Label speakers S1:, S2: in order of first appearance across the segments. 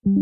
S1: Good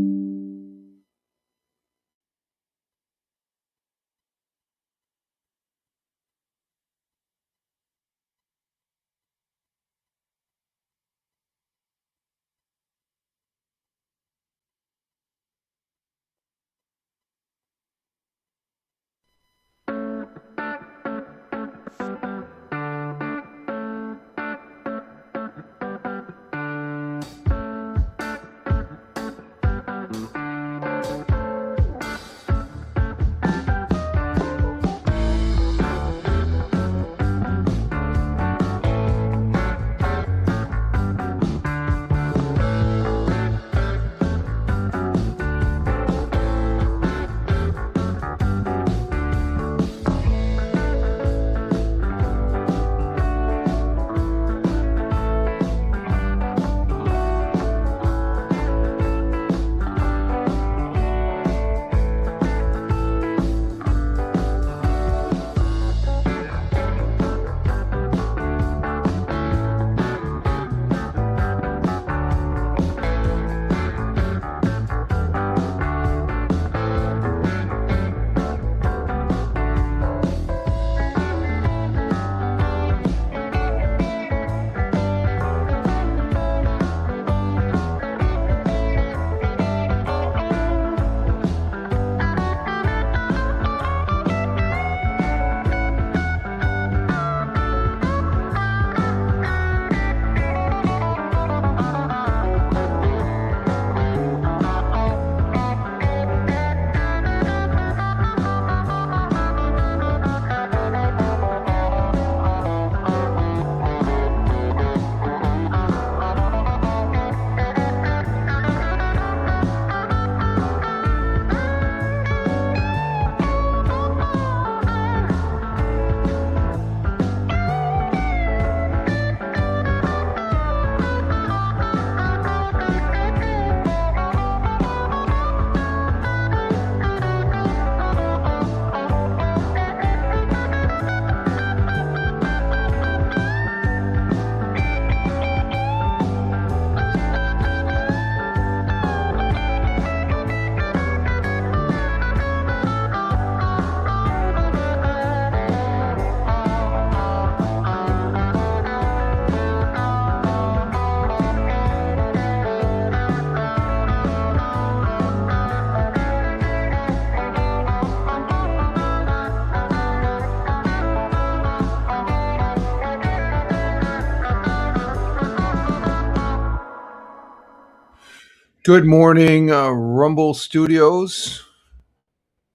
S1: morning, Rumble Studios.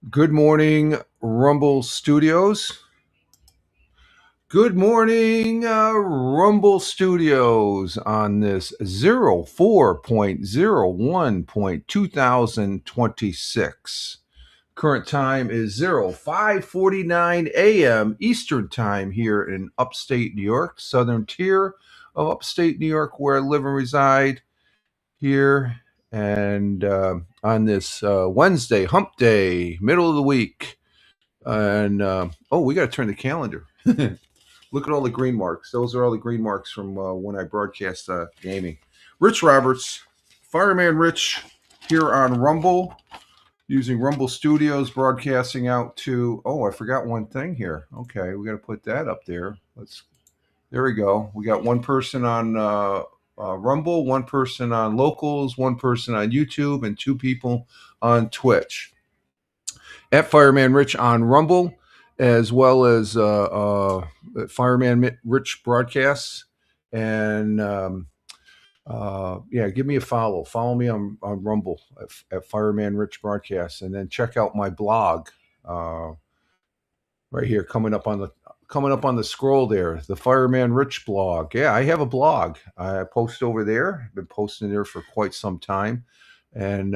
S1: Good morning, Rumble Studios. Good morning, Rumble Studios on this 04.01.2026. Current time is 05:49 a.m. Eastern Time here in upstate New York, southern tier of upstate New York, where I live and reside here. And on this Wednesday, hump day, middle of the week. And we got to turn the calendar. Look at all the green marks. Those are all the green marks from when I broadcast gaming. Rich Roberts, Fireman Rich, here on Rumble, using Rumble Studios, broadcasting out to. Oh, I forgot one thing here. Okay, we got to put that up there. There we go. We got one person on Rumble, one person on Locals, one person on YouTube, and two people on Twitch. At Fireman Rich on Rumble, as well as Fireman Rich broadcasts. And give me a follow. Follow me on Rumble at Fireman Rich broadcasts, and then check out my blog right here coming up on the scroll there, the Fireman Rich blog. Yeah, I have a blog. I post over there. I've been posting there for quite some time, and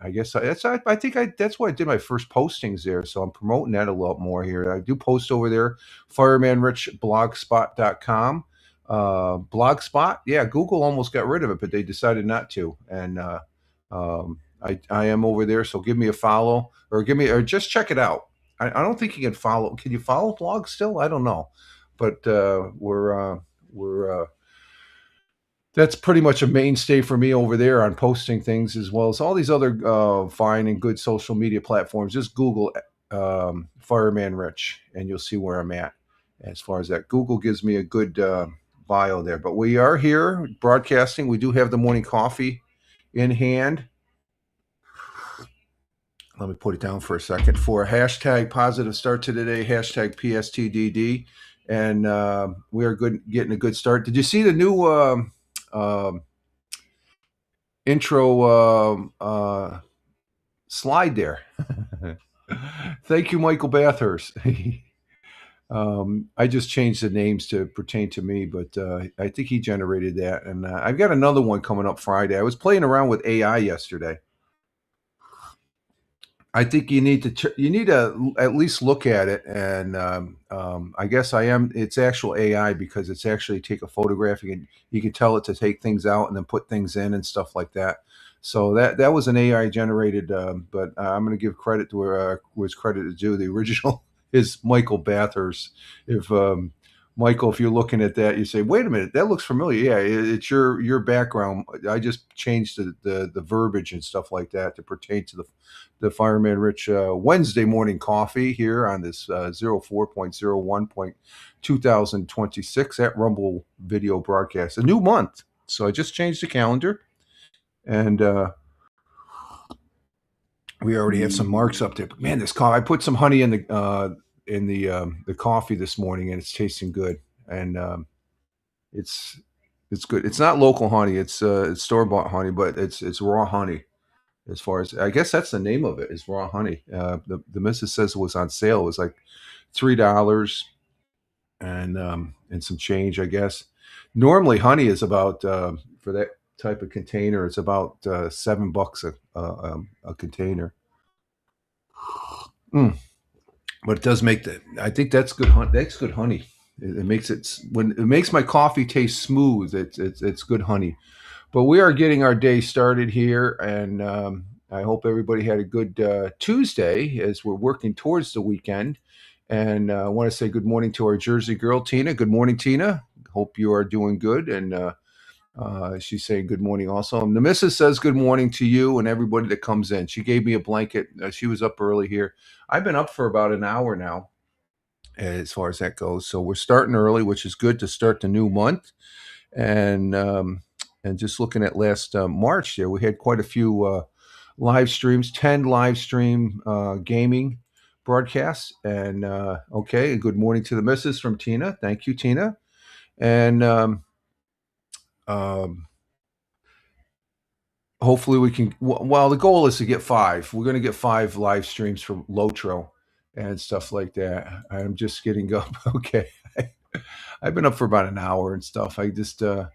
S1: I guess I think that's why I did my first postings there. So I'm promoting that a lot more here. I do post over there, firemanrichblogspot.com. Blogspot, yeah, Google almost got rid of it, but they decided not to. And I am over there, so give me a follow or just check it out. I don't think you can follow. Can you follow blogs still? I don't know, but we're that's pretty much a mainstay for me over there on posting things, as well as all these other fine and good social media platforms. Just Google Fireman Rich, and you'll see where I'm at as far as that. Google gives me a good bio there. But we are here broadcasting. We do have the morning coffee in hand. Let me put it down for a second for a hashtag positive start to the day, hashtag PSTDD. And we are getting a good start. Did you see the new intro slide there? Thank you, Michael Bathurst. I just changed the names to pertain to me, but I think he generated that. And I've got another one coming up Friday. I was playing around with AI yesterday. I think you need to at least look at it, and I guess It's actual AI because it's actually take a photograph. You can tell it to take things out and then put things in and stuff like that. So that was an AI generated, but I'm going to give credit to where it's credit is due. The original is Michael Bathurst. If Michael, if you're looking at that, you say, "Wait a minute, that looks familiar." Yeah, it's your background. I just changed the verbiage and stuff like that to pertain to the Fireman Rich Wednesday morning coffee here on this 04.01.2026 at Rumble video broadcast. A new month, so I just changed the calendar, and we already have some marks up there. But man, this coffee! I put some honey in the coffee this morning, and it's tasting good. And it's good. It's not local honey. It's store bought honey, but it's raw honey. As far as I guess that's the name of it is raw honey. The missus says it was on sale. It was like $3 and some change, I guess. Normally, honey is about for that type of container. It's about $7 a container. Mm. But it does make the. I think that's good. That's good honey. It makes it makes my coffee taste smooth. It's good honey. But we are getting our day started here, and I hope everybody had a good Tuesday as we're working towards the weekend. And I want to say good morning to our Jersey girl, Tina. Good morning, Tina. Hope you are doing good. And she's saying good morning also. And the missus says good morning to you and everybody that comes in. She gave me a blanket. She was up early here. I've been up for about an hour now as far as that goes. So we're starting early, which is good to start the new month. And just looking at last March there, we had quite a few live streams, 10 live stream gaming broadcasts. And okay, good morning to the missus from Tina. Thank you, Tina. And hopefully we can, well, the goal is to get 5. We're going to get 5 live streams from Lotro and stuff like that. I'm just getting up. Okay. I've been up for about an hour and stuff. I just, I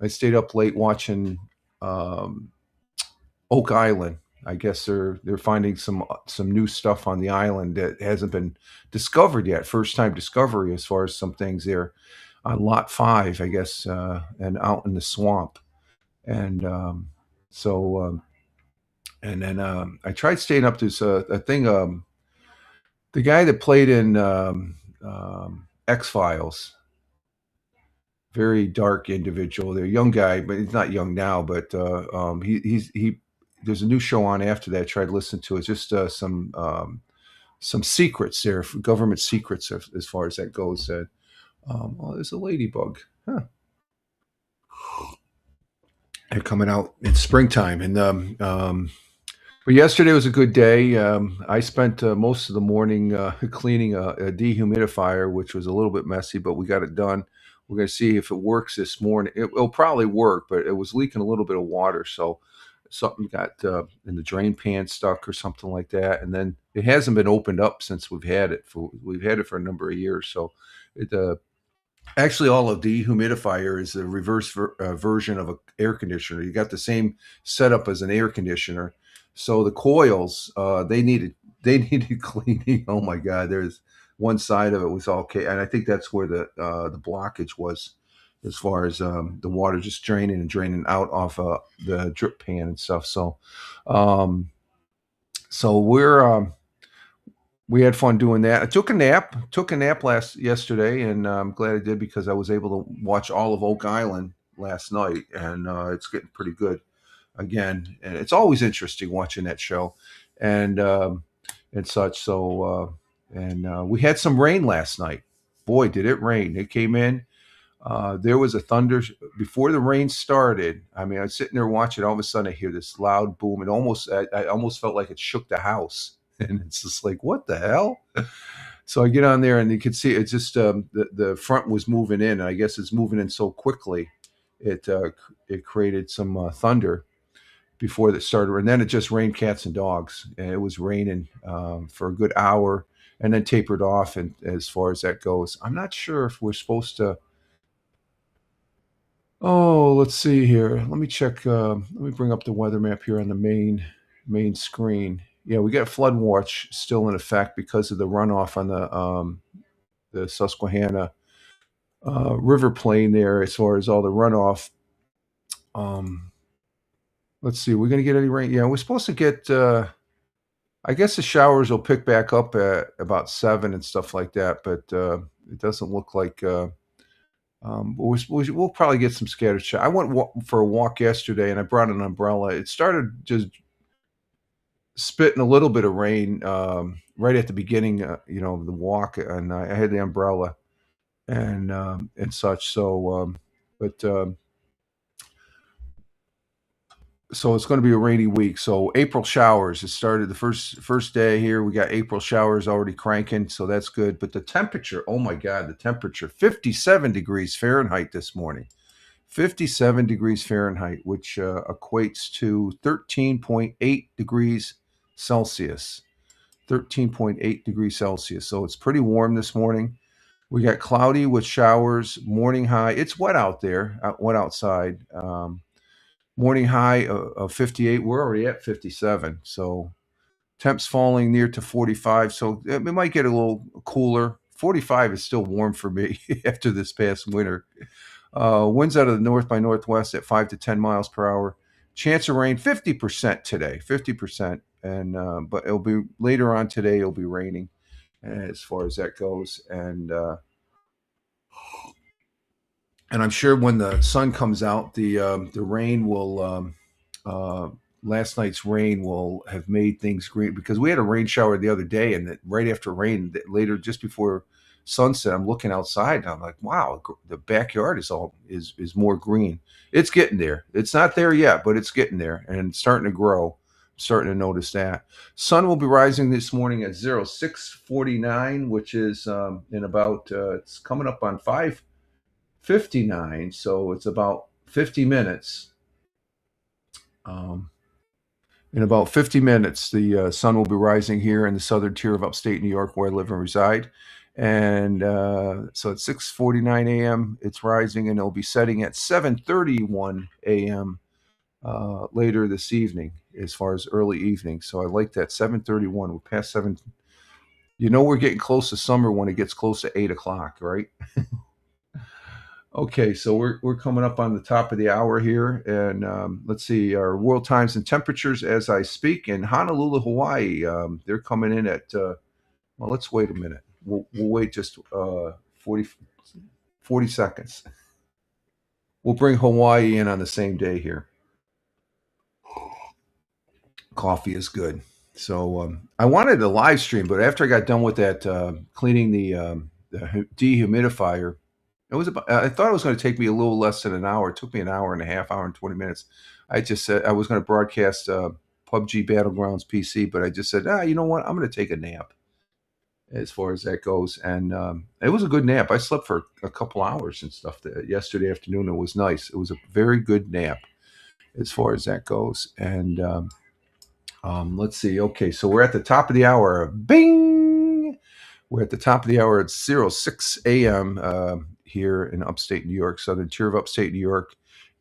S1: stayed up late watching Oak Island. I guess they're finding some new stuff on the island that hasn't been discovered yet. First time discovery as far as some things there on Lot 5, I guess, and out in the swamp. And and then I tried staying up. There's a thing. The guy that played in X-Files, very dark individual. They're a young guy, but he's not young now. But he there's a new show on after that. I tried to listen to it. Just some secrets there, government secrets as far as that goes. Oh, there's a ladybug. Huh. They're coming out in springtime, and but yesterday was a good day. I spent most of the morning cleaning a dehumidifier, which was a little bit messy, but we got it done. We're going to see if it works this morning. It'll probably work, but it was leaking a little bit of water, so something got in the drain pan stuck or something like that. And then it hasn't been opened up since we've had it for a number of years. So it actually all of the dehumidifier is a reverse version of an air conditioner. You got the same setup as an air conditioner. So the coils they needed cleaning. Oh my God, there's one side of it was all okay, and I think that's where the blockage was, as far as the water just draining out off the drip pan and stuff. So, so we had fun doing that. I took a nap yesterday, and I'm glad I did because I was able to watch all of Oak Island last night, and it's getting pretty good again. And it's always interesting watching that show, and such. We had some rain last night. Boy, did it rain! It came in. There was a thunder before the rain started. I mean, I was sitting there watching. All of a sudden, I hear this loud boom. I almost felt like it shook the house, and it's just like, what the hell? So I get on there, and you can see it's just the front was moving in. And I guess it's moving in so quickly, it created some thunder before that started, and then it just rained cats and dogs. And it was raining for a good hour, and then tapered off. And as far as that goes, I'm not sure if we're supposed to. Oh, let's see here. Let me check. Let me bring up the weather map here on the main screen. Yeah, we got flood watch still in effect because of the runoff on the Susquehanna river plain there. As far as all the runoff, um, let's see. We're gonna get any rain? Yeah, we're supposed to get. I guess the showers will pick back up at about 7 and stuff like that, but it doesn't look like. But we'll probably get some scattered showers. I went for a walk yesterday, and I brought an umbrella. It started just spitting a little bit of rain right at the beginning, of the walk, and I had the umbrella and such. But so it's going to be a rainy week. So April showers. It started the first day here. We got April showers already cranking, so that's good. But the temperature, oh my God, the temperature, 57 degrees Fahrenheit this morning. 57 degrees Fahrenheit, which equates to 13.8 degrees Celsius. 13.8 degrees Celsius. So it's pretty warm this morning. We got cloudy with showers, morning high. It's wet out there, wet outside. Morning high of 58. We're already at 57. So temps falling near to 45. So it might get a little cooler. 45 is still warm for me after this past winter. Winds out of the north by northwest at 5 to 10 miles per hour. Chance of rain 50% today, 50%. And but it'll be later on today. It'll be raining, as far as that goes. And I'm sure when the sun comes out, the rain will. Last night's rain will have made things green because we had a rain shower the other day, and right after rain, later just before sunset, I'm looking outside and I'm like, wow, the backyard is more green. It's getting there. It's not there yet, but it's getting there and it's starting to grow. I'm starting to notice that. Sun will be rising this morning at 06:49, which is in about it's coming up on 5:59, so it's about 50 minutes. In about 50 minutes, the sun will be rising here in the southern tier of upstate New York, where I live and reside. And so at 6:49 a.m., it's rising, and it'll be setting at 7:31 a.m. Later this evening, as far as early evening. So I like that 7:31. We're past 7. We're getting close to summer when it gets close to 8 o'clock, right? Okay, so we're coming up on the top of the hour here, and let's see our world times and temperatures as I speak in Honolulu, Hawaii. They're coming in at well. Let's wait a minute. We'll wait just 40 seconds. We'll bring Hawaii in on the same day here. Coffee is good. So I wanted a live stream, but after I got done with that cleaning the dehumidifier. It was about, I thought it was going to take me a little less than an hour. It took me an hour and a half, hour and 20 minutes. I just said I was going to broadcast PUBG Battlegrounds PC, but I just said, you know what? I'm going to take a nap as far as that goes. And it was a good nap. I slept for a couple hours and stuff yesterday afternoon. It was nice. It was a very good nap as far as that goes. And let's see. Okay, so we're at the top of the hour. Bing! We're at the top of the hour at 06 a.m. Here in upstate New York, southern tier of upstate New York.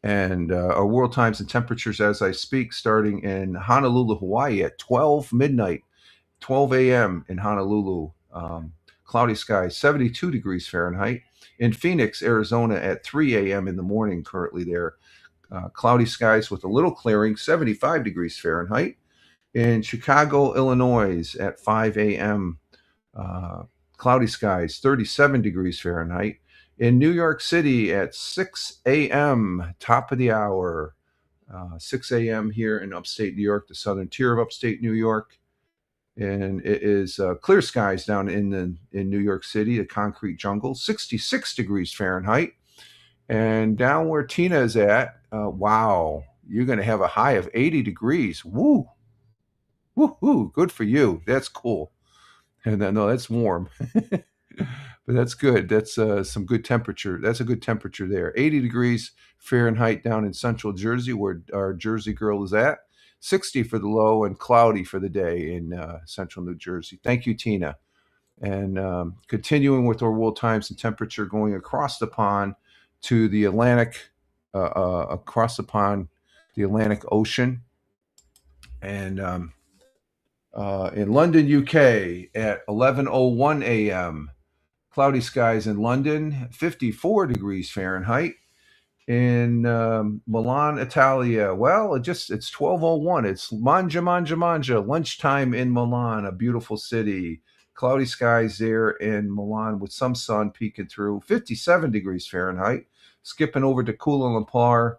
S1: And our world times and temperatures as I speak, starting in Honolulu, Hawaii at 12 midnight, 12 a.m. in Honolulu. Cloudy skies, 72 degrees Fahrenheit. In Phoenix, Arizona at 3 a.m. in the morning, currently there. Cloudy skies with a little clearing, 75 degrees Fahrenheit. In Chicago, Illinois at 5 a.m., cloudy skies, 37 degrees Fahrenheit. In New York City at 6 a.m., top of the hour, 6 a.m. here in upstate New York, the southern tier of upstate New York. And it is clear skies down in New York City, the concrete jungle, 66 degrees Fahrenheit. And down where Tina is at, wow, you're going to have a high of 80 degrees. Woo, woo, woo, good for you. That's cool. And then, no, that's warm. But that's good. That's some good temperature. That's a good temperature there. 80 degrees Fahrenheit down in central Jersey, where our Jersey girl is at. 60 for the low and cloudy for the day in central New Jersey. Thank you, Tina. And continuing with our world times and temperature, going across the pond to the Atlantic, across the pond, the Atlantic Ocean, and in London, UK, at 11:01 a.m. Cloudy skies in London, 54 degrees Fahrenheit. In Milan, Italia, well, it's 12:01. It's mangia, mangia, mangia, lunchtime in Milan, a beautiful city. Cloudy skies there in Milan with some sun peeking through, 57 degrees Fahrenheit. Skipping over to Kuala Lumpur,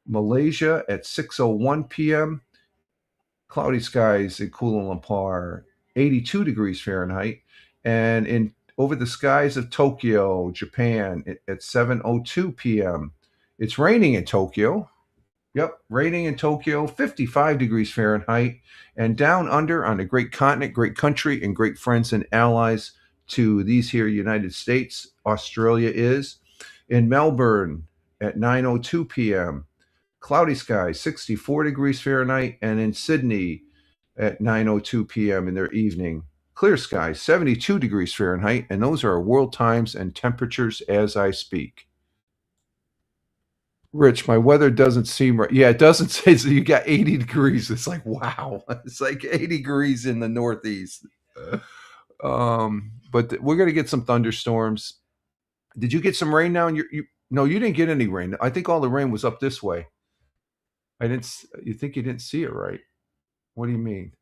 S1: Malaysia at 6:01 p.m. Cloudy skies in Kuala Lumpur, 82 degrees Fahrenheit. And in over the skies of Tokyo, Japan, at 7:02 p.m. It's raining in Tokyo. Yep, raining in Tokyo, 55 degrees Fahrenheit. And down under on the great continent, great country, and great friends and allies to these here United States, Australia is. In Melbourne at 9:02 p.m. Cloudy skies, 64 degrees Fahrenheit. And in Sydney at 9:02 p.m. in their evening, clear skies, 72 degrees Fahrenheit. And those are our world times and temperatures as I speak. Rich, my weather doesn't seem right. Yeah, it doesn't say so. You got 80 degrees. It's like, wow. It's like 80 degrees in the Northeast. But we're going to get some thunderstorms. Did you get some rain now? No, you didn't get any rain. I think all the rain was up this way. I didn't. You think you didn't see it right? What do you mean?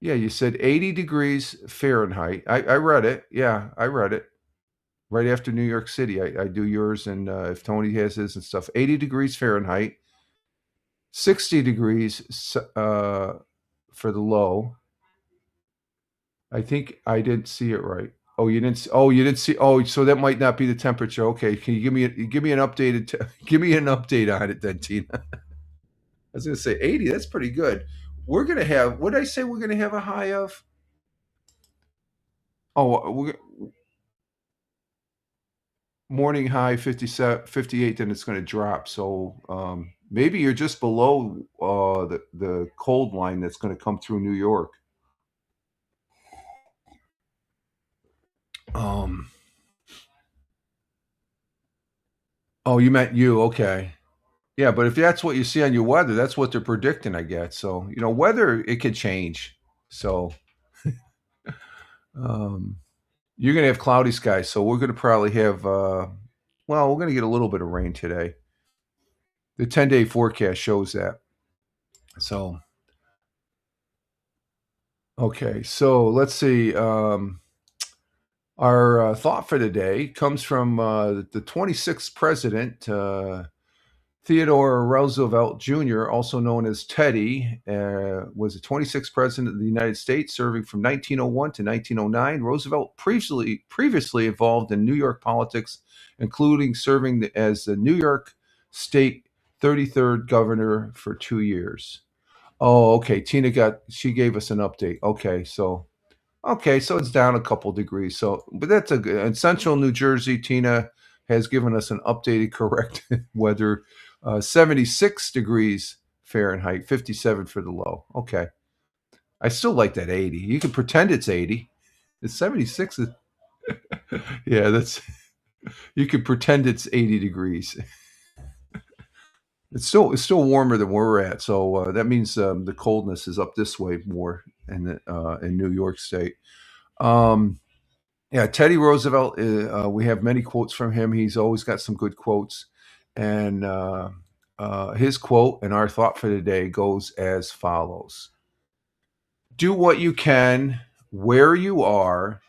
S1: Yeah, you said 80 degrees Fahrenheit. I read it. Yeah, I read it. Right after New York City, I do yours, and if Tony has his and stuff, 80 degrees Fahrenheit, 60 degrees for the low. I think I didn't see it right. Oh, you didn't. Oh, you didn't see. Oh, so that might not be the temperature. Okay, can you give me an updated give me an update on it then, Tina? I was gonna say 80. That's pretty good. We're gonna have. What did I say? We're gonna have a high of. Oh, morning high 57, 58. Then it's gonna drop. So maybe you're just below the cold line that's gonna come through New York. Um. Oh, you meant you. Okay. Yeah, but if that's what you see on your weather, that's what they're predicting, I guess. So, weather, it could change. So, um, you're going to have cloudy skies. So, we're going to probably have, we're going to get a little bit of rain today. The 10-day forecast shows that. So, okay. So, let's see. Our thought for today comes from the 26th president, Theodore Roosevelt Jr., also known as Teddy, was the 26th president of the United States, serving from 1901 to 1909. Roosevelt previously involved in New York politics, including serving as the New York State 33rd governor for 2 years. Oh, okay. She gave us an update. Okay, so it's down a couple degrees. So, but that's a good. In central New Jersey, Tina has given us an updated, correct weather. 76 degrees Fahrenheit, 57 for the low. Okay, I still like that 80. You can pretend it's 80. It's 76. Yeah, that's. You can pretend it's 80 degrees. It's still warmer than where we're at. So that means the coldness is up this way more in New York State. Um, Yeah, Teddy Roosevelt. We have many quotes from him. He's always got some good quotes, and his quote and our thought for today goes as follows: "Do what you can, where you are,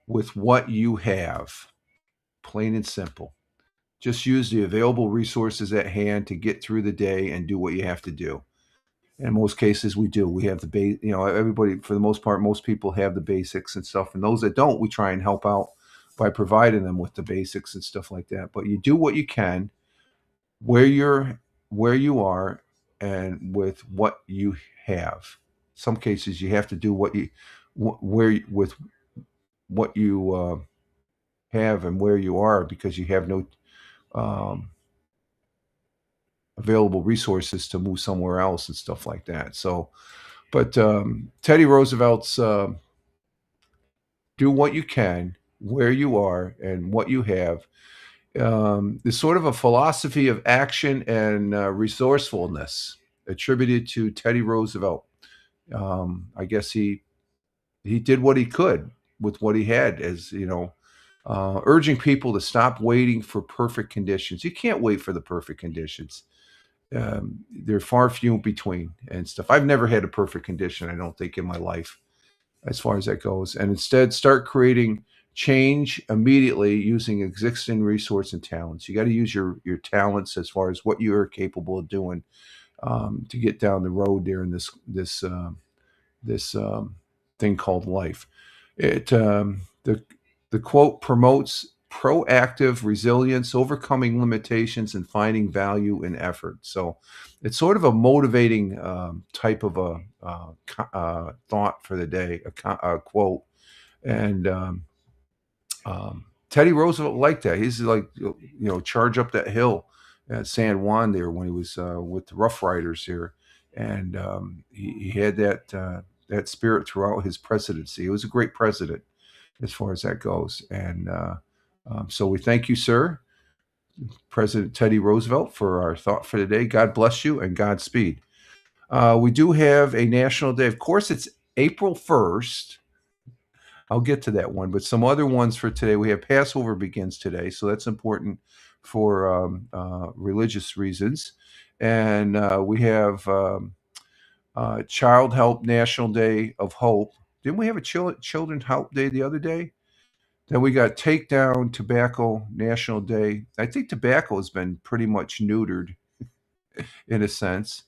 S1: with what you have." plain and simple. Just use the available resources at hand to get through the day and do what you have to do. In most cases, we do. We have the base. Everybody, for the most part, most people have the basics and stuff. And those that don't, we try and help out by providing them with the basics and stuff like that. But you do what you can, where you are, and with what you have. Some cases, you have to do where with what you have and where you are because you have no um, available resources to move somewhere else and stuff like that. So, but Teddy Roosevelt's do what you can, where you are, and what you have. Is sort of a philosophy of action and resourcefulness attributed to Teddy Roosevelt. I guess he did what he could with what he had, as urging people to stop waiting for perfect conditions. You can't wait for the perfect conditions. They're far few between and stuff. I've never had a perfect condition, I don't think, in my life as far as that goes. And instead, start creating change immediately using existing resource and talents. You got to use your talents as far as what you are capable of doing to get down the road there in this thing called life. The quote promotes proactive resilience, overcoming limitations, and finding value in effort. So it's sort of a motivating type of a thought for the day, a quote. And Teddy Roosevelt liked that. He's like, charge up that hill at San Juan there when he was with the Rough Riders here. And he had that spirit throughout his presidency. He was a great president as far as that goes. And so we thank you, sir, President Teddy Roosevelt, for our thought for today. God bless you and Godspeed. We do have a national day. Of course, it's April 1st. I'll get to that one, but some other ones for today. We have Passover begins today, so that's important for religious reasons. And we have Child Help National Day of Hope. Didn't we have a Children's Help Day the other day? Then we got Take Down Tobacco National Day. I think tobacco has been pretty much neutered in a sense.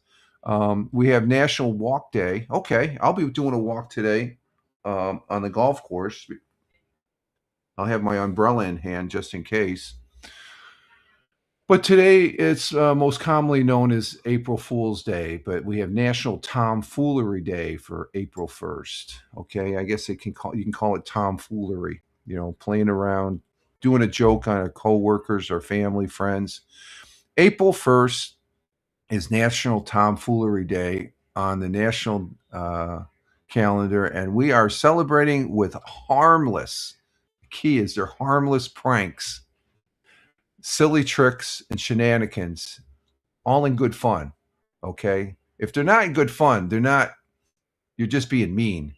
S1: We have National Walk Day. Okay, I'll be doing a walk today on the golf course. I'll have my umbrella in hand just in case. But today it's most commonly known as April Fool's Day, but we have National Tomfoolery Day for April 1st. Okay, I guess you can call it tomfoolery, playing around, doing a joke on our coworkers or family, friends. April 1st is National Tomfoolery Day on the national calendar, and we are celebrating with harmless, the key is they're harmless pranks, silly tricks, and shenanigans, all in good fun. Okay, if they're not in good fun, you're just being mean.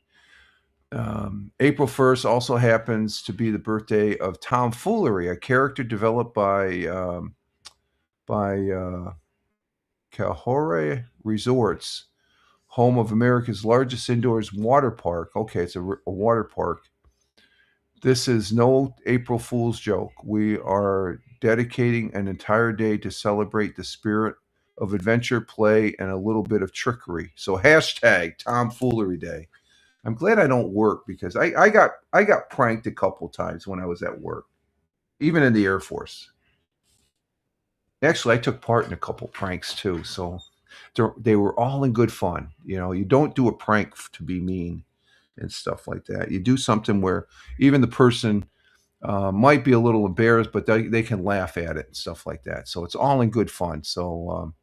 S1: April 1st also happens to be the birthday of Tomfoolery, a character developed by Kahore Resorts, home of America's largest indoors water park. Okay, it's a water park. This is no April Fool's joke. We are dedicating an entire day to celebrate the spirit of adventure, play, and a little bit of trickery. So hashtag Tomfoolery Day. I'm glad I don't work because I got pranked a couple times when I was at work, even in the Air Force. Actually, I took part in a couple pranks too, so they were all in good fun. You don't do a prank to be mean and stuff like that. You do something where even the person might be a little embarrassed, but they can laugh at it and stuff like that. So it's all in good fun. So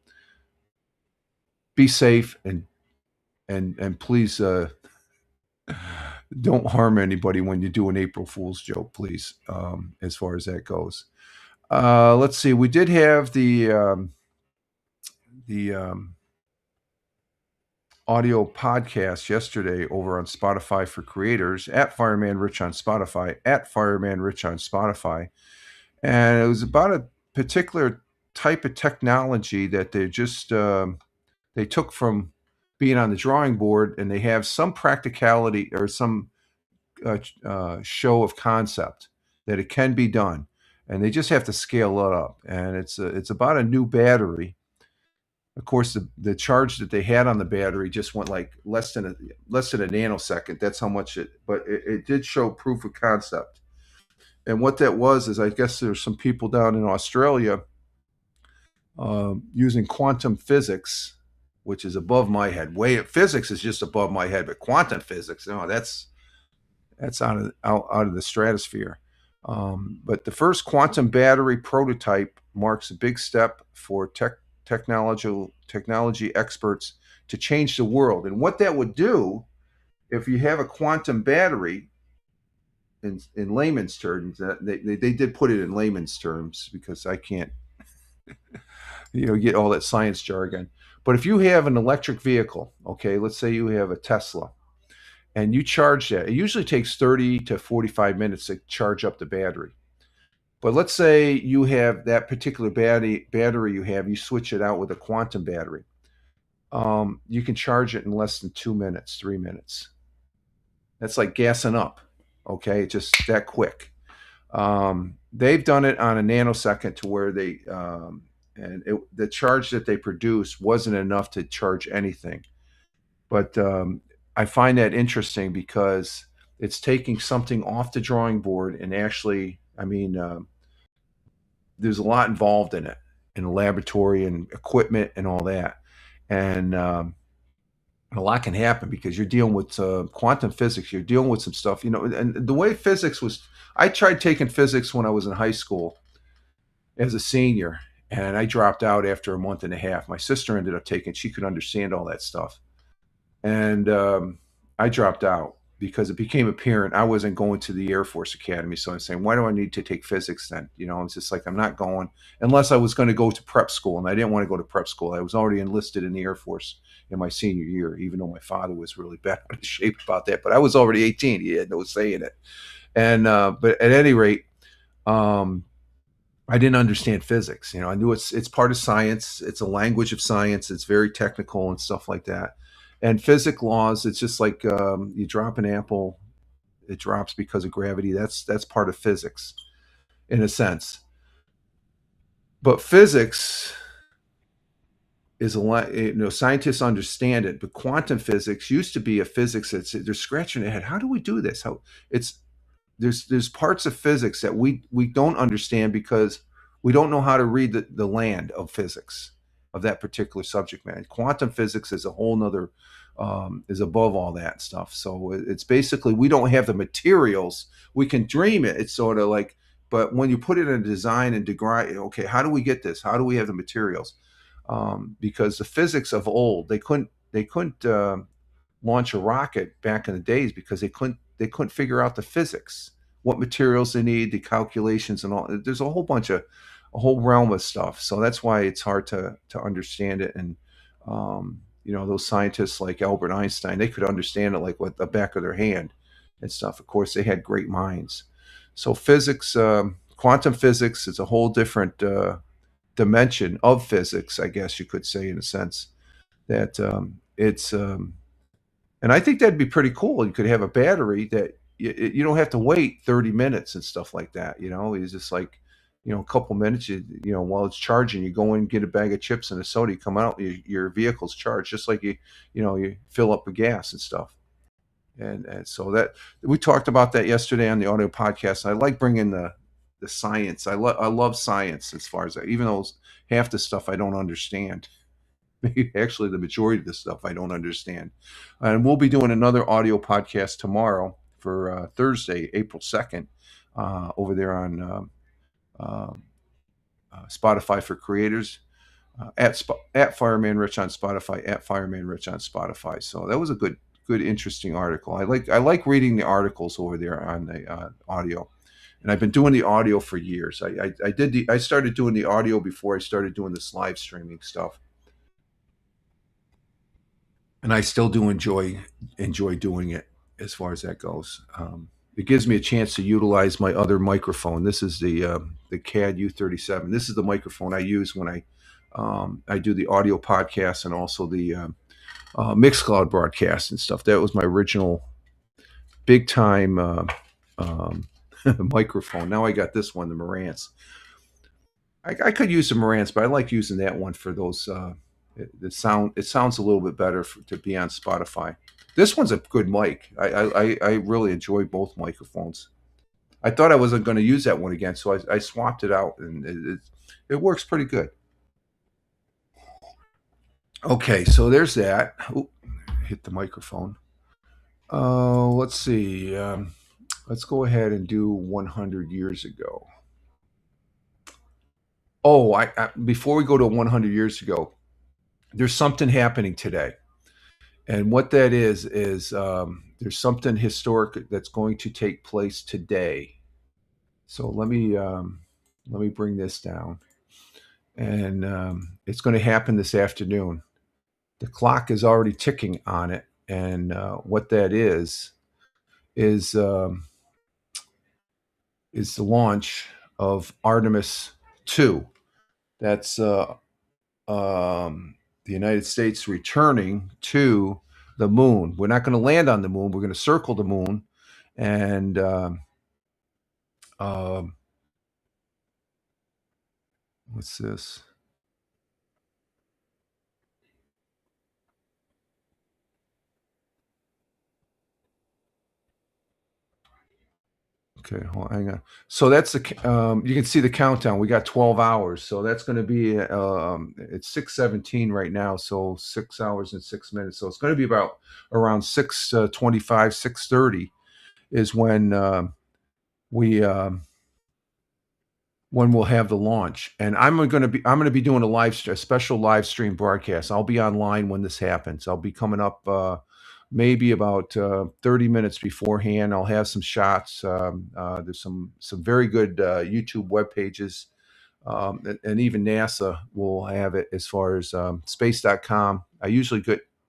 S1: be safe and please don't harm anybody when you do an April Fool's joke, please. As far as that goes. Let's see. We did have the audio podcast yesterday over on Spotify for Creators at Fireman Rich on Spotify, at Fireman Rich on Spotify. And it was about a particular type of technology that they took from being on the drawing board, and they have some practicality or some show of concept that it can be done. and they just have to scale it up. And it's about a new battery. Of course, the charge that they had on the battery just went like less than a nanosecond. That's how much it did show proof of concept. And what that was is, I guess there's some people down in Australia using quantum physics, which is above my head. Physics is just above my head, but quantum physics, no, that's out of the stratosphere. But the first quantum battery prototype marks a big step for technology experts to change the world. And what that would do, if you have a quantum battery, in layman's terms, they did put it in layman's terms because I can't get all that science jargon. But if you have an electric vehicle, okay, let's say you have a Tesla, and you charge that, it usually takes 30 to 45 minutes to charge up the battery. But let's say you have that particular battery you switch it out with a quantum battery. You can charge it in less than 2 minutes, 3 minutes. That's like gassing up, okay? It's just that quick. They've done it on a nanosecond to where the charge that they produced wasn't enough to charge anything. But I find that interesting because it's taking something off the drawing board and actually, there's a lot involved in it, in the laboratory and equipment and all that. And a lot can happen because you're dealing with quantum physics. You're dealing with some stuff, and the way physics was, I tried taking physics when I was in high school as a senior, and I dropped out after a month and a half. My sister ended up taking, she could understand all that stuff. And I dropped out because it became apparent I wasn't going to the Air Force Academy. So I'm saying, why do I need to take physics then? It's just like, I'm not going unless I was going to go to prep school. And I didn't want to go to prep school. I was already enlisted in the Air Force in my senior year, even though my father was really bad out of shape about that. But I was already 18. He had no say in it. And but at any rate, I didn't understand physics. I knew it's part of science. It's a language of science. It's very technical and stuff like that. And physics laws, it's just like you drop an apple, it drops because of gravity. That's part of physics, in a sense. But physics is a lot. Scientists understand it, but quantum physics used to be a physics they're scratching their head. How do we do this? How there's parts of physics that we don't understand because we don't know how to read the land of physics of that particular subject matter. Quantum physics is a whole nother, is above all that stuff. So it's basically, we don't have the materials. We can dream it. It's sort of like, but when you put it in a design and okay, how do we get this? How do we have the materials? Because the physics of old, they couldn't launch a rocket back in the days because they couldn't figure out the physics, what materials they need, the calculations and all. There's a whole realm of stuff. So that's why it's hard to understand it. And, those scientists like Albert Einstein, they could understand it like with the back of their hand and stuff. Of course, they had great minds. So physics, quantum physics is a whole different dimension of physics, I guess you could say, in a sense that it's, and I think that'd be pretty cool. You could have a battery that you don't have to wait 30 minutes and stuff like that. It's just like, a couple minutes, while it's charging, you go in, get a bag of chips and a soda, you come out, your vehicle's charged, just like you fill up with gas and stuff. And so that we talked about that yesterday on the audio podcast. I like bringing the science. I love science as far as that, even though half the stuff I don't understand. Actually, the majority of the stuff I don't understand. And we'll be doing another audio podcast tomorrow for Thursday, April 2nd, over there on Spotify for Creators, at Fireman Rich on Spotify, at Fireman Rich on Spotify. So that was a good, interesting article. I like reading the articles over there on the audio, and I've been doing the audio for years. I started doing the audio before I started doing this live streaming stuff, and I still do enjoy doing it as far as that goes. It gives me a chance to utilize my other microphone. This is the CAD U37. This is the microphone I use when I do the audio podcast and also the Mixcloud broadcast and stuff. That was my original big time microphone. Now I got this one, the Marantz. I could use the Marantz, but I like using that one for those. The sound, it sounds a little bit better to be on Spotify. This one's a good mic. I really enjoy both microphones. I thought I wasn't going to use that one again, so I swapped it out, and it works pretty good. Okay, so there's that. Oop, hit the microphone. Let's see. Let's go ahead and do 100 years ago. Oh, before we go to 100 years ago, there's something happening today, and what that is there's something historic that's going to take place today. So let me bring this down, and it's going to happen this afternoon. The clock is already ticking on it, and what that is is the launch of Artemis 2. That's the United States returning to the moon. We're not going to land on the moon. We're going to circle the moon, and um, what's this? Okay, hang on. So that's you can see the countdown. We got 12 hours. So that's going to be it's 6:17 right now. So 6 hours and 6 minutes. So it's going to be about around 6:25, 6:30 is we when we'll have the launch. And I'm going to be doing a special live stream broadcast. I'll be online when this happens. I'll be coming up maybe about 30 minutes beforehand. I'll have some shots. There's some very good YouTube web pages, and even NASA will have it as far as space.com. I usually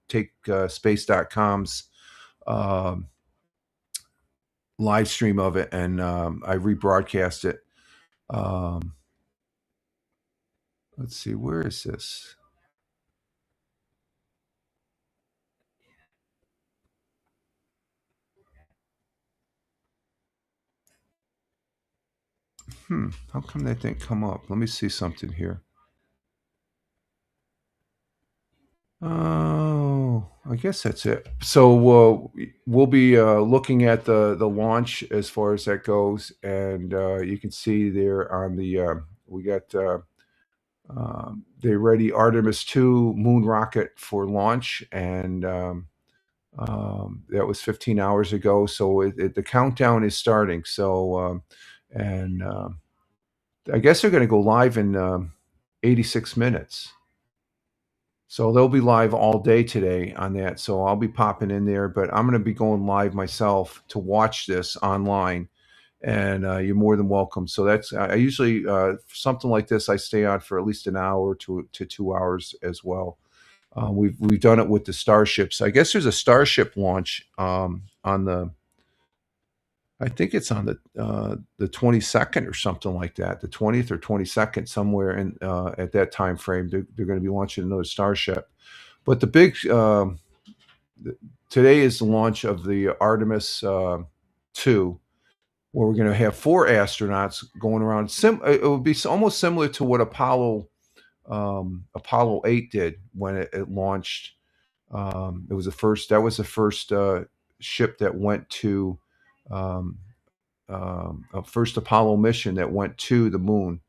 S1: take space.com's um, live stream of it, and I rebroadcast it. Um, let's see, where is this? How come that didn't come up? Let me see something here. Oh, I guess that's it. So we'll be looking at the launch as far as that goes, and you can see there on the we got they ready Artemis 2 moon rocket for launch, and that was 15 hours ago. So the countdown is starting. So and I guess they're going to go live in 86 minutes. So they'll be live all day today on that. So I'll be popping in there, but I'm going to be going live myself to watch this online, and you're more than welcome. So that's I usually something like this I stay on for at least an hour to 2 hours as well. We've done it with the Starships. I guess there's a Starship launch on the I think it's on the 22nd or something like that, the 20th or 22nd, somewhere in at that time frame. They're going to be launching another Starship. But the big today is the launch of the Artemis 2, where we're going to have 4 astronauts going around. It would be almost similar to what Apollo 8 did when it launched. It was the first. That was the first ship that went to a first Apollo mission that went to the moon.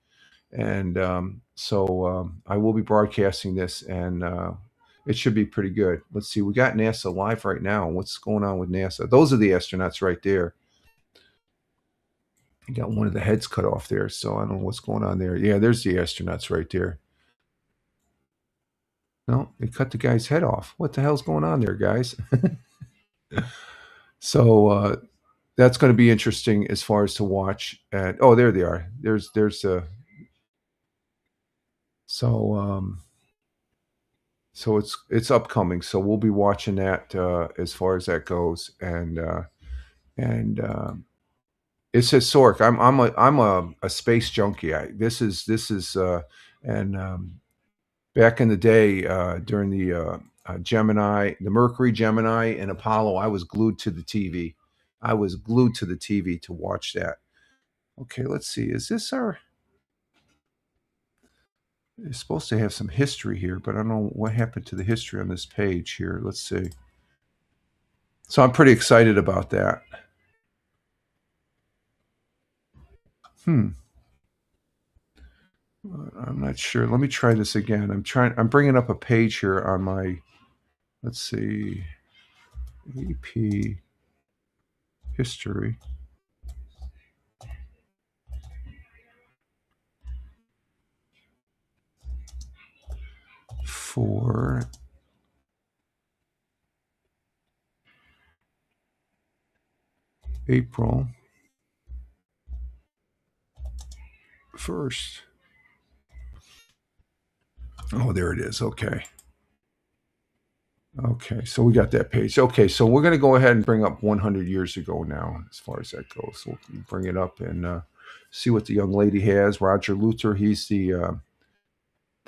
S1: And so I will be broadcasting this, and it should be pretty good. Let's see. We got NASA live right now. What's going on with NASA? Those are the astronauts right there. You got one of the heads cut off there, so I don't know what's going on there. Yeah, there's the astronauts right there. No, they cut the guy's head off. What the hell's going on there, guys? So that's going to be interesting as far as to watch. And oh, there they are. There's so so it's upcoming. So we'll be watching that as far as that goes, and it's historic. I'm a space junkie. This is and back in the day during the Gemini, the Mercury, Gemini, and Apollo, I was glued to the TV. I was glued to the TV to watch that. Okay, let's see. Is this our? It's supposed to have some history here, but I don't know what happened to the history on this page here. Let's see. So I'm pretty excited about that. I'm not sure. Let me try this again. I'm bringing up a page here on my. Let's see. EP history. For April 1st. Oh, there it is. Okay. Okay, so we got that page. Okay, so we're going to go ahead and bring up 100 years ago now, as far as that goes. So we'll bring it up and see what the young lady has. Roger Luther, he's the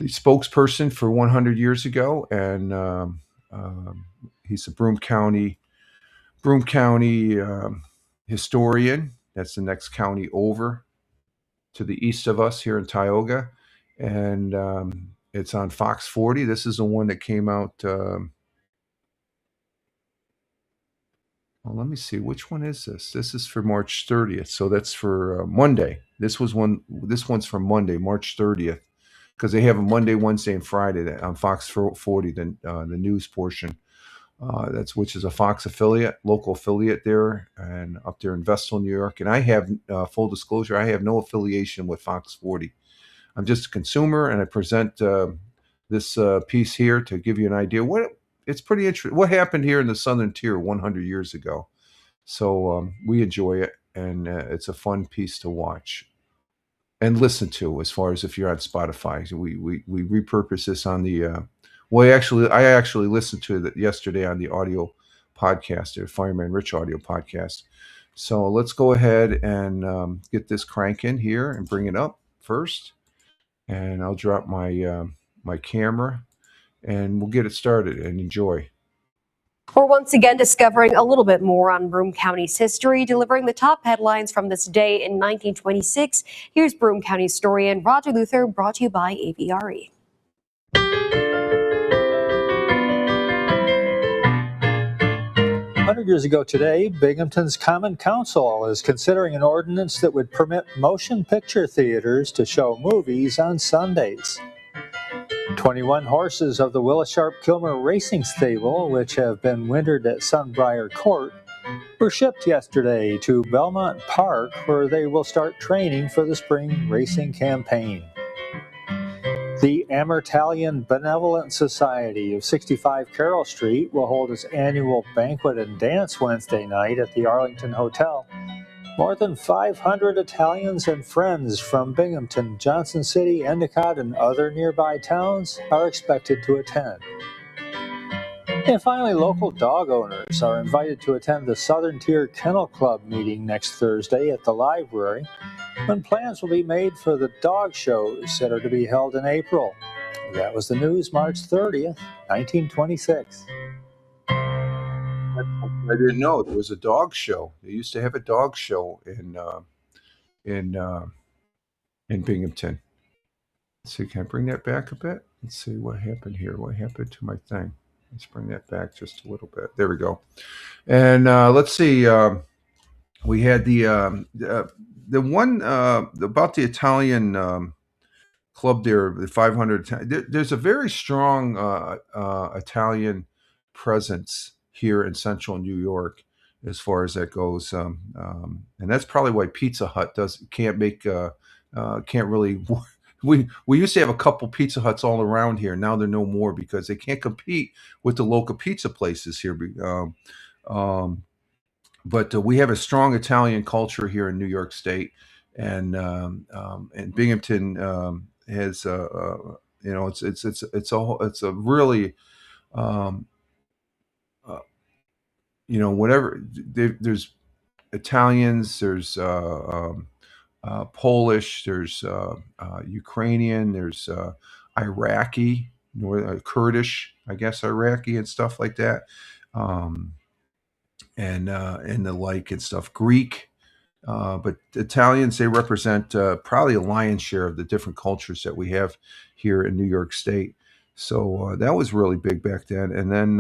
S1: spokesperson for 100 years ago, and he's a Broome County historian. That's the next county over to the east of us here in Tioga, and it's on Fox 40. This is the one that came out. Well, let me see. Which one is this? This is for March 30th. So that's for Monday. This one's for Monday, March 30th, because they have a Monday, Wednesday, and Friday on Fox 40, the news portion. That's which is a Fox affiliate, local affiliate there, and up there in Vestal, New York. And I have full disclosure, I have no affiliation with Fox 40. I'm just a consumer, and I present this piece here to give you an idea. It's pretty interesting. What happened here in the Southern Tier 100 years ago? So we enjoy it, and it's a fun piece to watch and listen to. As far as if you're on Spotify, so we repurpose this on the. I actually listened to it yesterday on the audio podcast, the Fireman Rich audio podcast. So let's go ahead and get this crank in here and bring it up first, and I'll drop my my camera, and we'll get it started and enjoy.
S2: We're once again discovering a little bit more on Broome County's history, delivering the top headlines from this day in 1926. Here's Broome County historian Roger Luther, brought to you by AVRE.
S3: 100 years ago today, Binghamton's Common Council is considering an ordinance that would permit motion picture theaters to show movies on Sundays. 21 horses of the Willis-Sharp-Kilmer Racing Stable, which have been wintered at Sunbriar Court, were shipped yesterday to Belmont Park, where they will start training for the spring racing campaign. The Amhertalian Benevolent Society of 65 Carroll Street will hold its annual banquet and dance Wednesday night at the Arlington Hotel. More than 500 Italians and friends from Binghamton, Johnson City, Endicott, and other nearby towns are expected to attend. And finally, local dog owners are invited to attend the Southern Tier Kennel Club meeting next Thursday at the library, when plans will be made for the dog shows that are to be held in April. That was the news, March 30th, 1926.
S1: I didn't know there was a dog show. They used to have a dog show in Binghamton. Let's see, can I bring that back a bit? Let's see what happened here. What happened to my thing? Let's bring that back just a little bit. There we go. And let's see. We had the one about the Italian club there, the 500. There's a very strong Italian presence here in central New York, as far as that goes, and that's probably why Pizza Hut can't really. We used to have a couple Pizza Huts all around here. Now there are no more because they can't compete with the local pizza places here. But we have a strong Italian culture here in New York State, and Binghamton has it's a really whatever there's Italians, there's Polish, there's Ukrainian, there's Iraqi, Kurdish, I guess Iraqi and stuff like that, and the like and stuff. Greek, But Italians, they represent probably a lion's share of the different cultures that we have here in New York State. So that was really big back then. And then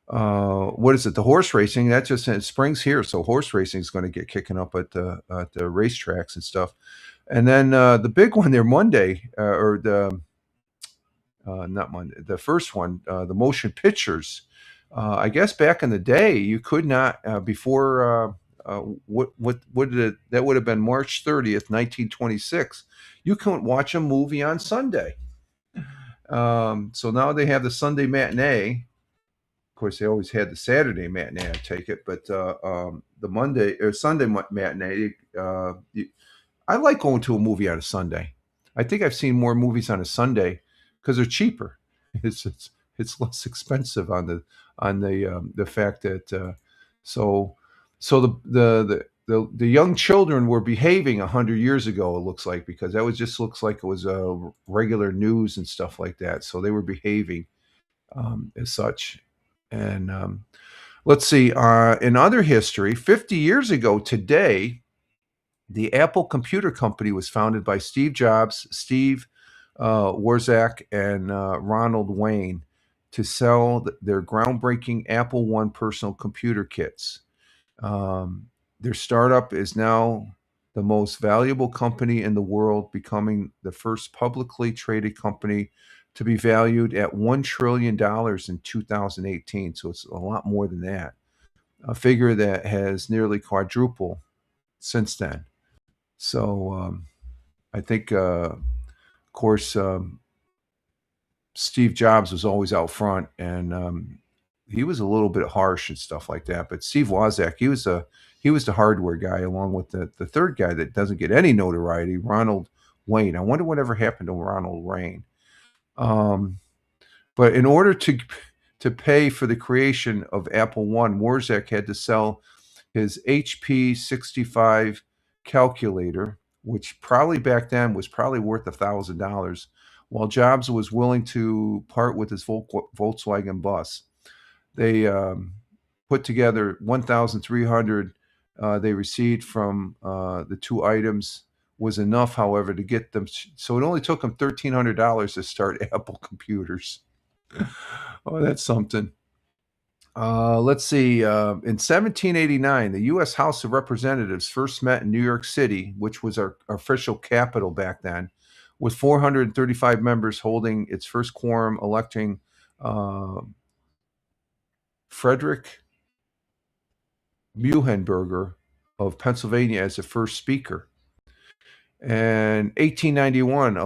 S1: what is it? The horse racing that just it springs here, so horse racing is going to get kicking up at the racetracks and stuff. And then the big one there Monday, or the not Monday, the first one, the motion pictures. I guess back in the day, you could not before. What did it? That would have been March 30th, 1926. You couldn't watch a movie on Sunday. So now they have the Sunday matinee. Of course, they always had the Saturday matinee. I take it, but the Monday or Sunday matinee. I like going to a movie on a Sunday. I think I've seen more movies on a Sunday because they're cheaper. It's less expensive on the fact that so the young children were behaving 100 years ago. It looks like because that was just looks like it was regular news and stuff like that. So they were behaving as such. And let's see. In other history, 50 years ago today, the Apple Computer Company was founded by Steve Jobs, Steve Wozniak, and Ronald Wayne to sell their groundbreaking Apple I personal computer kits. Their startup is now the most valuable company in the world, becoming the first publicly traded company to be valued at $1 trillion in 2018. So it's a lot more than that, a figure that has nearly quadrupled since then. So I think, of course, Steve Jobs was always out front, and he was a little bit harsh and stuff like that. But Steve Wozniak, he was the hardware guy, along with the third guy that doesn't get any notoriety, Ronald Wayne. I wonder whatever happened to Ronald Wayne. But in order to pay for the creation of Apple I, Wozniak had to sell his HP 65 calculator, which probably back then was probably worth $1,000, while Jobs was willing to part with his Volkswagen bus. They put together 1,300 they received from the two items was enough, however, to get them. So it only took them $1,300 to start Apple computers. Oh, that's something. Let's see. In 1789, the U.S. House of Representatives first met in New York City, which was our official capital back then, with 435 members holding its first quorum, electing Frederick Muhlenberger of Pennsylvania as the first speaker. And 1891, a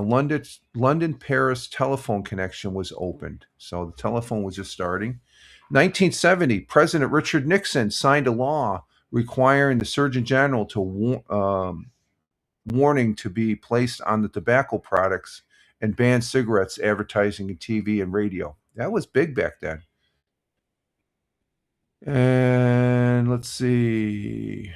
S1: London-Paris telephone connection was opened. So the telephone was just starting. 1970, President Richard Nixon signed a law requiring the Surgeon General to warning to be placed on the tobacco products and ban cigarettes advertising in TV and radio. That was big back then. And let's see.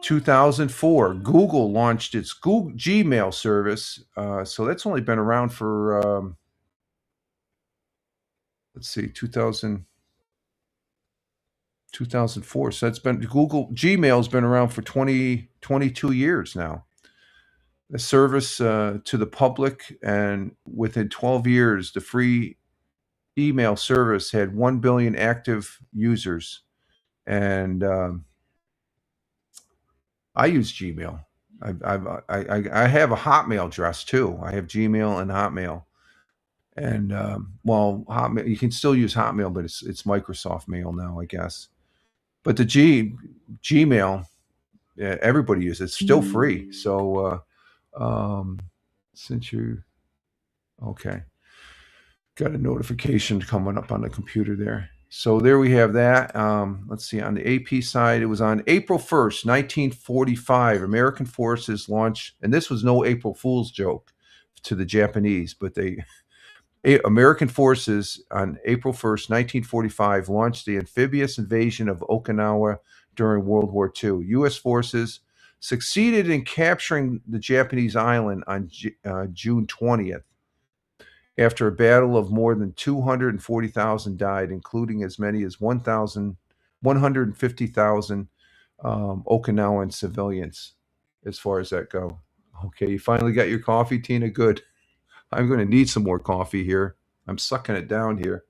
S1: 2004, Google launched its Google Gmail service. So that's only been around for, let's see, 2004. So it's been Google Gmail's been around for 22 years now. A service to the public, and within 12 years, the free email service had 1 billion active users. And I use Gmail. I have a Hotmail address too. I have Gmail and Hotmail. And well, Hotmail, you can still use Hotmail, but it's Microsoft Mail now, I guess. But the Gmail, yeah, everybody uses it. It's still free. So since you okay, got a notification coming up on the computer there. So there we have that. Let's see, on the AP side, it was on April 1st, 1945, American forces launched, and this was no April Fool's joke to the Japanese, but American forces on April 1st, 1945, launched the amphibious invasion of Okinawa during World War II. U.S. forces succeeded in capturing the Japanese island on June 20th. After a battle of more than 240,000 died, including as many as 150,000 Okinawan civilians as far as that go. Okay, you finally got your coffee, Tina? Good. I'm going to need some more coffee here. I'm sucking it down here.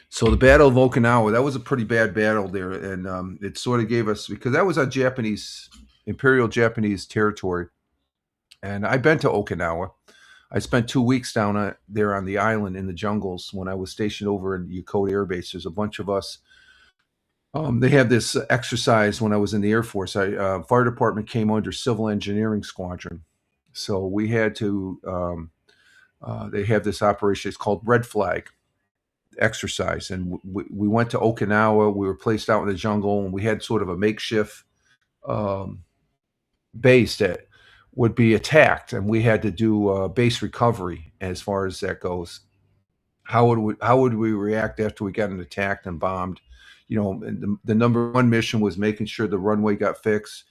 S1: So the Battle of Okinawa, that was a pretty bad battle there, and it sort of gave us, because that was on Japanese, Imperial Japanese territory. And I've been to Okinawa. I spent 2 weeks down there on the island in the jungles when I was stationed over in Yokota Air Base. There's a bunch of us. They had this exercise when I was in the Air Force. Fire department came under Civil Engineering Squadron, so we had to. They have this operation. It's called Red Flag exercise, and we went to Okinawa. We were placed out in the jungle, and we had sort of a makeshift um, base that would be attacked, and we had to do base recovery as far as that goes. How would we react after we got attacked and bombed? And the number one mission was making sure the runway got fixed.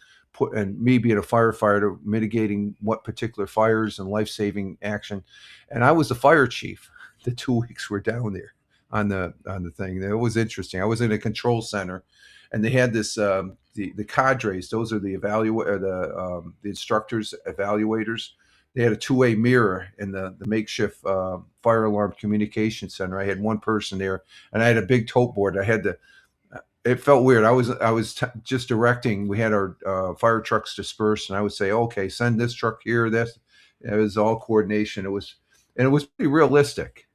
S1: And me being a firefighter, mitigating what particular fires and life saving action, and I was the fire chief. The 2 weeks we're down there on the thing. It was interesting. I was in a control center, and they had this the cadres. Those are the instructors, evaluators. They had a two-way mirror in the makeshift fire alarm communication center. I had one person there, and I had a big tote board. I had to. It felt weird. I was just directing. We had our fire trucks dispersed, and I would say, "Okay, send this truck here." It was all coordination. It was pretty realistic.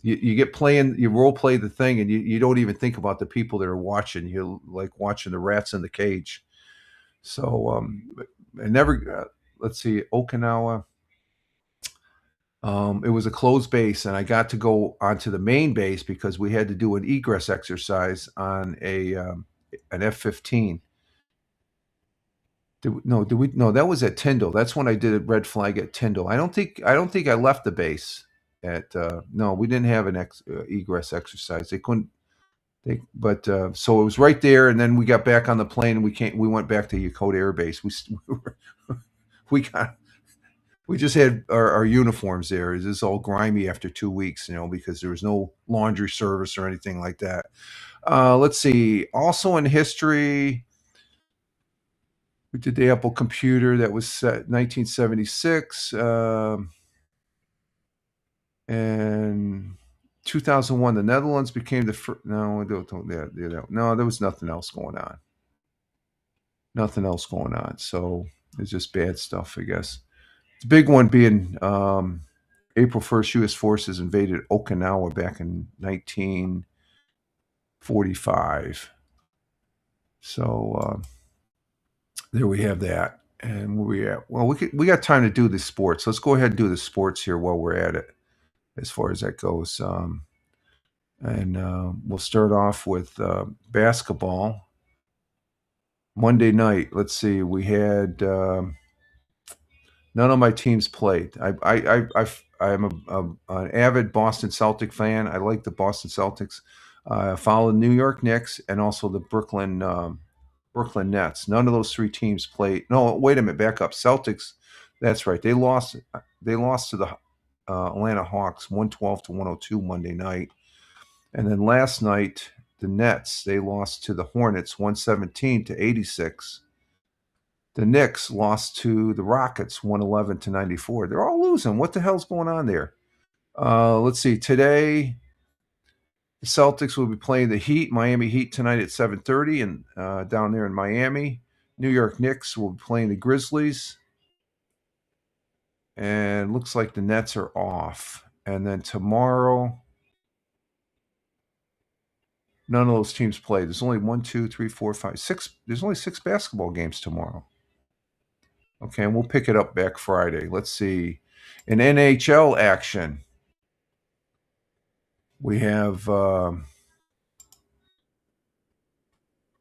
S1: You get playing, you role play the thing, and you don't even think about the people that are watching. You're like watching the rats in the cage. So I never. Let's see, Okinawa. It was a closed base, and I got to go onto the main base because we had to do an egress exercise on an F-15. Did we? No, that was at Tyndall. That's when I did a red flag at Tyndall. I don't think I left the base at. No, we didn't have an egress exercise. They couldn't. But so it was right there, and then we got back on the plane, and we went back to Yokota Air Base. We got we just had our uniforms there. It was all grimy after 2 weeks, because there was no laundry service or anything like that. Let's see. Also in history, we did the Apple computer that was set 1976, and 2001. The Netherlands became the first. No, no, there was nothing else going on. Nothing else going on. So it's just bad stuff, I guess. The big one being April 1st, U.S. forces invaded Okinawa back in 1945. So there we have that. And where we at? Well, we got time to do the sports. Let's go ahead and do the sports here while we're at it, as far as that goes. And we'll start off with basketball. Monday night, let's see. We had none of my teams played. I'm an avid Boston Celtic fan. I like the Boston Celtics. I follow the New York Knicks and also the Brooklyn Nets. None of those three teams played. No, wait a minute. Back up. Celtics. That's right. They lost. They lost to the Atlanta Hawks 112-102 Monday night, and then last night the Nets, they lost to the Hornets 117-86. The Knicks lost to the Rockets 111-94. They're all losing. What the hell's going on there? Let's see. Today, the Celtics will be playing the Heat, Miami Heat tonight at 7:30, and down there in Miami. New York Knicks will be playing the Grizzlies, and looks like the Nets are off. And then tomorrow, none of those teams play. There's only 1, 2, 3, 4, 5, 6. There's only 6 basketball games tomorrow. Okay, and we'll pick it up back Friday. Let's see. In NHL action, we have.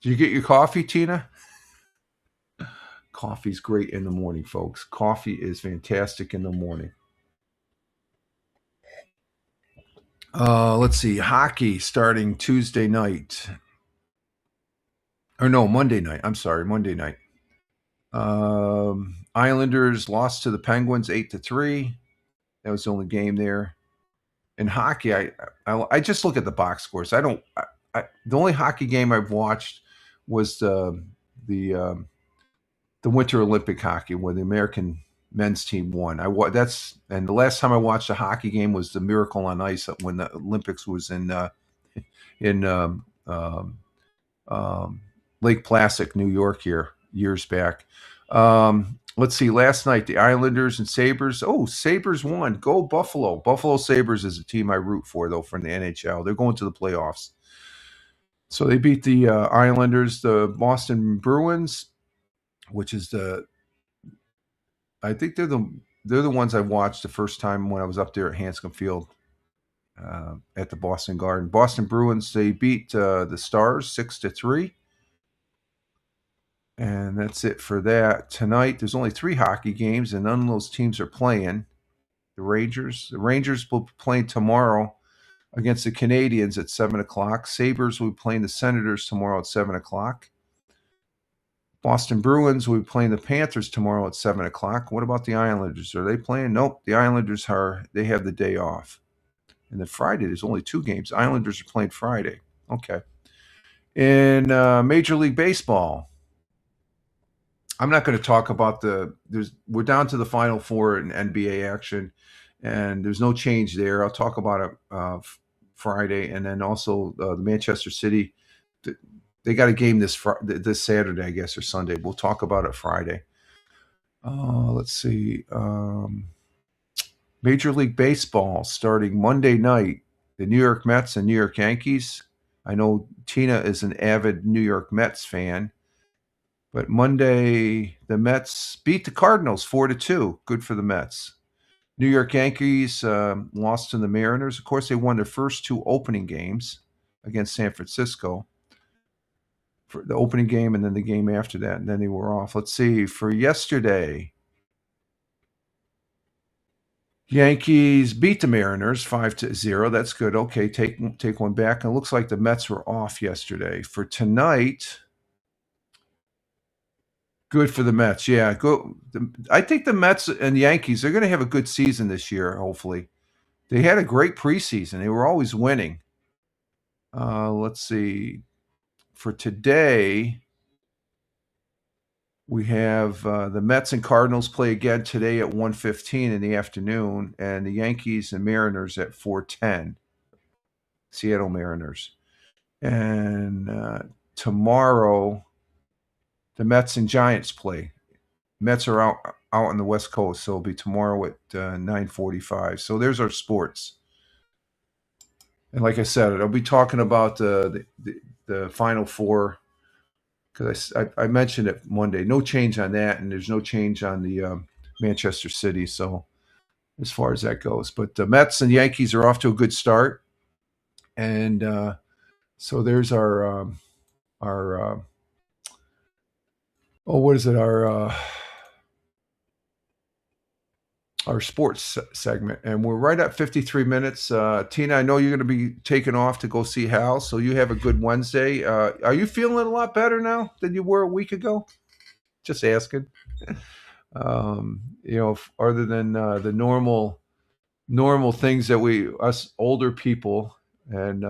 S1: Did you get your coffee, Tina? Coffee's great in the morning, folks. Coffee is fantastic in the morning. Let's see. Hockey starting Tuesday night. Or no, Monday night. I'm sorry, Monday night. Islanders lost to the Penguins 8-3. That was the only game there. In hockey, I just look at the box scores. the only hockey game I've watched was the Winter Olympic hockey where the American men's team won. And the last time I watched a hockey game was the Miracle on Ice when the Olympics was in Lake Placid, New York here years back. Let's see. Last night, the Islanders and Sabres. Oh, Sabres won. Go Buffalo. Buffalo Sabres is a team I root for, though, from the NHL. They're going to the playoffs. So they beat the Islanders. The Boston Bruins, which is I think they're the ones I watched the first time when I was up there at Hanscom Field at the Boston Garden. Boston Bruins, they beat the Stars 6-3. And that's it for that. Tonight, there's only 3 hockey games, and none of those teams are playing. The Rangers will be playing tomorrow against the Canadiens at 7 o'clock. Sabres will be playing the Senators tomorrow at 7 o'clock. Boston Bruins will be playing the Panthers tomorrow at 7 o'clock. What about the Islanders? Are they playing? Nope. The Islanders they have the day off. And then Friday, there's only 2 games. Islanders are playing Friday. Okay. In Major League Baseball, I'm not going to talk about we're down to the Final Four in NBA action, and there's no change there. I'll talk about it Friday, and then also the Manchester City. They got a game this Saturday, I guess, or Sunday. We'll talk about it Friday. Let's see. Major League Baseball starting Monday night. The New York Mets and New York Yankees. I know Tina is an avid New York Mets fan. But Monday, the Mets beat the Cardinals 4-2. Good for the Mets. New York Yankees lost to the Mariners. Of course, they won their first 2 opening games against San Francisco. For the opening game and then the game after that, and then they were off. Let's see. For yesterday, Yankees beat the Mariners 5-0. That's good. Okay, take one back. And it looks like the Mets were off yesterday. For tonight, good for the Mets. Yeah, I think the Mets and Yankees, they're going to have a good season this year, hopefully. They had a great preseason. They were always winning. Let's see. For today, we have the Mets and Cardinals play again today at 1:15 in the afternoon, and the Yankees and Mariners at 4:10. Seattle Mariners. And tomorrow, the Mets and Giants play. Mets are out on the West Coast, so it'll be tomorrow at 9:45. So there's our sports. And like I said, I'll be talking about the Final Four because I mentioned it Monday. No change on that, and there's no change on the Manchester City. So as far as that goes, but the Mets and Yankees are off to a good start, and so there's our what is it? Our sports segment, and we're right at 53 minutes. Tina, I know you're going to be taking off to go see Hal, so you have a good Wednesday. Are you feeling a lot better now than you were a week ago? Just asking. Other than the normal things that us older people, and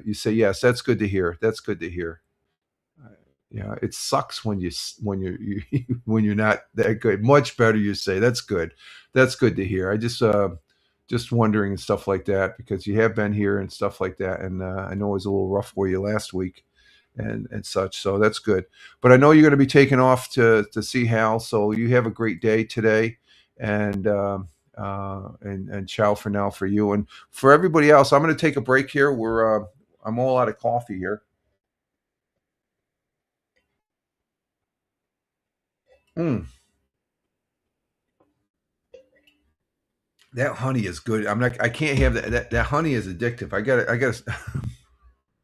S1: you say, yes, that's good to hear. That's good to hear. Yeah, it sucks when you're not that good. Much better, you say. That's good. That's good to hear. I just wondering and stuff like that because you have been here and stuff like that, and I know it was a little rough for you last week, and such. So that's good. But I know you're going to be taking off to see Hal. So you have a great day today, and ciao for now for you and for everybody else. I'm going to take a break here. I'm all out of coffee here. That honey is good. I can't have that. That honey is addictive. I got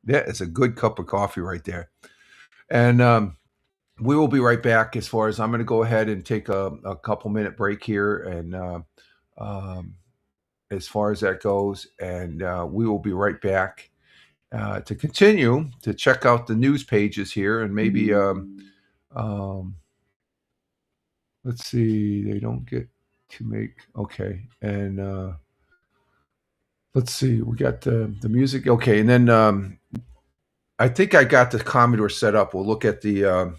S1: yeah, it's a good cup of coffee right there. And we will be right back. As far as I'm going to go ahead and take a couple minute break here, and as far as that goes, and we will be right back to continue to check out the news pages here, and maybe let's see. They don't get to make okay, and let's see. We got the music okay, and then I think I got the Commodore set up. We'll look at the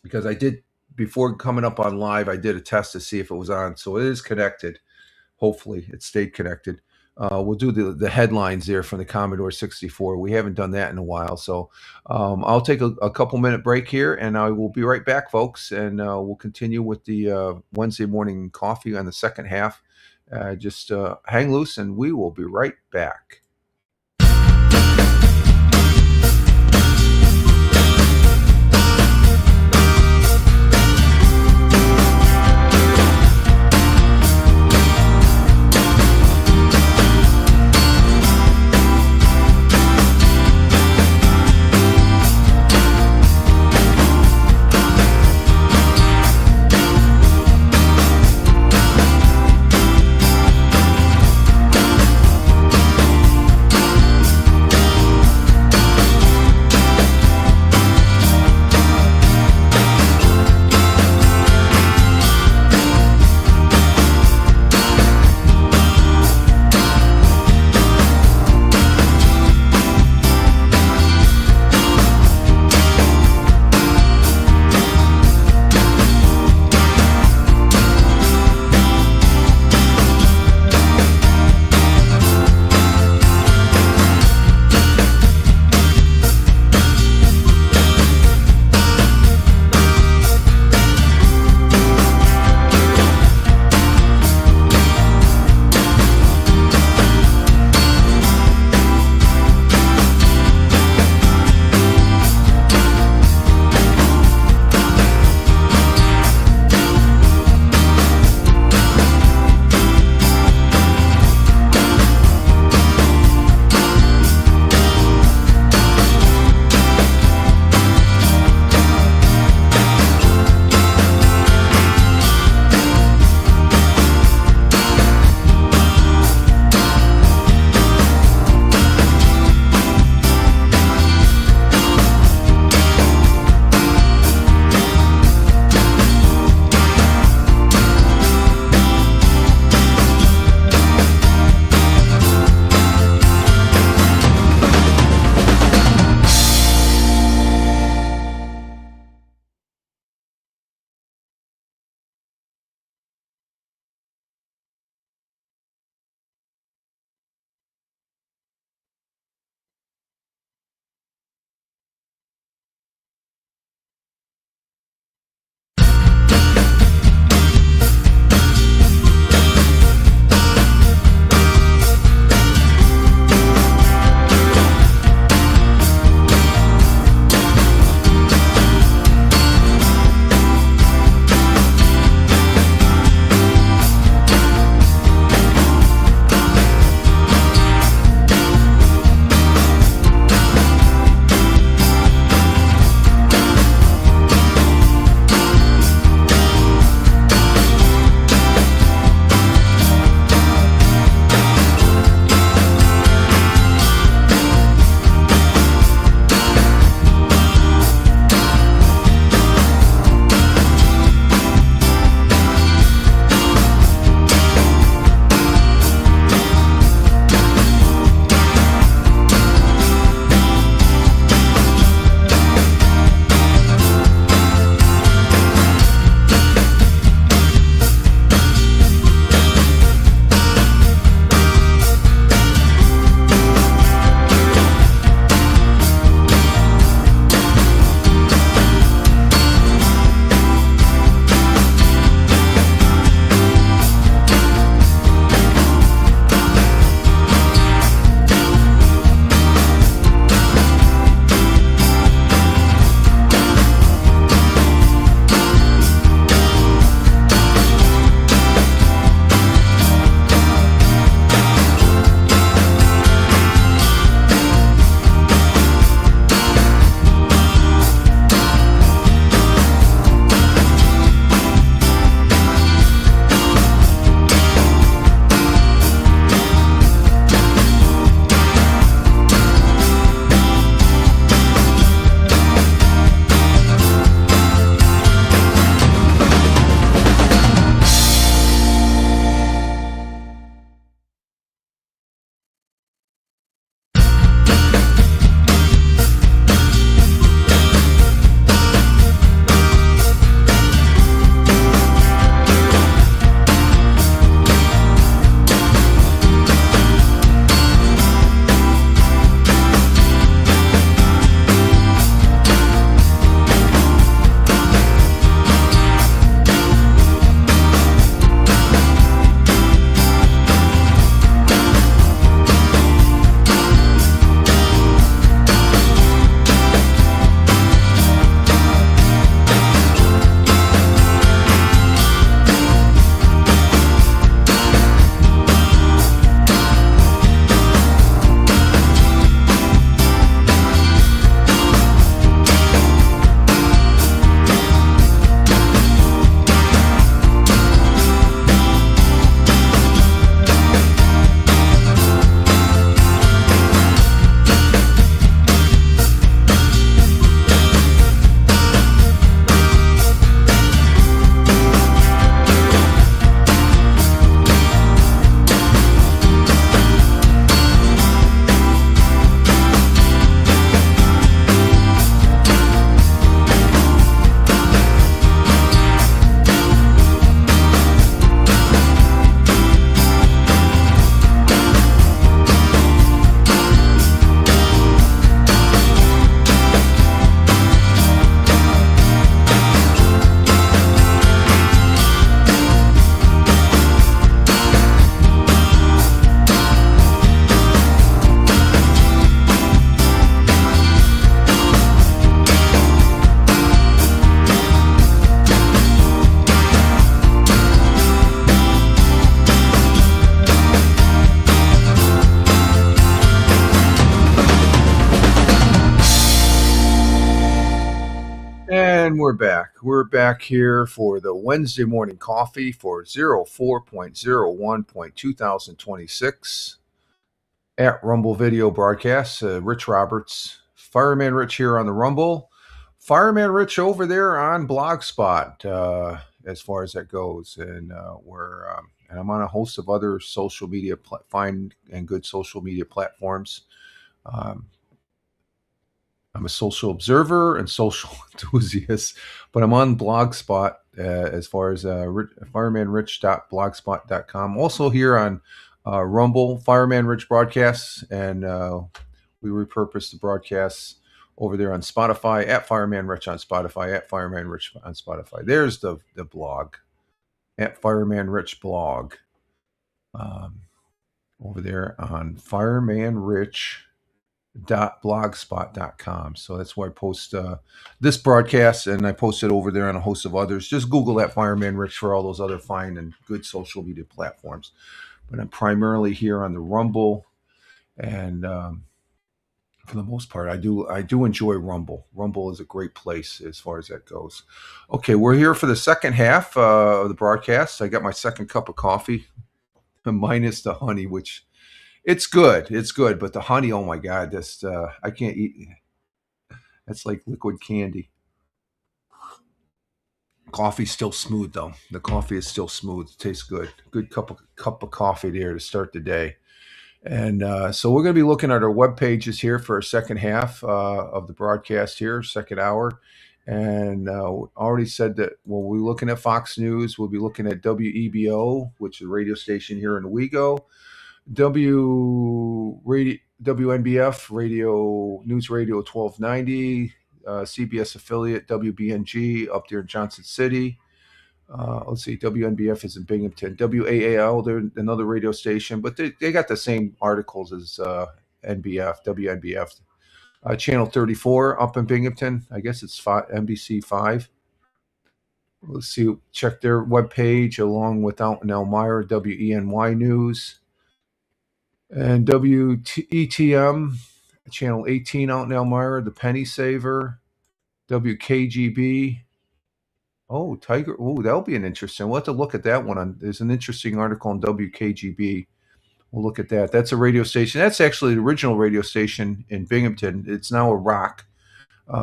S1: because I did before coming up on live. I did a test to see if it was on, so it is connected. Hopefully, it stayed connected. We'll do the headlines there from the Commodore 64. We haven't done that in a while, so I'll take a couple minute break here, and I will be right back, folks. And we'll continue with the Wednesday morning coffee on the second half. Just hang loose, and we will be right back. we're back. We're back here for the Wednesday morning coffee for 04.01.2026 at Rumble Video Broadcast. Rich Roberts, Fireman Rich here on the Rumble. Fireman Rich over there on Blogspot, as far as that goes. And and I'm on a host of other social media, fine and good social media platforms. I'm a social observer and social enthusiast, but I'm on Blogspot as far as firemanrich.blogspot.com. Also here on Rumble, Fireman Rich broadcasts, and we repurpose the broadcasts over there on Spotify, at Fireman Rich on Spotify, at Fireman Rich on Spotify. There's the blog, at Fireman Rich blog, over there on firemanrich.blogspot.com. So that's where I post this broadcast, and I post it over there on a host of others. Just Google that Fireman Rich for all those other fine and good social media platforms. But I'm primarily here on the Rumble, and for the most part, I do enjoy Rumble. Rumble is a great place as far as that goes. Okay, we're here for the second half of the broadcast. I got my second cup of coffee, minus the honey, which it's good. It's good, but the honey, oh my God, this I can't eat. That's like liquid candy. Coffee's still smooth though. The coffee is still smooth. It tastes good. Good cup of coffee there to start the day. And so we're going to be looking at our web pages here for a second half of the broadcast here, second hour. And already said that we'll be looking at Fox News. We'll be looking at WEBO, which is a radio station here in Owego. WNBF Radio News Radio 1290, CBS affiliate WBNG up there in Johnson City. Let's see, WNBF is in Binghamton. WAAL, they're another radio station, but they got the same articles as WNBF. Channel 34 up in Binghamton. I guess it's NBC 5. Let's see, check their webpage along with out in Elmira, WENY News. And WETM, Channel 18 out in Elmira, the Penny Saver, WKGB. Oh, Tiger. Oh, that'll be an interesting. We'll have to look at that one. There's an interesting article on WKGB. We'll look at that. That's a radio station. That's actually the original radio station in Binghamton. It's now a rock,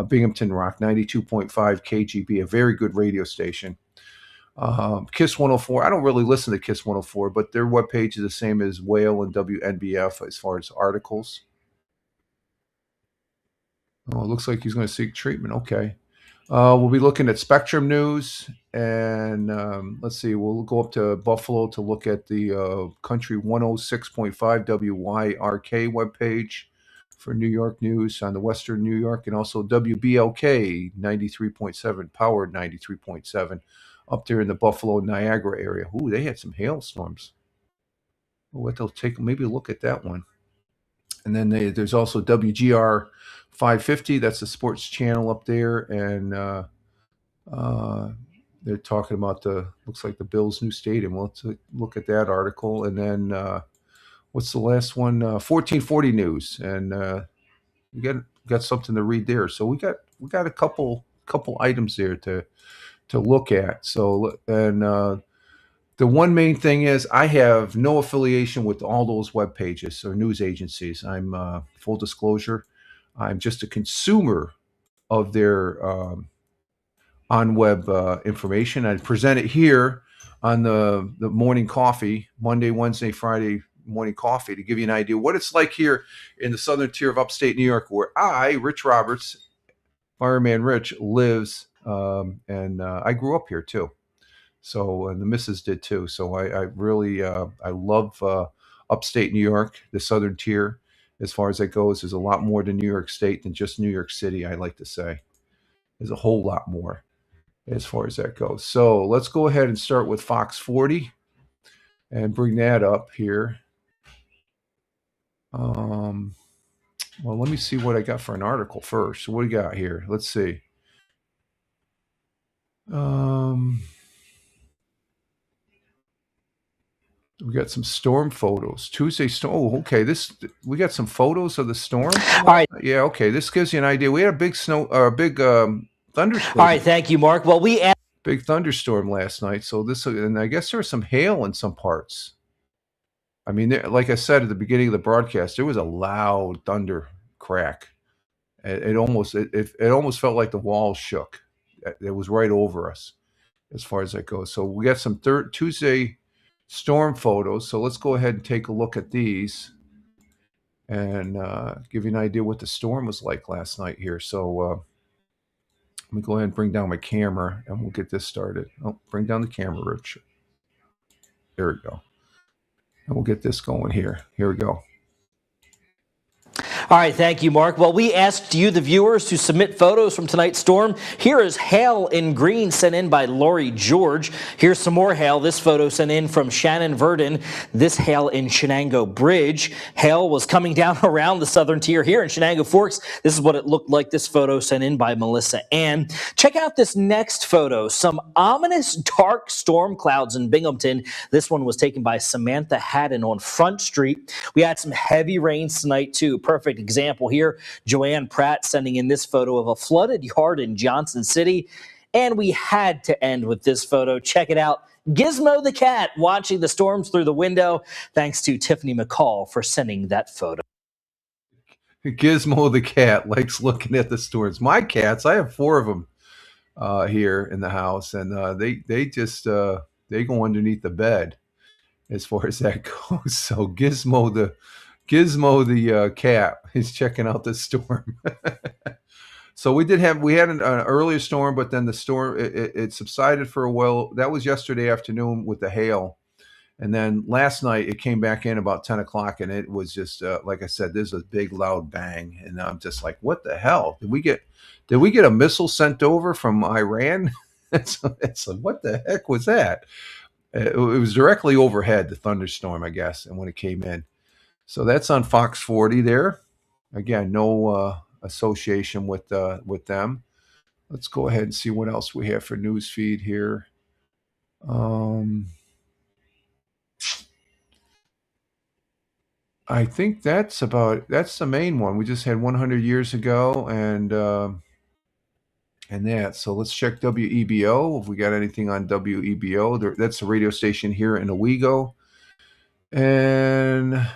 S1: Binghamton Rock, 92.5 KGB, a very good radio station. KISS 104. I don't really listen to KISS 104, but their webpage is the same as Whale and WNBF as far as articles. Oh, it looks like he's going to seek treatment. Okay. We'll be looking at Spectrum News, and let's see, we'll go up to Buffalo to look at the Country 106.5 WYRK webpage for New York news on the Western New York, and also WBLK 93.7, Powered 93.7, up there in the Buffalo, Niagara area. Ooh, they had some hailstorms. We'll have to take maybe a look at that one. And then there's also WGR 550. That's the sports channel up there, and they're talking about looks like the Bills' new stadium. We'll have to look at that article. And then what's the last one? 1440 News, and we got something to read there. So we got a couple items there to look at. So and the one main thing is I have no affiliation with all those web pages or news agencies. I'm full disclosure. I'm just a consumer of their on-web information. I present it here on the morning coffee, Monday, Wednesday, Friday morning coffee, to give you an idea what it's like here in the southern tier of upstate New York, where I, Rich Roberts, Fireman Rich, lives, and I grew up here too. So, and the missus did too. So I really, I love upstate New York, the southern tier. As far as that goes, there's a lot more to New York State than just New York City, I like to say. There's a whole lot more as far as that goes. So let's go ahead and start with Fox 40 and bring that up here. Well, let me see what I got for an article first. So what do you got here? Let's see. We got some storm photos. Tuesday storm. Oh, okay. We got some photos of the storm.
S4: All right.
S1: Yeah. Okay. This gives you an idea. We had a big thunderstorm.
S4: All right, thank you, Mark. Well,
S1: Big thunderstorm last night. So and I guess there was some hail in some parts. I mean, like I said at the beginning of the broadcast, there was a loud thunder crack. It almost felt like the walls shook. It was right over us, as far as that goes. So we got some Tuesday storm photos. So let's go ahead and take a look at these and give you an idea what the storm was like last night here. So let me go ahead and bring down my camera and we'll get this started. Oh, bring down the camera, Rich. There we go. And we'll get this going here. Here we go.
S4: All right, thank you, Mark. Well, we asked you, the viewers, to submit photos from tonight's storm. Here is hail in green sent in by Lori George. Here's some more hail. This photo sent in from Shannon Verdon. This hail in Shenango Bridge. Hail was coming down around the southern tier here in Shenango Forks. This is what it looked like. This photo sent in by Melissa Ann. Check out this next photo. Some ominous dark storm clouds in Binghamton. This one was taken by Samantha Haddon on Front Street. We had some heavy rains tonight, too. Perfect example here. Joanne Pratt sending in this photo of a flooded yard in Johnson City. And we had to end with this photo. Check it out. Gizmo the cat watching the storms through the window. Thanks to Tiffany McCall for sending that photo.
S1: Gizmo the cat likes looking at the storms. My cats, I have 4 of them here in the house, and they just they go underneath the bed as far as that goes. So Gizmo the cat is checking out the storm. So we had an earlier storm, but then the storm it subsided for a while. That was yesterday afternoon with the hail, and then last night it came back in about 10 o'clock, and it was just like I said, there's a big loud bang, and I'm just like, what the hell? Did we get a missile sent over from Iran? It's what the heck was that? It was directly overhead, the thunderstorm, I guess, and when it came in. So that's on Fox 40 there. Again, no association with them. Let's go ahead and see what else we have for news feed here. I think that's the main one. We just had 100 years ago and that. So let's check WEBO if we got anything on WEBO. That's the radio station here in Owego. And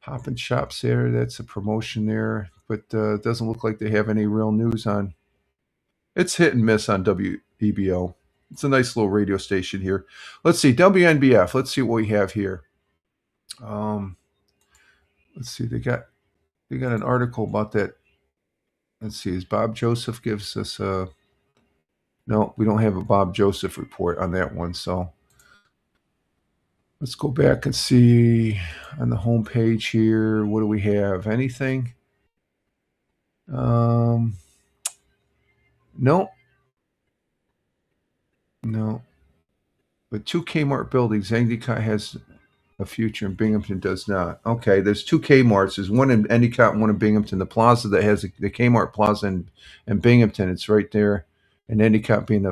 S1: Hop and Shops there, that's a promotion there, but it doesn't look like they have any real news on. It's hit and miss on WEBO. It's a nice little radio station here. Let's see, WNBF. Let's see what we have here. Let's see, they got an article about that. Let's see, is Bob Joseph gives us a... No, we don't have a Bob Joseph report on that one, so... Let's go back and see on the home page here. What do we have? Anything? No. But 2 Kmart buildings. Endicott has a future and Binghamton does not. Okay, there's 2 Kmarts. There's one in Endicott and one in Binghamton. The plaza that has the Kmart plaza in Binghamton, it's right there. And Endicott being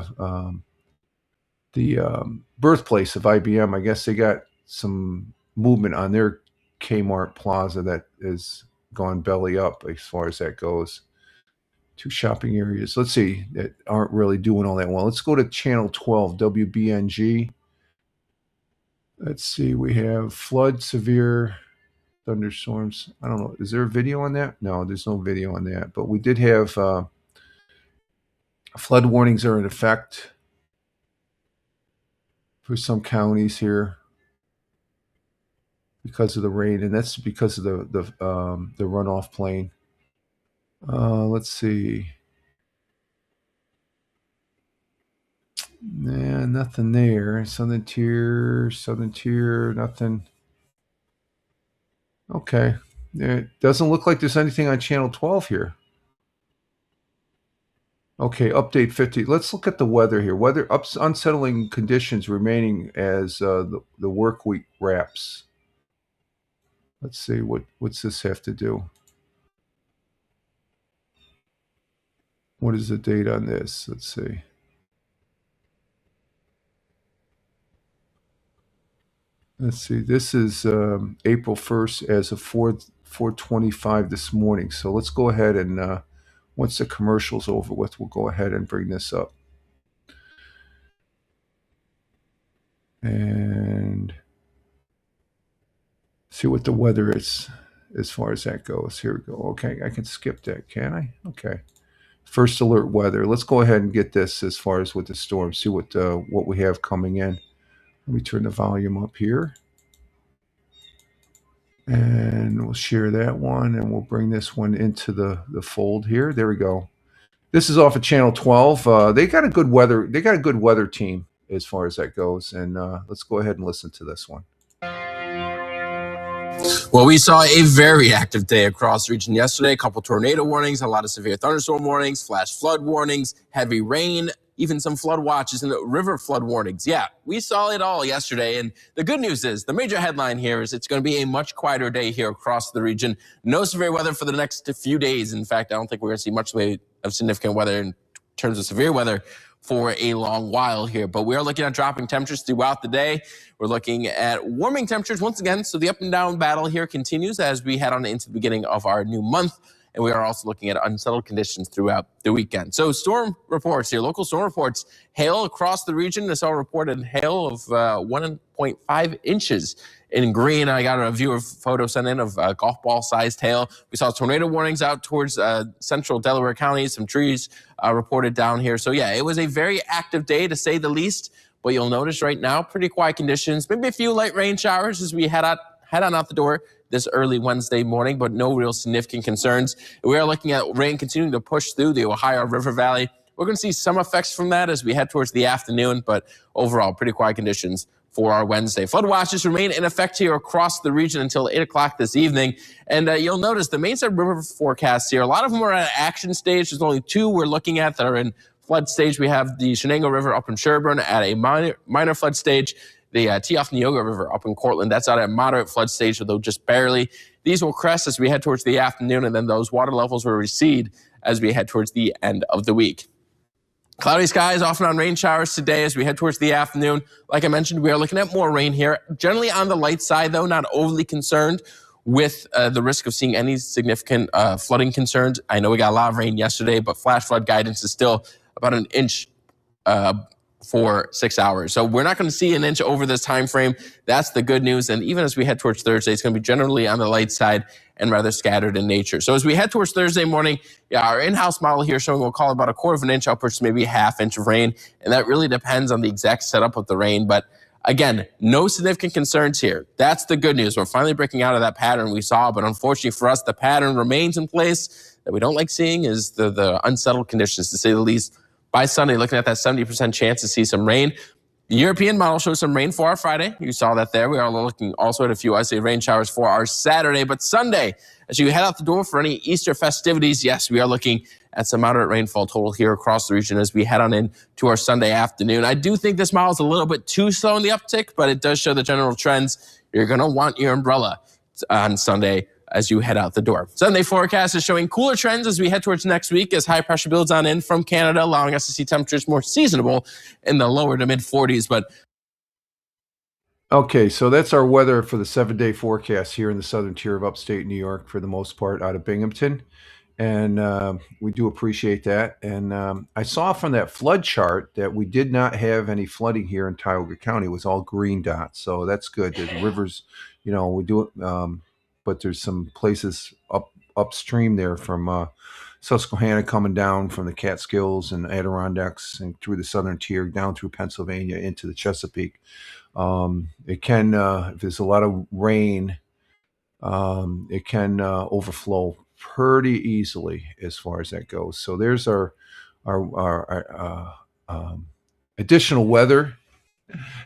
S1: the birthplace of IBM. I guess they got some movement on their Kmart plaza that is gone belly up as far as that goes. 2 shopping areas, let's see, that aren't really doing all that well. Let's go to channel 12, WBNG. Let's see, we have flood, severe thunderstorms. I don't know, is there a video on that? No, there's no video on that, but we did have flood warnings are in effect for some counties here because of the rain, and that's because of the runoff plain. Let's see. Nah, nothing there. Southern tier, nothing. Okay. It doesn't look like there's anything on channel 12 here. Okay, update 50. Let's look at the weather here. Weather unsettling conditions remaining as the work week wraps. Let's see, what's this have to do? What is the date on this? Let's see. Let's see. This is April 1st as of 4:25 this morning. So let's go ahead and Once the commercial's over with, we'll go ahead and bring this up. And see what the weather is as far as that goes. Here we go. Okay, I can skip that, can I? Okay. First alert weather. Let's go ahead and get this as far as with the storm. See what we have coming in. Let me turn the volume up here. And we'll share that one, and we'll bring this one into the fold here. There we go. This is off of Channel 12. They got a good weather. They got a good weather team as far as that goes. And let's go ahead and listen to this one.
S5: Well, we saw a very active day across the region yesterday. A couple tornado warnings, a lot of severe thunderstorm warnings, flash flood warnings, heavy rain, even some flood watches and river flood warnings. Yeah, we saw it all yesterday. And the good news is, the major headline here is it's going to be a much quieter day here across the region. No severe weather for the next few days. In fact, I don't think we're going to see much of significant weather in terms of severe weather for a long while here. But we are looking at dropping temperatures throughout the day. We're looking at warming temperatures once again. So the up and down battle here continues as we head on into the beginning of our new month. And we are also looking at unsettled conditions throughout the weekend. So storm reports here, local storm reports, hail across the region. This all reported hail of 1.5 inches in Green. I got a viewer photo sent in of golf ball sized hail. We saw tornado warnings out towards central Delaware County, some trees reported down here. So yeah, it was a very active day to say the least. But you'll notice right now, pretty quiet conditions, maybe a few light rain showers as we head on out the door this early Wednesday morning, but no real significant concerns. We are looking at rain continuing to push through the Ohio River Valley. We're going to see some effects from that as we head towards the afternoon, but overall, pretty quiet conditions for our Wednesday. Flood watches remain in effect here across the region until 8 o'clock this evening. And you'll notice the Mainside River forecasts here, a lot of them are at action stage. There's only two we're looking at that are in flood stage. We have the Shenango River up in Sherburne at a minor flood stage. The Tiofneoga River up in Cortland, that's at a moderate flood stage, although just barely. These will crest as we head towards the afternoon, and then those water levels will recede as we head towards the end of the week. Cloudy skies, often on rain showers today as we head towards the afternoon. Like I mentioned, we are looking at more rain here. Generally on the light side, though, not overly concerned with the risk of seeing any significant flooding concerns. I know we got a lot of rain yesterday, but flash flood guidance is still about an inch for 6 hours. So we're not going to see an inch over this time frame. That's the good news. And even as we head towards Thursday, it's going to be generally on the light side and rather scattered in nature. So as we head towards Thursday morning, our in-house model here showing we'll call about a quarter of an inch upwards to maybe a half inch of rain. And that really depends on the exact setup of the rain. But again, no significant concerns here. That's the good news. We're finally breaking out of that pattern we saw. But unfortunately for us, the pattern remains in place. That we don't like seeing is the unsettled conditions, to say the least. By Sunday, looking at that 70% chance to see some rain. The European model shows some rain for our Friday. You saw that there. We are looking also at a few isolated rain showers for our Saturday. But Sunday, as you head out the door for any Easter festivities, yes, we are looking at some moderate rainfall total here across the region as we head on into our Sunday afternoon. I do think this model is a little bit too slow in the uptick, but it does show the general trends. You're going to want your umbrella on Sunday as you head out the door. Sunday forecast is showing cooler trends as we head towards next week as high pressure builds on in from Canada, allowing us to see temperatures more seasonable in the lower to mid 40s. But
S1: okay, so that's our weather for the 7-day forecast here in the southern tier of upstate New York for the most part out of Binghamton. And we do appreciate that. And I saw from that flood chart that we did not have any flooding here in Tioga County. It was all green dots. So that's good. The rivers, we do it. But there's some places upstream there from Susquehanna coming down from the Catskills and Adirondacks and through the southern tier down through Pennsylvania into the Chesapeake. It can, if there's a lot of rain, it can overflow pretty easily as far as that goes. So there's our additional weather.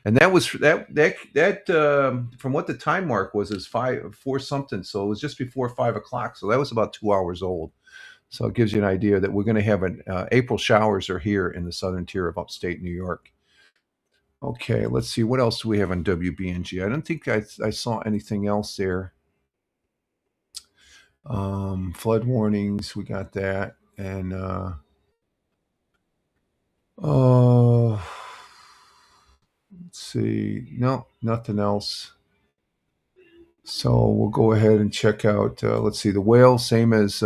S1: And that was that from what the time mark was is 4 something. So it was just before 5 o'clock. So that was about 2 hours old. So it gives you an idea that we're going to have an April showers are here in the southern tier of upstate New York. Okay, let's see. What else do we have on WBNG? I don't think I saw anything else there. Flood warnings, we got that. And let's see. No, nothing else. So we'll go ahead and check out, let's see, the whale, same as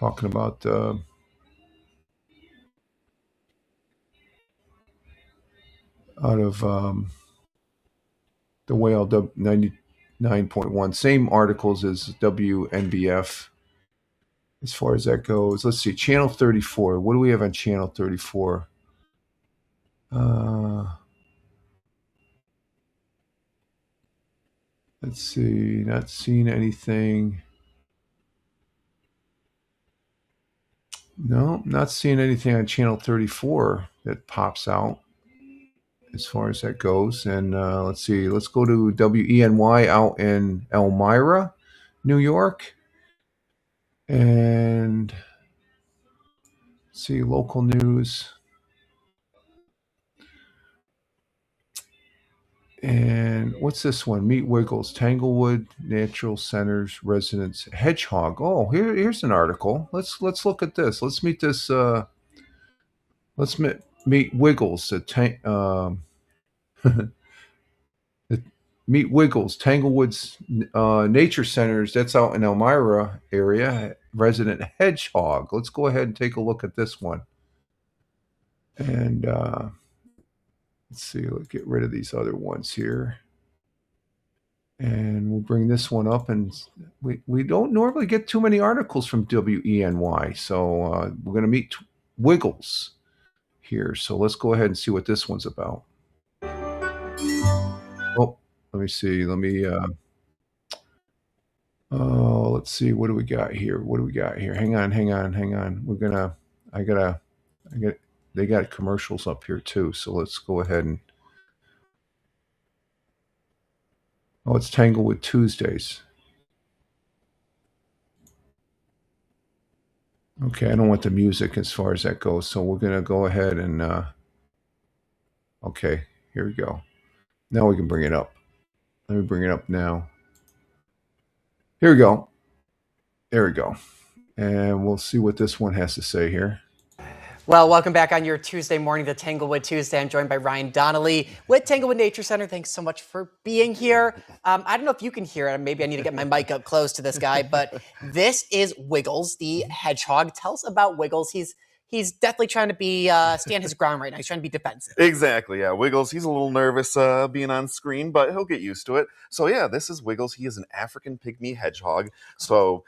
S1: talking about out of the whale 99.1. Same articles as WNBF as far as that goes. Let's see, Channel 34. What do we have on Channel 34? Let's see, not seeing anything. No, not seeing anything on Channel 34 that pops out as far as that goes. And let's see, let's go to WENY out in Elmira, New York. And see local news. And what's this one? Meet Wiggles, Tanglewood Natural Center's residents hedgehog. Oh, here's an article. Let's look at this. Let's meet this. Let's meet Wiggles. Meet Wiggles, Tanglewood's Nature Centers. That's out in Elmira area. Resident hedgehog. Let's go ahead and take a look at this one. And let's see. Let's get rid of these other ones here. And we'll bring this one up. And we don't normally get too many articles from WENY. So we're going to meet Wiggles here. So let's go ahead and see what this one's about. Oh, let me see. Let's see. What do we got here? Hang on. They got commercials up here too. So let's go ahead and. Oh, it's Tanglewood Tuesdays. Okay, I don't want the music as far as that goes. So we're going to go ahead and. Okay, here we go. Now we can bring it up. Let me bring it up now. Here we go. There we go. And we'll see what this one has to say here.
S6: Well, welcome back on your Tuesday morning to Tanglewood Tuesday. I'm joined by Ryan Donnelly with Tanglewood Nature Center. Thanks so much for being here. I don't know if you can hear it. Maybe I need to get my mic up close to this guy, but this is Wiggles, the hedgehog. Tell us about Wiggles. He's definitely trying to be stand his ground right now. He's trying to be defensive.
S7: Exactly, yeah. Wiggles, he's a little nervous being on screen, but he'll get used to it. So yeah, this is Wiggles. He is an African pygmy hedgehog. So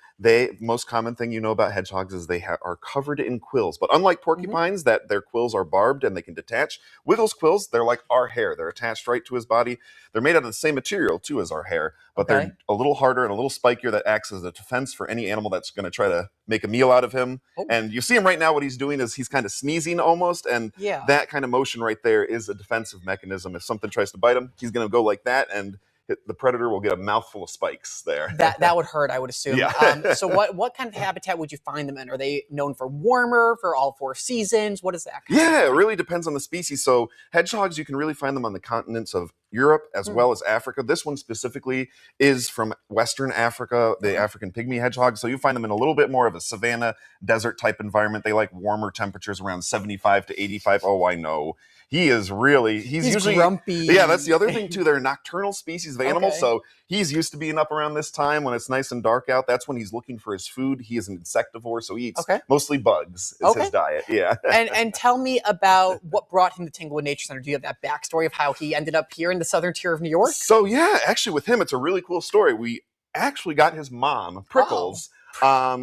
S7: most common thing you know about hedgehogs is they are covered in quills. But unlike porcupines, that their quills are barbed and they can detach, Wiggles' quills, they're like our hair. They're attached right to his body. They're made out of the same material too as our hair, but they're a little harder and a little spikier that acts as a defense for any animal that's going to try to make a meal out of him. Oh. And you see him right now, what he's doing is he's kind of sneezing almost, and that kind of motion right there is a defensive mechanism. If something tries to bite him, he's going to go like that, and the predator will get a mouthful of spikes there.
S6: That would hurt, I would assume. Yeah. So what kind of habitat would you find them in? Are they known for warmer, for all 4 seasons? What is that?
S7: Yeah, it really depends on the species. So hedgehogs, you can really find them on the continents of Europe as well as Africa. This one specifically is from Western Africa, the African pygmy hedgehog. So you find them in a little bit more of a savanna desert type environment. They like warmer temperatures around 75 to 85. Oh, I know. He's usually
S6: grumpy.
S7: Yeah, that's the other thing too. They're nocturnal species of animals, so he's used to being up around this time when it's nice and dark out. That's when he's looking for his food. He is an insectivore, so he eats mostly bugs is his diet. Yeah.
S6: And tell me about what brought him to Tanglewood Nature Center. Do you have that backstory of how he ended up here in the southern tier of New York?
S7: So yeah, actually with him, it's a really cool story. We actually got his mom, Prickles.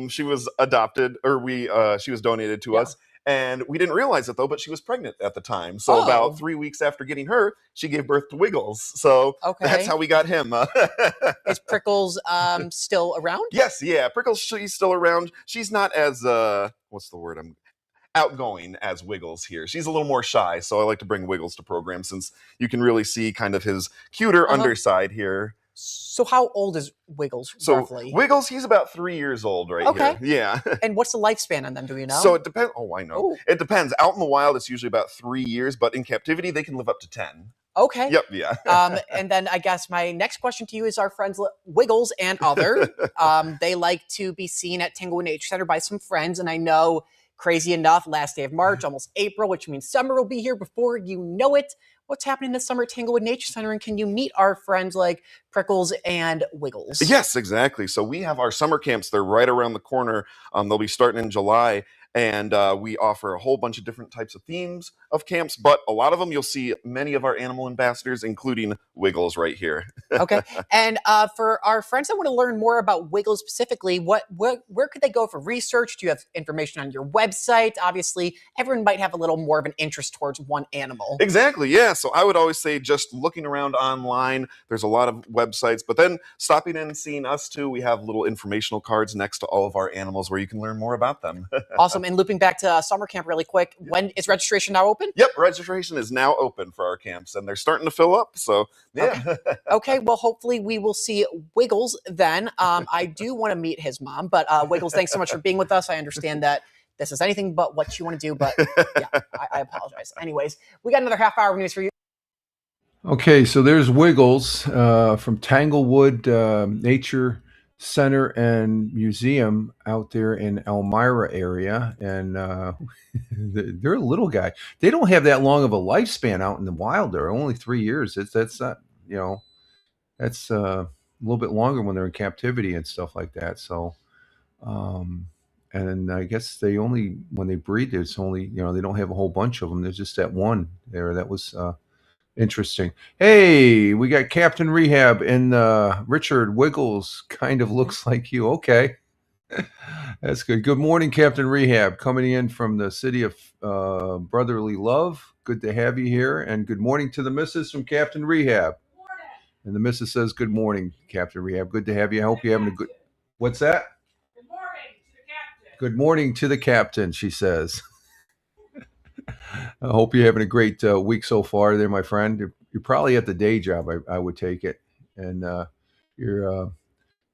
S7: She was adopted, or she was donated to us. And we didn't realize it, though, but she was pregnant at the time. So about 3 weeks after getting her, she gave birth to Wiggles. So that's how we got him.
S6: Is Prickles still around?
S7: Yes, yeah. Prickles, she's still around. She's not as, what's the word? Outgoing as Wiggles here. She's a little more shy, so I like to bring Wiggles to programs since you can really see kind of his cuter underside here.
S6: So how old is Wiggles roughly?
S7: Wiggles, he's about 3 years old right here. Yeah.
S6: And what's the lifespan on them, do you know?
S7: So it depends. Oh, I know. Ooh. It depends. Out in the wild, it's usually about 3 years, but in captivity, they can live up to 10.
S6: Okay.
S7: Yep, yeah.
S6: And then I guess my next question to you is our friends Wiggles and other. They like to be seen at Tanglewood Nature Center by some friends, and I know Crazy enough, last day of March, almost April, which means summer will be here before you know it. What's happening this summer at Tanglewood Nature Center, and can you meet our friends like Prickles and Wiggles?
S7: Yes, exactly. So we have our summer camps. They're right around the corner. They'll be starting in July. And we offer a whole bunch of different types of themes of camps, but a lot of them you'll see many of our animal ambassadors, including Wiggles right here.
S6: Okay. And for our friends that want to learn more about Wiggles specifically, where could they go for research? Do you have information on your website? Obviously, everyone might have a little more of an interest towards one animal.
S7: Exactly, yeah. So I would always say just looking around online, there's a lot of websites, but then stopping in and seeing us too. We have little informational cards next to all of our animals where you can learn more about them.
S6: Awesome. And looping back to summer camp really quick, when is registration now open?
S7: Yep, registration is now open for our camps, and they're starting to fill up. So yeah.
S6: Okay, well, hopefully we will see Wiggles then. I do want to meet his mom, but Wiggles, thanks so much for being with us. I understand that this is anything but what you want to do, but yeah, I apologize. Anyways, we got another half hour of news for you.
S1: Okay, so there's Wiggles from Tanglewood Nature Center and Museum out there in Elmira area, and they're a little guy. They don't have that long of a lifespan out in the wild. They're only 3 years. That's not, that's a little bit longer when they're in captivity and stuff like that. So, and I guess when they breed, there's only, they don't have a whole bunch of them. There's just that one there. That was interesting. Hey, we got Captain Rehab and Richard. Wiggles kind of looks like you. Okay. That's good. Good morning, Captain Rehab, coming in from the city of brotherly love. Good to have you here. And good morning to the missus from Captain Rehab. And the missus says, good morning, Captain Rehab. Good to have you. I hope you're having a good... What's that?
S8: Good morning to the captain.
S1: Good morning to the captain, she says. I hope you're having a great week so far there, my friend. You're probably at the day job, I would take it. And you're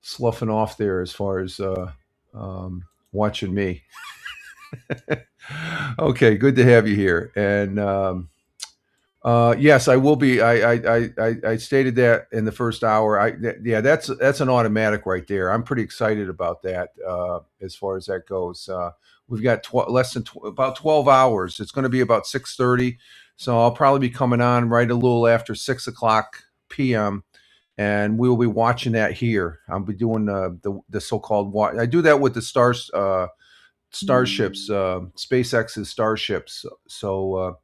S1: sloughing off there as far as watching me. Okay, good to have you here. And yes, I will be. I stated that in the first hour. That's an automatic right there. I'm pretty excited about that as far as that goes. We've got about 12 hours. It's going to be about 6:30. So I'll probably be coming on right a little after 6 o'clock p.m. And we will be watching that here. I'll be doing the so-called watch. I do that with the starships, SpaceX's starships. So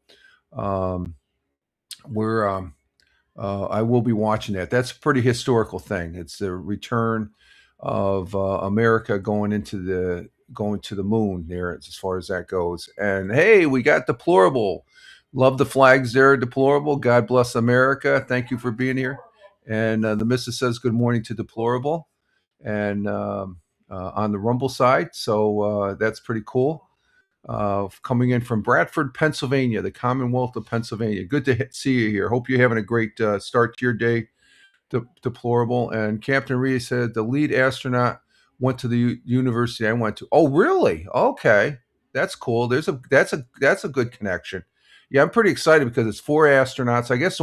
S1: I will be watching that. That's a pretty historical thing. It's the return of America going to the moon there, as far as that goes. And hey, we got Deplorable. Love the flags there, Deplorable. God bless America. Thank you for being here. And the missus says good morning to Deplorable, and on the Rumble side. So that's pretty cool. Coming in from Bradford, Pennsylvania, the Commonwealth of Pennsylvania. Good to see you here. Hope you're having a great start to your day, Deplorable. And Captain Rhea said the lead astronaut went to the university I went to. Oh, really? Okay, that's cool. That's a good connection. Yeah, I'm pretty excited because it's 4 astronauts. I guess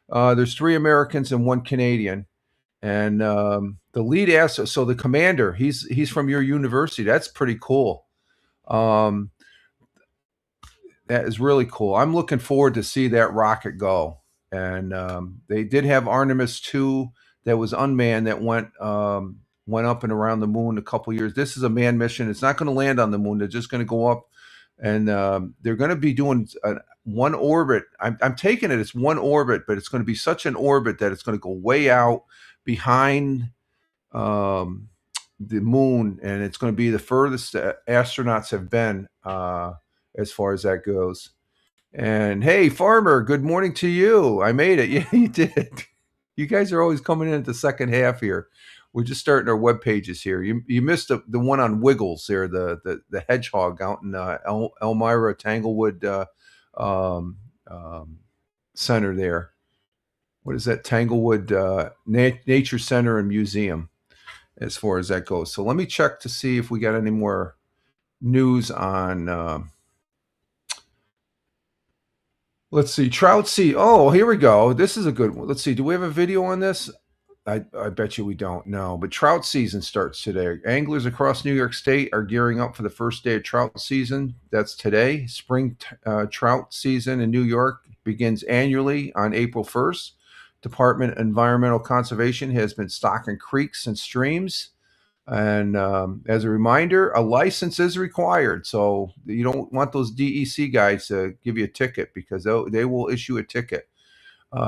S1: there's 3 Americans and 1 Canadian. And the lead astronaut, so the commander, he's from your university. That's pretty cool. That is really cool. I'm looking forward to see that rocket go. And they did have Artemis 2 that was unmanned that went up and around the moon a couple years. This is a manned mission. It's not going to land on the moon. They're just going to go up, and they're going to be doing one orbit. I'm taking it's one orbit, but it's going to be such an orbit that it's going to go way out behind the moon, and it's going to be the furthest astronauts have been as far as that goes. And hey, Farmer, good morning to you. I made it. Yeah, you did. You guys are always coming in at the second half here. We're just starting our web pages here. You missed the one on Wiggles there, the hedgehog out in Elmira Tanglewood Center there. What is that? Tanglewood Nature Center and Museum, as far as that goes. So let me check to see if we got any more news on. Let's see, Trout Sea. Oh, here we go. This is a good one. Let's see. Do we have a video on this? I bet you we don't know. But trout season starts today. Anglers across New York State are gearing up for the first day of trout season. That's today. Spring trout season in New York begins annually on April 1st. Department of Environmental Conservation has been stocking creeks and streams. And as a reminder, a license is required. So you don't want those DEC guys to give you a ticket, because they will issue a ticket.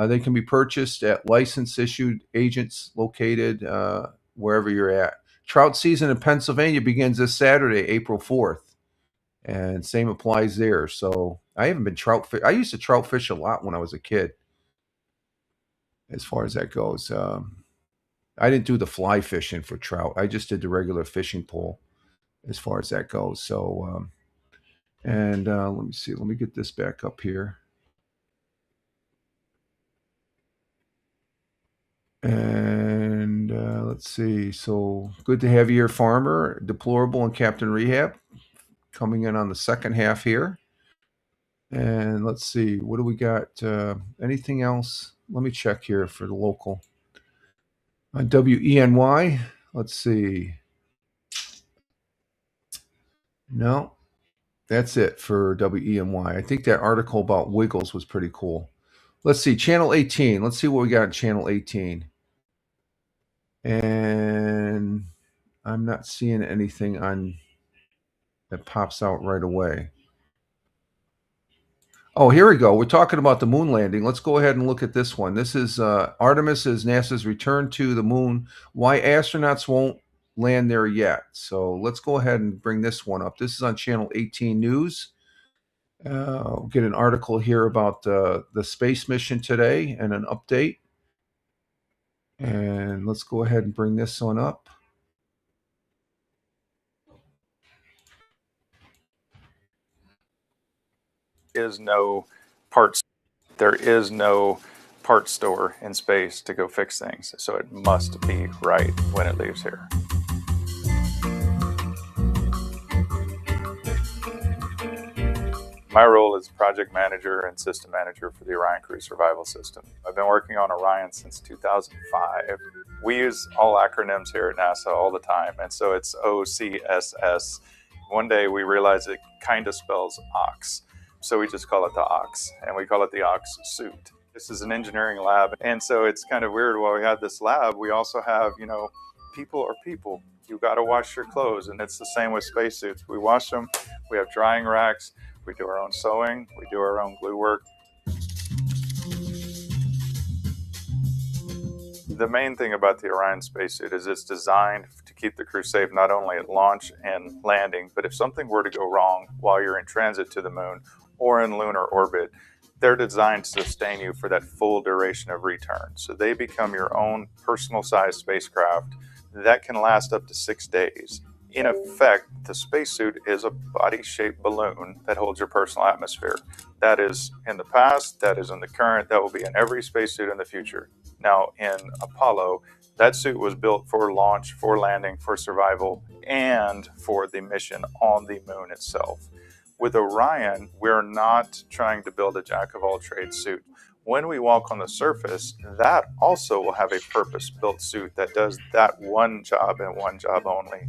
S1: They can be purchased at license issued agents located wherever you're at. Trout season in Pennsylvania begins this Saturday, April 4th. And same applies there. So I haven't been I used to trout fish a lot when I was a kid, as far as that goes. I didn't do the fly fishing for trout. I just did the regular fishing pole, as far as that goes. So, let me see. Let me get this back up here. And let's see. So good to have you here, Farmer, Deplorable, and Captain Rehab coming in on the second half here. And let's see. What do we got? Anything else? Let me check here for the local. On WENY, let's see. No, that's it for WENY. I think that article about Wiggles was pretty cool. Let's see. Channel 18. Let's see what we got on Channel 18. And I'm not seeing anything on that pops out right away. Oh, here we go. We're talking about the moon landing. Let's go ahead and look at this one. This is Artemis is NASA's return to the moon. Why astronauts won't land there yet. So let's go ahead and bring this one up. This is on Channel 18 News. We'll get an article here about the space mission today and an update. And let's go ahead and bring this one up.
S9: There is no part store in space to go fix things, so it must be right when it leaves here. My role is project manager and system manager for the Orion Crew Survival System. I've been working on Orion since 2005. We use all acronyms here at NASA all the time, and so it's OCSS. One day we realized it kind of spells ox, so we just call it the ox, and we call it the ox suit. This is an engineering lab, and so it's kind of weird. While we have this lab, we also have, people are people. You got to wash your clothes, and it's the same with spacesuits. We wash them, we have drying racks, we do our own sewing, we do our own glue work. The main thing about the Orion spacesuit is it's designed to keep the crew safe not only at launch and landing, but if something were to go wrong while you're in transit to the moon or in lunar orbit, they're designed to sustain you for that full duration of return. So they become your own personal-sized spacecraft that can last up to 6 days. In effect, the spacesuit is a body-shaped balloon that holds your personal atmosphere. That is in the past, that is in the current, that will be in every spacesuit in the future. Now, in Apollo, that suit was built for launch, for landing, for survival, and for the mission on the moon itself. With Orion, we're not trying to build a jack-of-all-trades suit. When we walk on the surface, that also will have a purpose-built suit that does that one job and one job only.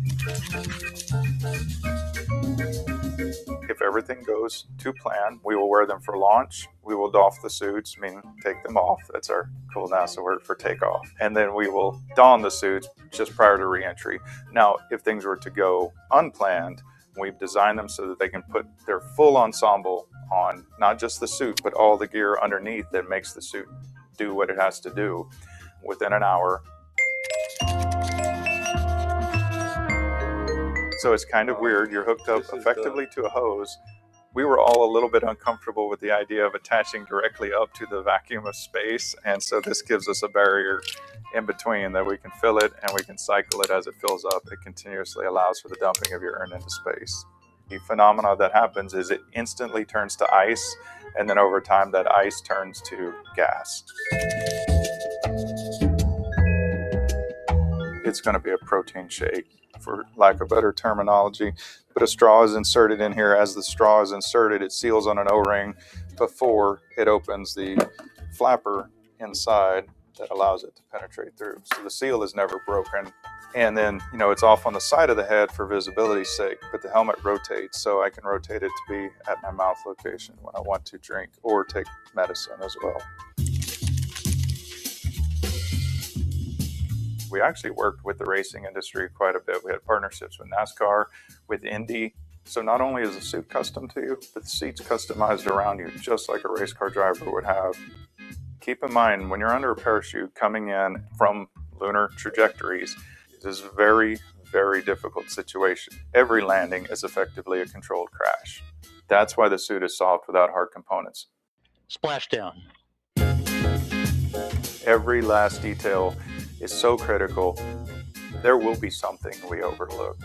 S9: If everything goes to plan, we will wear them for launch. We will doff the suits, meaning take them off. That's our cool NASA word for takeoff. And then we will don the suits just prior to re-entry. Now, if things were to go unplanned, we've designed them so that they can put their full ensemble on, not just the suit, but all the gear underneath that makes the suit do what it has to do within an hour. So it's kind of weird. You're hooked up effectively to a hose. We were all a little bit uncomfortable with the idea of attaching directly up to the vacuum of space, and so this gives us a barrier in between that we can fill it and we can cycle it as it fills up. It continuously allows for the dumping of urine into space. The phenomena that happens is it instantly turns to ice, and then over time that ice turns to gas. It's going to be a protein shake, for lack of better terminology, but a straw is inserted in here. As the straw is inserted, it seals on an O-ring before it opens the flapper inside that allows it to penetrate through. So the seal is never broken. And then, it's off on the side of the head for visibility's sake, but the helmet rotates, so I can rotate it to be at my mouth location when I want to drink or take medicine as well. We actually worked with the racing industry quite a bit. We had partnerships with NASCAR, with Indy. So not only is the suit custom to you, but the seat's customized around you, just like a race car driver would have. Keep in mind, when you're under a parachute coming in from lunar trajectories, it is a very, very difficult situation. Every landing is effectively a controlled crash. That's why the suit is soft without hard components.
S10: Splashdown.
S9: Every last detail is so critical. There will be something we overlook.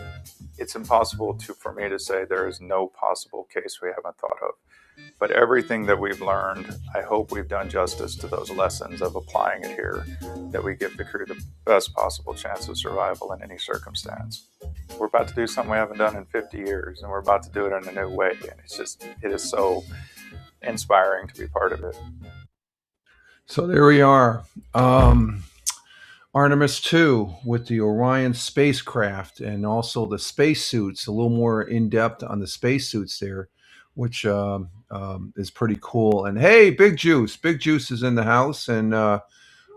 S9: It's impossible for me to say there is no possible case we haven't thought of. But everything that we've learned, I hope we've done justice to those lessons of applying it here, that we give the crew the best possible chance of survival in any circumstance. We're about to do something we haven't done in 50 years, and we're about to do it in a new way. And it is so inspiring to be part of it.
S1: So there we are. Artemis 2 with the Orion spacecraft and also the spacesuits, a little more in depth on the spacesuits there, which is pretty cool. And hey, Big Juice is in the house. And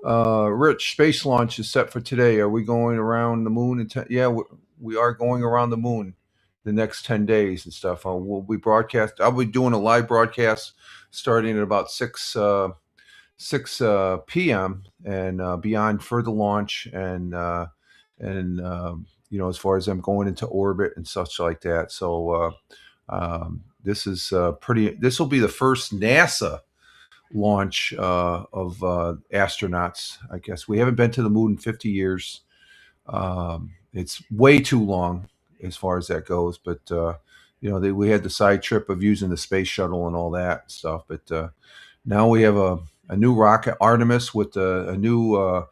S1: Rich, space launch is set for today. Are we going around the moon? Yeah, we are going around the moon the next 10 days and stuff. We'll be broadcast. I'll be doing a live broadcast starting at about 6 p.m. and beyond for the launch and as far as them going into orbit and such like that. So this is this will be the first NASA launch of astronauts. I guess we haven't been to the moon in 50 years. It's way too long as far as that goes, but we had the side trip of using the space shuttle and all that stuff, but now we have a new rocket, Artemis, with a new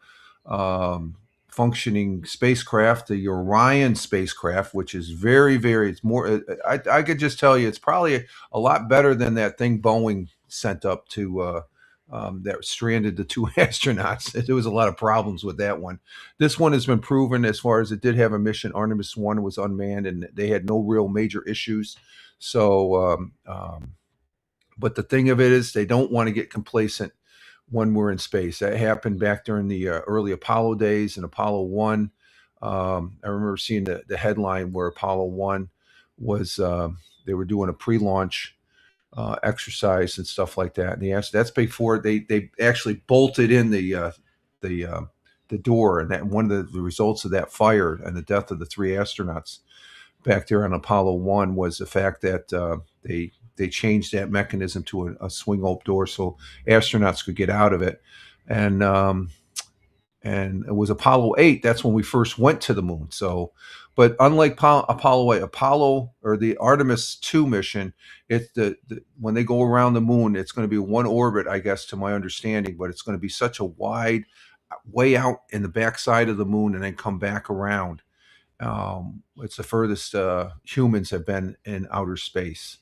S1: functioning spacecraft, the Orion spacecraft, which is very, very, it's more, I could just tell you, it's probably a lot better than that thing Boeing sent up to, that stranded the 2 astronauts. There was a lot of problems with that one. This one has been proven as far as it did have a mission. Artemis 1 was unmanned and they had no real major issues. So, but the thing of it is they don't want to get complacent when we're in space. That happened back during the early Apollo days and Apollo 1. I remember seeing the headline where Apollo 1 was, they were doing a pre-launch exercise and stuff like that. And that's before they actually bolted in the door. And that one of the results of that fire and the death of the 3 astronauts back there on Apollo 1 was the fact that they changed that mechanism to a swing open door so astronauts could get out of it. And it was Apollo 8. That's when we first went to the moon. So, but unlike Apollo 8, Apollo or the Artemis 2 mission, it's when they go around the moon, it's going to be one orbit, I guess, to my understanding, but it's going to be such a wide way out in the backside of the moon and then come back around. It's the furthest humans have been in outer space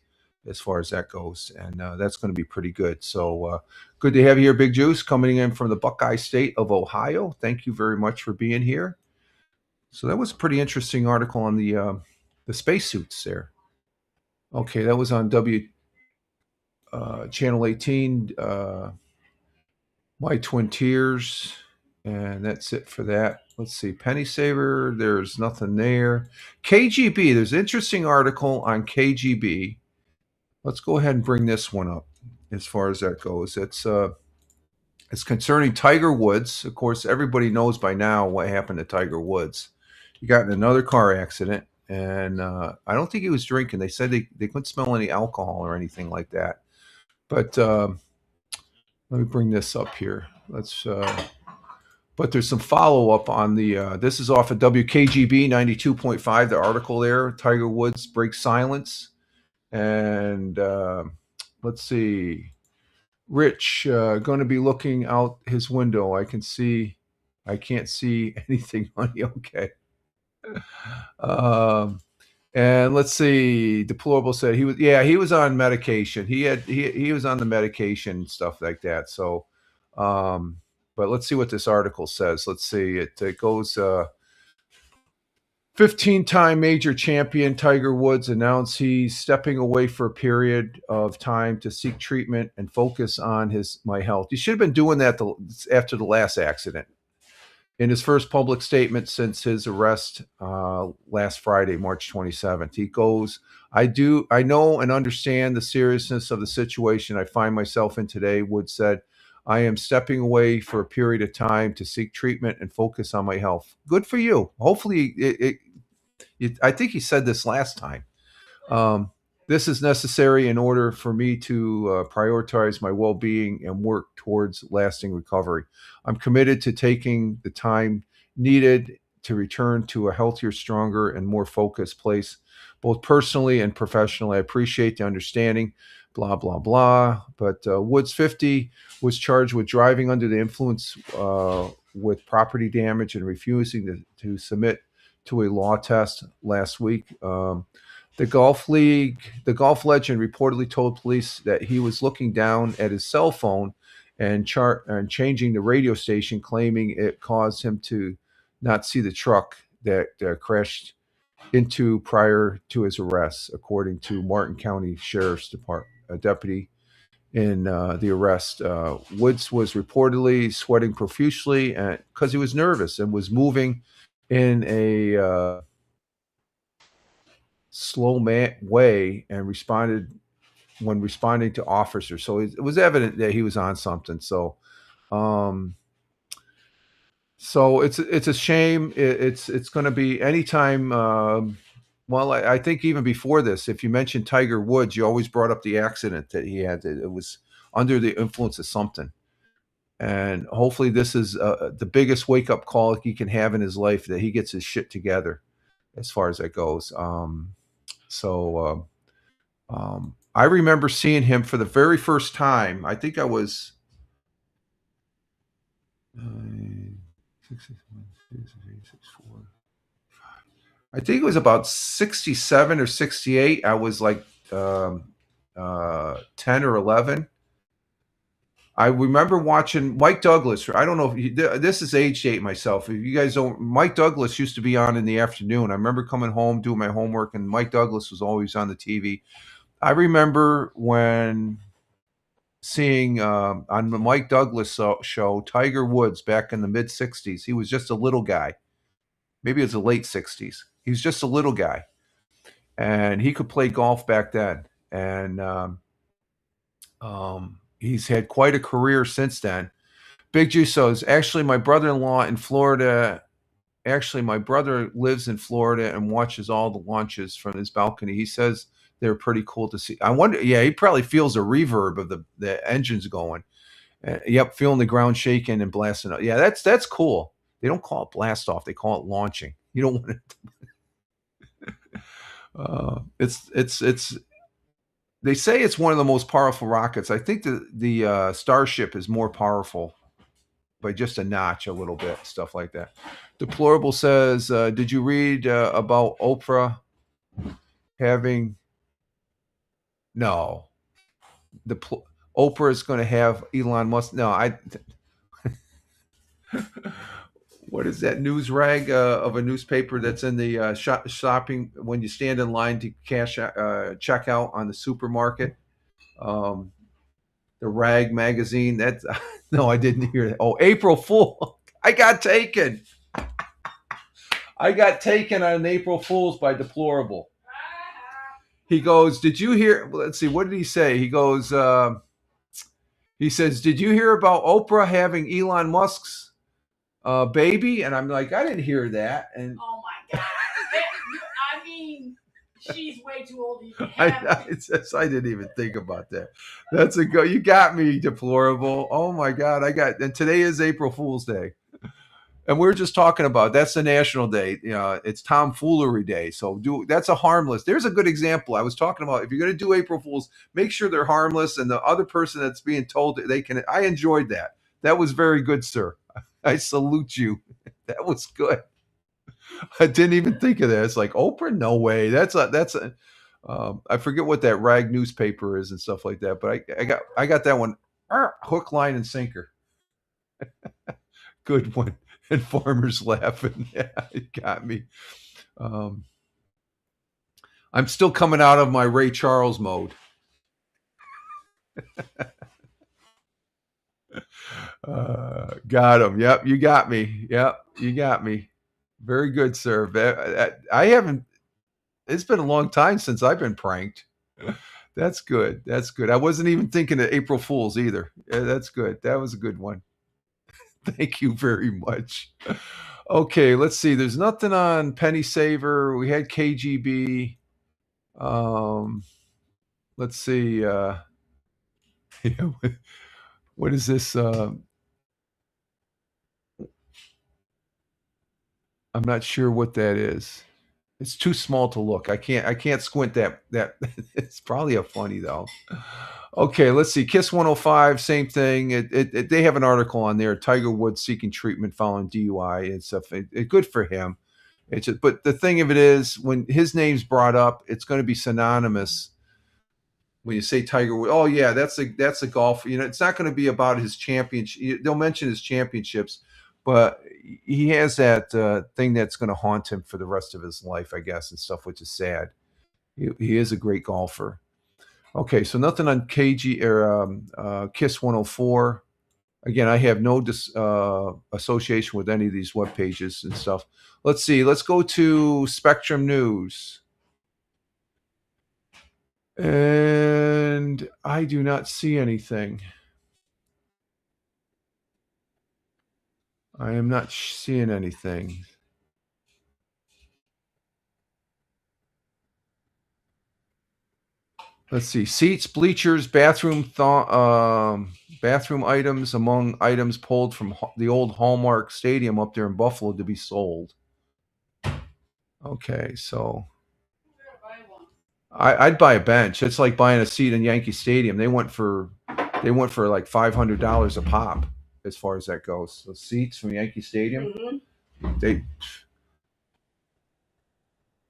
S1: as far as that goes. And that's going to be pretty good. So good to have you here, Big Juice, coming in from the Buckeye State of Ohio. Thank you very much for being here. So that was a pretty interesting article on the spacesuits there. Okay, that was on Channel 18, My Twin Tears. And that's it for that. Let's see. Penny Saver, there's nothing there. KGB, there's an interesting article on KGB. Let's go ahead and bring this one up as far as that goes. It's concerning Tiger Woods. Of course, everybody knows by now what happened to Tiger Woods. He got in another car accident, and I don't think he was drinking. They said they couldn't smell any alcohol or anything like that. But let me bring this up here. But there's some follow-up on the, this is off of WKGB 92.5, the article there, Tiger Woods breaks silence. And let's see, Rich, going to be looking out his window. I can't see anything on you. Okay. And let's see, Deplorable said he was on medication. He was on the medication and stuff like that. So, But let's see what this article says. Let's see. It goes 15-time major champion Tiger Woods announced he's stepping away for a period of time to seek treatment and focus on my health. He should have been doing that after the last accident. In his first public statement since his arrest last Friday, March 27th, he goes, I know and understand the seriousness of the situation I find myself in today, Woods said. I am stepping away for a period of time to seek treatment and focus on my health. Good for you. Hopefully, I think he said this last time. This is necessary in order for me to prioritize my well-being and work towards lasting recovery. I'm committed to taking the time needed to return to a healthier, stronger, and more focused place, both personally and professionally. I appreciate the understanding, blah, blah, blah. But Woods, 50, was charged with driving under the influence with property damage and refusing to submit to a law test last week. The golf legend reportedly told police that he was looking down at his cell phone and changing the radio station, claiming it caused him to not see the truck that crashed into prior to his arrest, according to Martin County Sheriff's Department, a deputy in the arrest. Woods was reportedly sweating profusely because he was nervous and was moving in a slow way and responding to officers. So it was evident that he was on something. So it's a shame. It's going to be anytime. Well, I think even before this, if you mentioned Tiger Woods, you always brought up the accident that he had. It was under the influence of something. And hopefully this is the biggest wake-up call he can have in his life, that he gets his shit together as far as that goes. I remember seeing him for the very first time. I think I was I think it was about 67 or 68. I was like 10 or 11. I remember watching Mike Douglas. I don't know if this is age date myself. If you guys don't, Mike Douglas used to be on in the afternoon. I remember coming home, doing my homework, and Mike Douglas was always on the TV. I remember when seeing on the Mike Douglas show, Tiger Woods back in the mid 60s. He was just a little guy. Maybe it was the late 60s. He was just a little guy. And he could play golf back then. And he's had quite a career since then. Big G says, actually, my brother-in-law in Florida, my brother lives in Florida and watches all the launches from his balcony. He says they're pretty cool to see. I wonder, he probably feels a reverb of the engines going. Feeling the ground shaking and blasting up. Yeah, that's cool. They don't call it blast off. They call it launching. You don't want it. It's they say it's one of the most powerful rockets. I think the Starship is more powerful by just a notch, a little bit, stuff like that. Deplorable says, did you read about Oprah having... No. Oprah is going to have Elon Musk. No, what is that news rag of a newspaper that's in the shopping when you stand in line to check out on the supermarket? The rag magazine. That's no, I didn't hear that. Oh, April Fool! I got taken. I got taken on an April Fool's by Deplorable. He goes, "Did you hear?" Let's see. What did he say? He goes. He says, "Did you hear about Oprah having Elon Musk's baby?" And I'm like, I didn't hear that. And
S8: oh my God. I mean, she's way too old to even have
S1: I didn't even think about that. That's a go. You got me, Deplorable. Oh my God. And today is April Fool's Day. And we're just talking about, that's the national day. It's tomfoolery day. So that's a harmless. There's a good example. I was talking about, if you're going to do April Fools, make sure they're harmless. And the other person that's being told that they can, I enjoyed that. That was very good, sir. I salute you. That was good. I didn't even think of that. It's like, Oprah? No way. I forget what that rag newspaper is and stuff like that. But I got that one hook, line, and sinker. Good one. And farmers laughing. Yeah, it got me. I'm still coming out of my Ray Charles mode. Got him. Yep, you got me. Yep, you got me. Very good, sir. I haven't. It's been a long time since I've been pranked. That's good. That's good. I wasn't even thinking of April Fools either. Yeah, that's good. That was a good one. Thank you very much. Okay, let's see. There's nothing on Penny Saver. We had KGB. Let's see. Yeah, what is this? I'm not sure what that is. It's too small to look. I can't squint that. It's probably a funny though. Okay, let's see. Kiss 105, same thing. They have an article on there. Tiger Woods seeking treatment following DUI and stuff. Good for him. But the thing of it is, when his name's brought up, it's going to be synonymous. When you say Tiger Woods, oh yeah, that's a golfer. It's not going to be about his championship. They'll mention his championships, but he has that thing that's going to haunt him for the rest of his life, I guess, and stuff, which is sad. He is a great golfer. Okay, so nothing on KG or Kiss 104. Again, I have no association with any of these web pages and stuff. Let's see. Let's go to Spectrum News. And I do not see anything. I am not seeing anything. Let's see. Seats, bleachers, bathroom items among items pulled from the old Hallmark Stadium up there in Buffalo to be sold. Okay, so I'd buy a bench. It's like buying a seat in Yankee Stadium. They went for like $500 a pop as far as that goes. So seats from Yankee Stadium,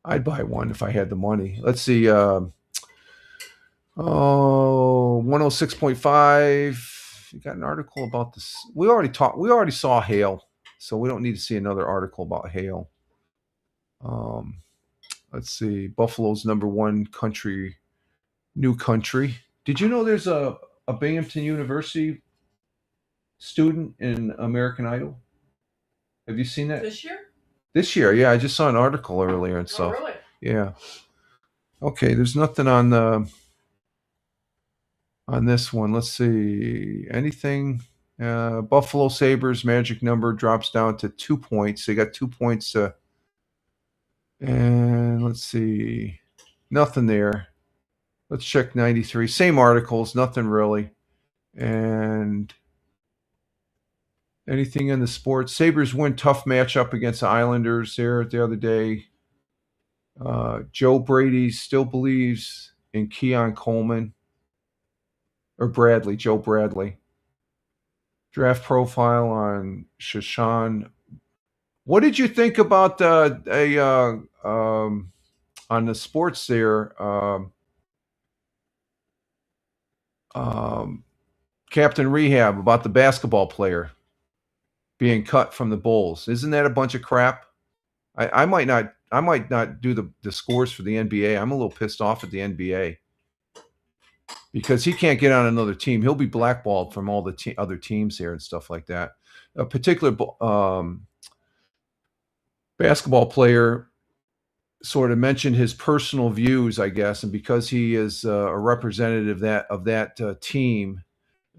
S1: I'd buy one if I had the money. Let's see. 106.5. You got an article about this. We already saw hail, so we don't need to see another article about hail. Let's see. Buffalo's #1 new country. Did you know there's a Binghamton University student in American Idol? Have you seen that?
S8: This year?
S1: This year, yeah. I just saw an article earlier and stuff.
S8: Oh, really?
S1: Yeah. Okay, there's nothing on this one. Let's see. Anything? Buffalo Sabres magic number drops down to 2 points. They got 2 points. And let's see. Nothing there. Let's check 93. Same articles. Nothing really. And anything in the sports? Sabres win tough matchup against the Islanders there the other day. Joe Brady still believes in Keon Coleman. Or Bradley, Joe Bradley. Draft profile on Shashan. What did you think about on the sports there? Captain Rehab about the basketball player being cut from the Bulls. Isn't that a bunch of crap? I might not do the scores for the NBA. I'm a little pissed off at the NBA. Because he can't get on another team. He'll be blackballed from all the other teams here and stuff like that. A particular basketball player sort of mentioned his personal views, I guess, and because he is a representative of that team,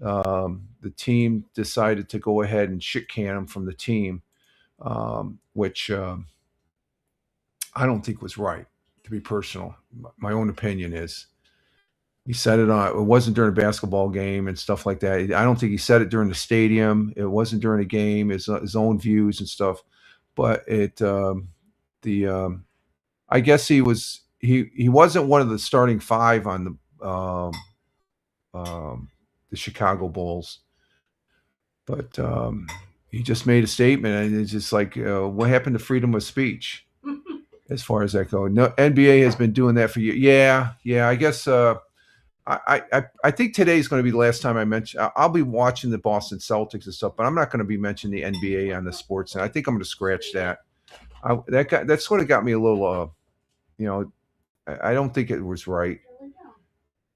S1: the team decided to go ahead and shit can him from the team, which I don't think was right, to be personal. My own opinion is. He said it wasn't during a basketball game and stuff like that. I don't think he said it during the stadium. It wasn't during a game, his own views and stuff. But I guess he wasn't one of the starting five on the Chicago Bulls. But he just made a statement, and it's just like, what happened to freedom of speech as far as that goes? No, NBA has been doing that for years. Yeah, I guess I think today is going to be the last time I mention. I'll be watching the Boston Celtics and stuff, but I'm not going to be mentioning the NBA on the sports. And I think I'm going to scratch that. That sort of got me a little, I don't think it was right.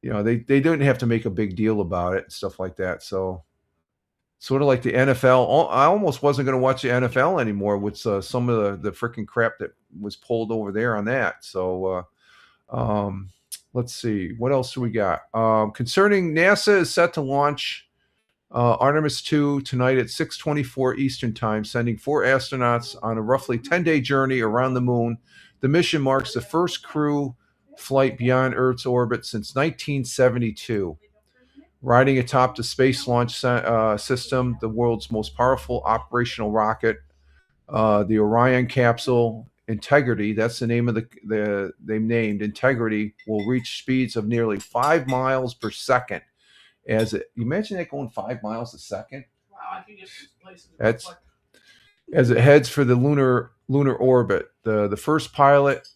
S1: They didn't have to make a big deal about it and stuff like that. So sort of like the NFL. I almost wasn't going to watch the NFL anymore with some of the freaking crap that was pulled over there on that. So let's see. What else do we got? Concerning NASA is set to launch Artemis 2 tonight at 6:24 Eastern Time, sending 4 astronauts on a roughly 10-day journey around the moon. The mission marks the first crew flight beyond Earth's orbit since 1972. Riding atop the Space Launch System, the world's most powerful operational rocket, the Orion capsule Integrity, that's the name of they named Integrity, will reach speeds of nearly 5 miles per second. You imagine that going 5 miles a second?
S8: Wow, I can get this place.
S1: That's as it heads for the lunar orbit. The first piloted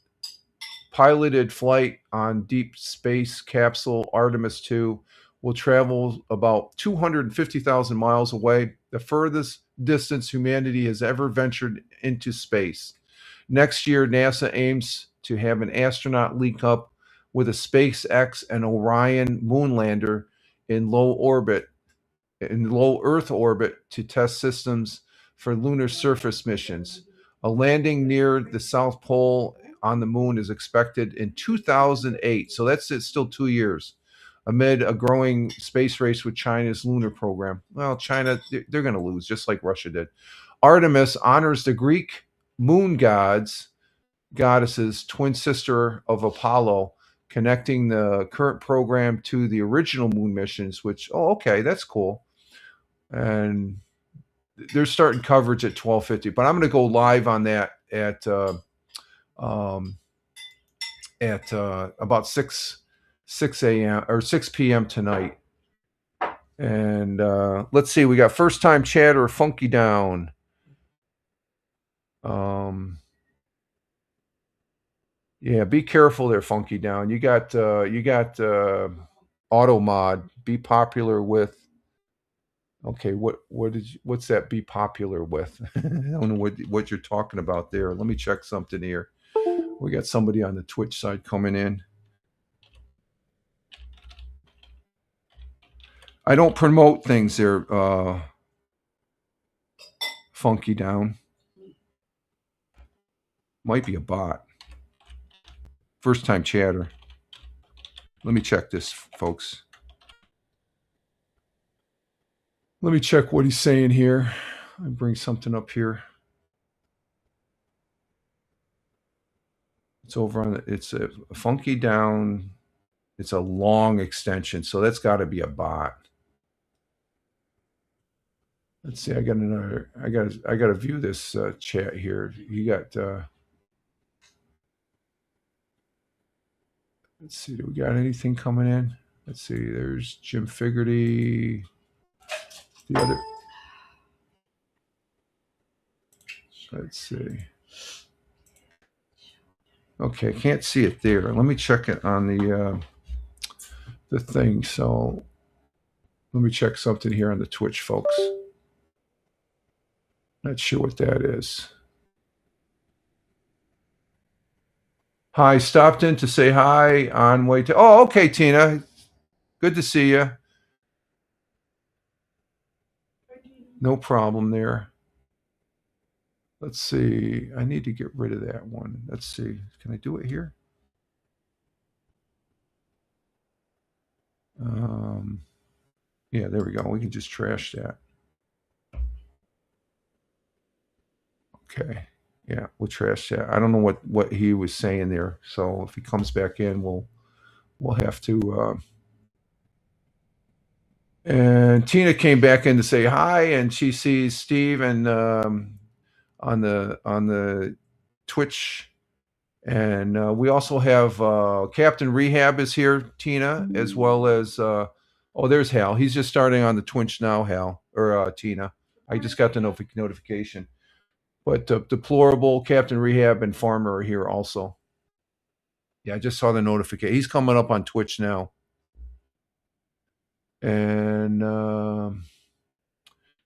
S1: flight on deep space capsule Artemis 2 will travel about 250,000 miles away, the furthest distance humanity has ever ventured into space. Next year, NASA aims to have an astronaut link up with a SpaceX and Orion moonlander in low Earth orbit to test systems for lunar surface missions. A landing near the South Pole on the moon is expected in 2008. So it's still 2 years. Amid a growing space race with China's lunar program. Well, China, they're going to lose, just like Russia did. Artemis honors the Greek moon goddesses, twin sister of Apollo, connecting the current program to the original moon missions, which, okay, that's cool. And they're starting coverage at 12:50, but I'm going to go live on that at about 6 a.m. or 6 p.m. tonight. And let's see, we got first time chatter, Funky Down. Yeah, be careful there, Funky Down. You got Auto Mod. Be popular with. Okay, what's that? Be popular with? I don't know what you're talking about there. Let me check something here. We got somebody on the Twitch side coming in. I don't promote things there, Funky Down. Might be a bot. First time chatter. Let me check this, folks. Let me check what he's saying here. I bring something up here. It's over on it's a Funky Down. It's a long extension, so that's got to be a bot. Let's see. I got to view this chat here. You got. Let's see. Do we got anything coming in? Let's see. There's Jim Figerty. The other. Let's see. Okay, can't see it there. Let me check it on the thing. So let me check something here on the Twitch, folks. Not sure what that is. Hi, stopped in to say hi on way to. Oh, okay, Tina. Good to see you. No problem there. Let's see. I need to get rid of that one. Let's see. Can I do it here? Yeah, there we go. We can just trash that. Okay. Yeah, we'll trash that. I don't know what he was saying there. So if he comes back in, we'll have to. And Tina came back in to say hi, and she sees Steve and on the Twitch, and we also have Captain Rehab is here, Tina, as well as there's Hal. He's just starting on the Twitch now, Hal or Tina. I just got the notification. But Deplorable, Captain Rehab, and Farmer are here also. Yeah, I just saw the notification. He's coming up on Twitch now. And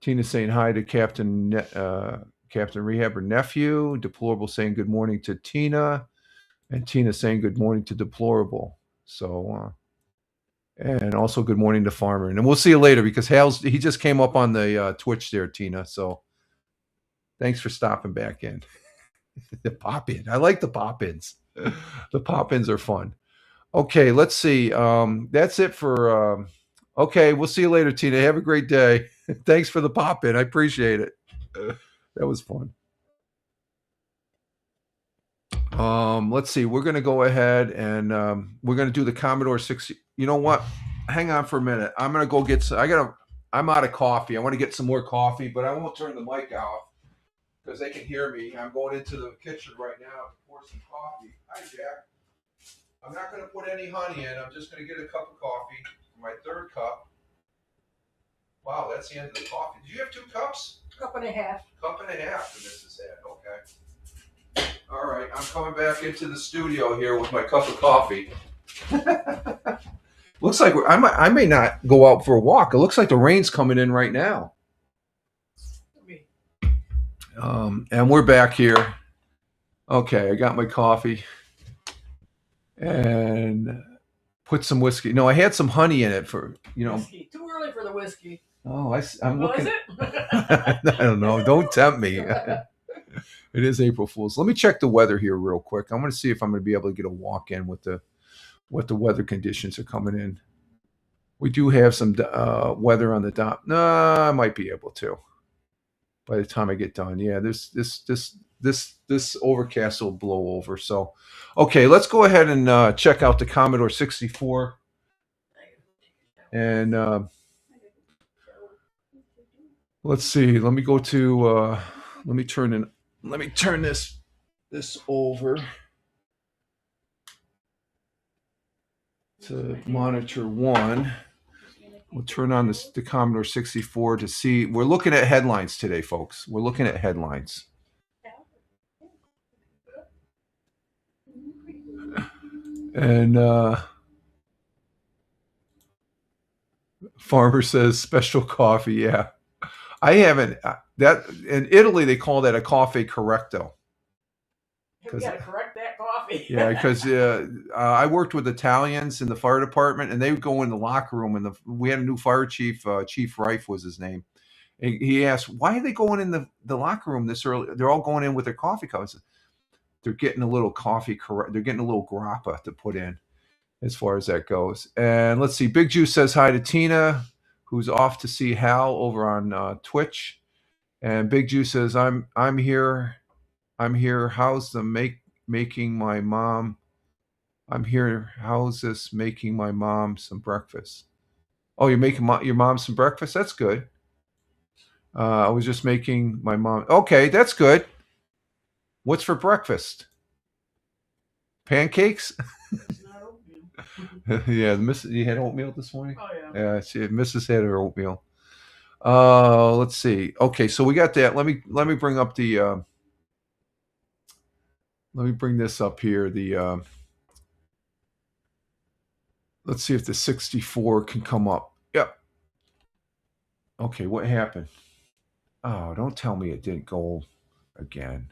S1: Tina saying hi to Captain Rehab, her nephew. Deplorable saying good morning to Tina. And Tina saying good morning to Deplorable. So, and also good morning to Farmer. And we'll see you later because he just came up on the Twitch there, Tina. So thanks for stopping back in. The pop-in. I like the pop-ins. The pop-ins are fun. Okay, let's see. That's it for okay, we'll see you later, Tina. Have a great day. Thanks for the pop-in. I appreciate it. That was fun. Let's see. We're going to go ahead and we're going to do the Commodore 60. You know what? Hang on for a minute. I'm going to go get some. I'm out of coffee. I want to get some more coffee, but I won't turn the mic off because they can hear me. I'm going into the kitchen right now to pour some coffee. Hi, Jack. I'm not going to put any honey in. I'm just going to get a cup of coffee for my third cup. Wow, that's the end of the coffee. Do you have 2 cups?
S8: Cup and a half.
S1: Cup and a half, the missus had. Okay. All right, I'm coming back into the studio here with my cup of coffee. Looks like I may not go out for a walk. It looks like the rain's coming in right now. And we're back here. Okay, I got my coffee and put some whiskey. No, I had some honey in it for,
S8: Whiskey. Too early for the whiskey.
S1: Oh, I'm looking.
S8: Was it?
S1: I don't know. Don't tempt me. It is April Fool's. Let me check the weather here real quick. I'm going to see if I'm going to be able to get a walk in with what the weather conditions are coming in. We do have some weather on the dot. No, I might be able to by the time I get done. Yeah, this overcast will blow over. So, okay, let's go ahead and check out the Commodore 64. And let's see. Let me go to. Let me turn this over to monitor 1. We'll turn on the Commodore 64 to see. We're looking at headlines today, folks. We're looking at headlines. And Farmer says special coffee. Yeah. I haven't. That in Italy they call that a coffee corretto.
S8: We got to correct that coffee.
S1: Yeah, because I worked with Italians in the fire department, and they would go in the locker room, and we had a new fire chief. Chief Reif was his name. And he asked, "Why are they going in the locker room this early? They're all going in with their coffee cups. They're getting a little coffee. They're getting a little grappa to put in, as far as that goes." And let's see. Big Juice says hi to Tina, who's off to see Hal over on Twitch. And Big Juice says, I'm here. I'm here. How's the making my mom? I'm here. How's this making my mom some breakfast? Oh, you're making your mom some breakfast? That's good. I was just making my mom. Okay, that's good. What's for breakfast? Pancakes? Yeah, you had oatmeal this morning?
S8: Oh, yeah.
S1: Yeah, Mrs. had her oatmeal. Let's see. Okay, so we got that. Let me bring up the let me bring this up here. The let's see if the 64 can come up. Yep. Okay, what happened? Oh, don't tell me it didn't go again.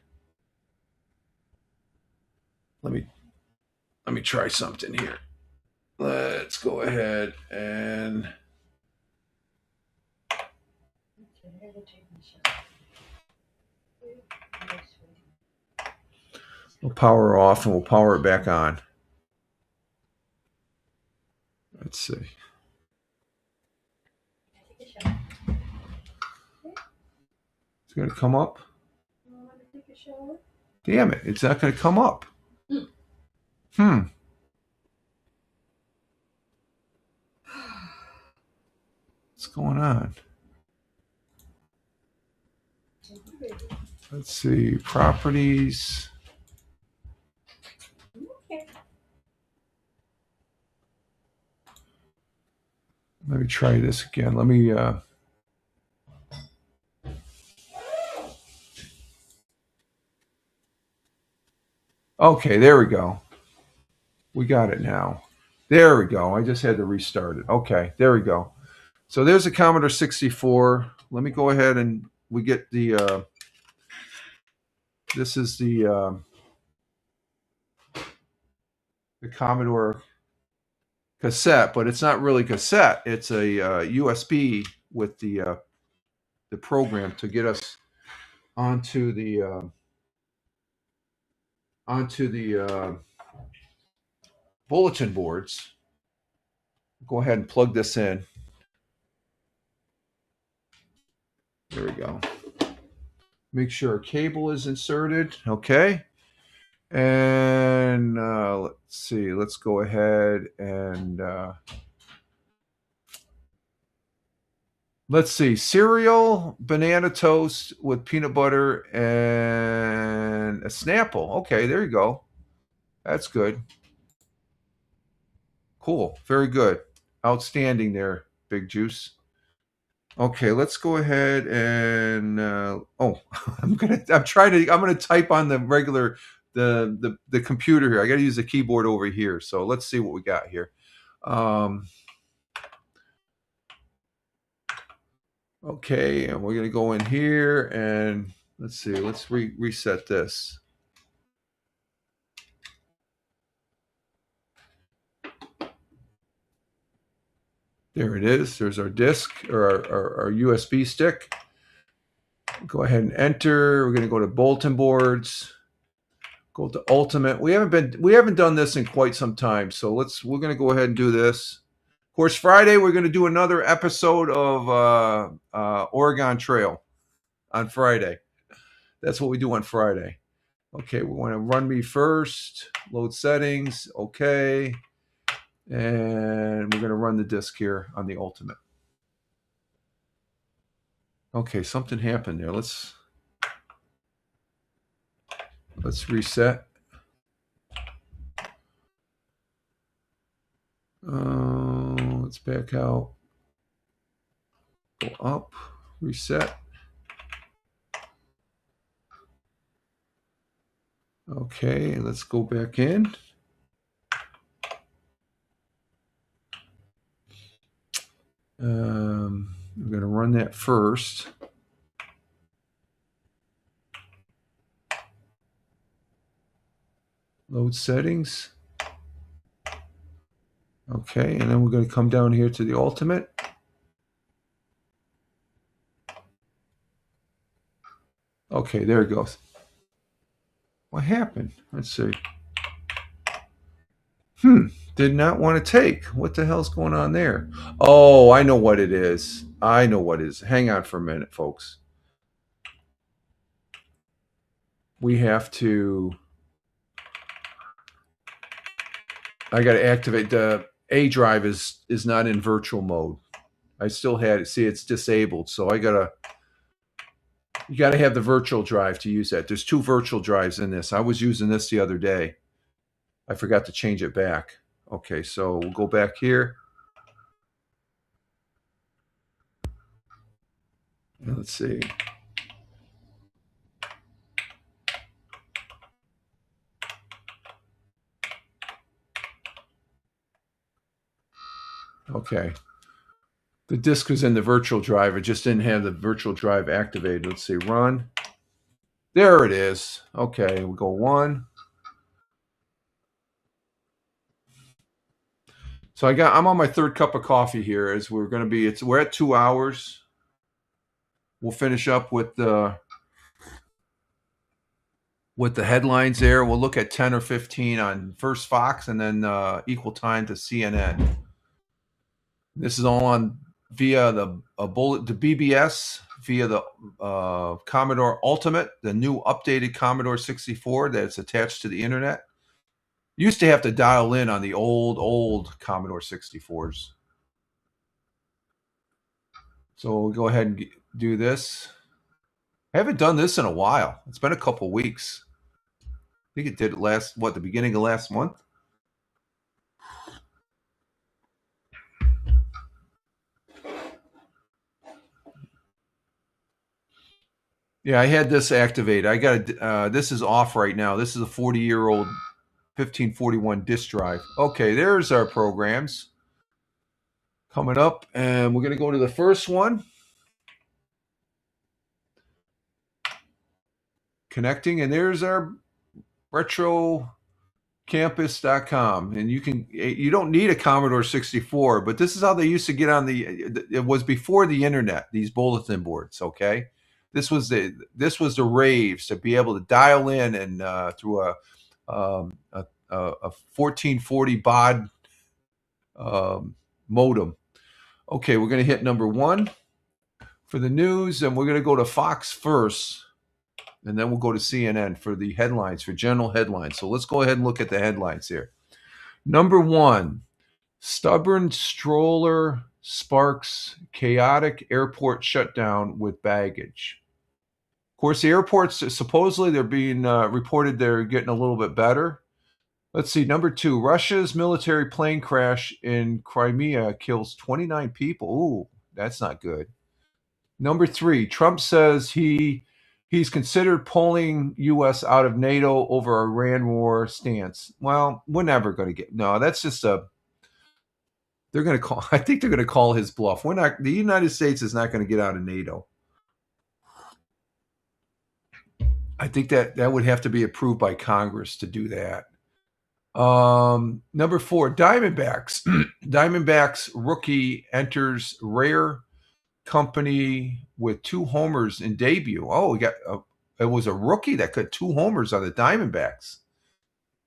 S1: Let me try something here. Let's go ahead and we'll power off and we'll power it back on. Let's see. It's going to come up. Damn it, it's not going to come up. What's going on? Let's see. Properties. Let me try this again. Let me okay, there we go. We got it now. There we go. I just had to restart it. Okay, there we go. So there's a Commodore 64. Let me go ahead and we get the. This is the Commodore cassette, but it's not really cassette. It's a USB with the program to get us onto the bulletin boards. Go ahead and plug this in. There we go. Make sure a cable is inserted. Okay. And let's see. Let's go ahead and let's see. Cereal, banana toast with peanut butter, and a Snapple. Okay, there you go. That's good. Cool. Very good. Outstanding there, Big Juice. Okay, let's go ahead and I'm gonna type on the regular the computer here. I gotta use the keyboard over here. So let's see what we got here. Okay, and we're gonna go in here and let's see, let's reset this. There it is. There's our disk or our USB stick. Go ahead and enter. We're going to go to bulletin boards. Go to Ultimate. We haven't done this in quite some time, so we're going to go ahead and do this. Of course, Friday we're going to do another episode of Oregon Trail on Friday. That's what we do on Friday. Okay, we want to run me first. Load settings. Okay. And we're going to run the disk here on the Ultimate. Okay, something happened there. Let's reset. Let's back out. Go up. Reset. Okay, let's go back in. We're going to run that first. Load settings. Okay, and then we're going to come down here to the Ultimate. Okay, there it goes. What happened? Let's see. Did not want to take. What the hell's going on there? Oh, I know what it is. Hang on for a minute, folks. We have to. I got to activate the A drive is not in virtual mode. I still had it. See, it's disabled. So you got to have the virtual drive to use that. There's 2 virtual drives in this. I was using this the other day. I forgot to change it back. Okay, so we'll go back here. And let's see. Okay. The disk was in the virtual drive. It just didn't have the virtual drive activated. Let's see, run. There it is. Okay, we go 1. So I'm on my 3rd cup of coffee here as we're at 2 hours. We'll finish up with the headlines there. We'll look at 10 or 15 on first Fox and then equal time to CNN. This is all on via the BBS via the Commodore Ultimate, the new updated Commodore 64 that's attached to the internet. Used to have to dial in on the old Commodore 64s. So we'll go ahead and do this. I haven't done this in a while. It's been a couple weeks. I think it did the beginning of last month. Yeah, I had this activated. I got this is off right now. This is a 40-year-old 1541 disk drive. Okay, there's our programs. coming up, and we're going to go to the first one. Connecting, and there's our retrocampus.com, and you don't need a Commodore 64, but this is how they used to get on it was before the internet, these bulletin boards. Okay, this was the raves, to be able to dial in and through a 1440 baud modem. Okay, we're going to hit number 1 for the news, and we're going to go to Fox first, and then we'll go to CNN for the headlines, for general headlines. So let's go ahead and look at the headlines here. Number 1, stubborn stroller sparks chaotic airport shutdown with baggage. Of course, the airports, supposedly they're being reported they're getting a little bit better. Let's see, number 2, Russia's military plane crash in Crimea kills 29 people. Ooh, that's not good. Number 3, Trump says he's considered pulling U.S. out of NATO over Iran war stance. Well, we're never going to get, no, that's just they're going to call, I think they're going to call his bluff. The United States is not going to get out of NATO. I think that would have to be approved by Congress to do that. Number 4, Diamondbacks. Diamondbacks rookie enters rare company with 2 homers in debut. Oh, it was a rookie that got 2 homers on the Diamondbacks.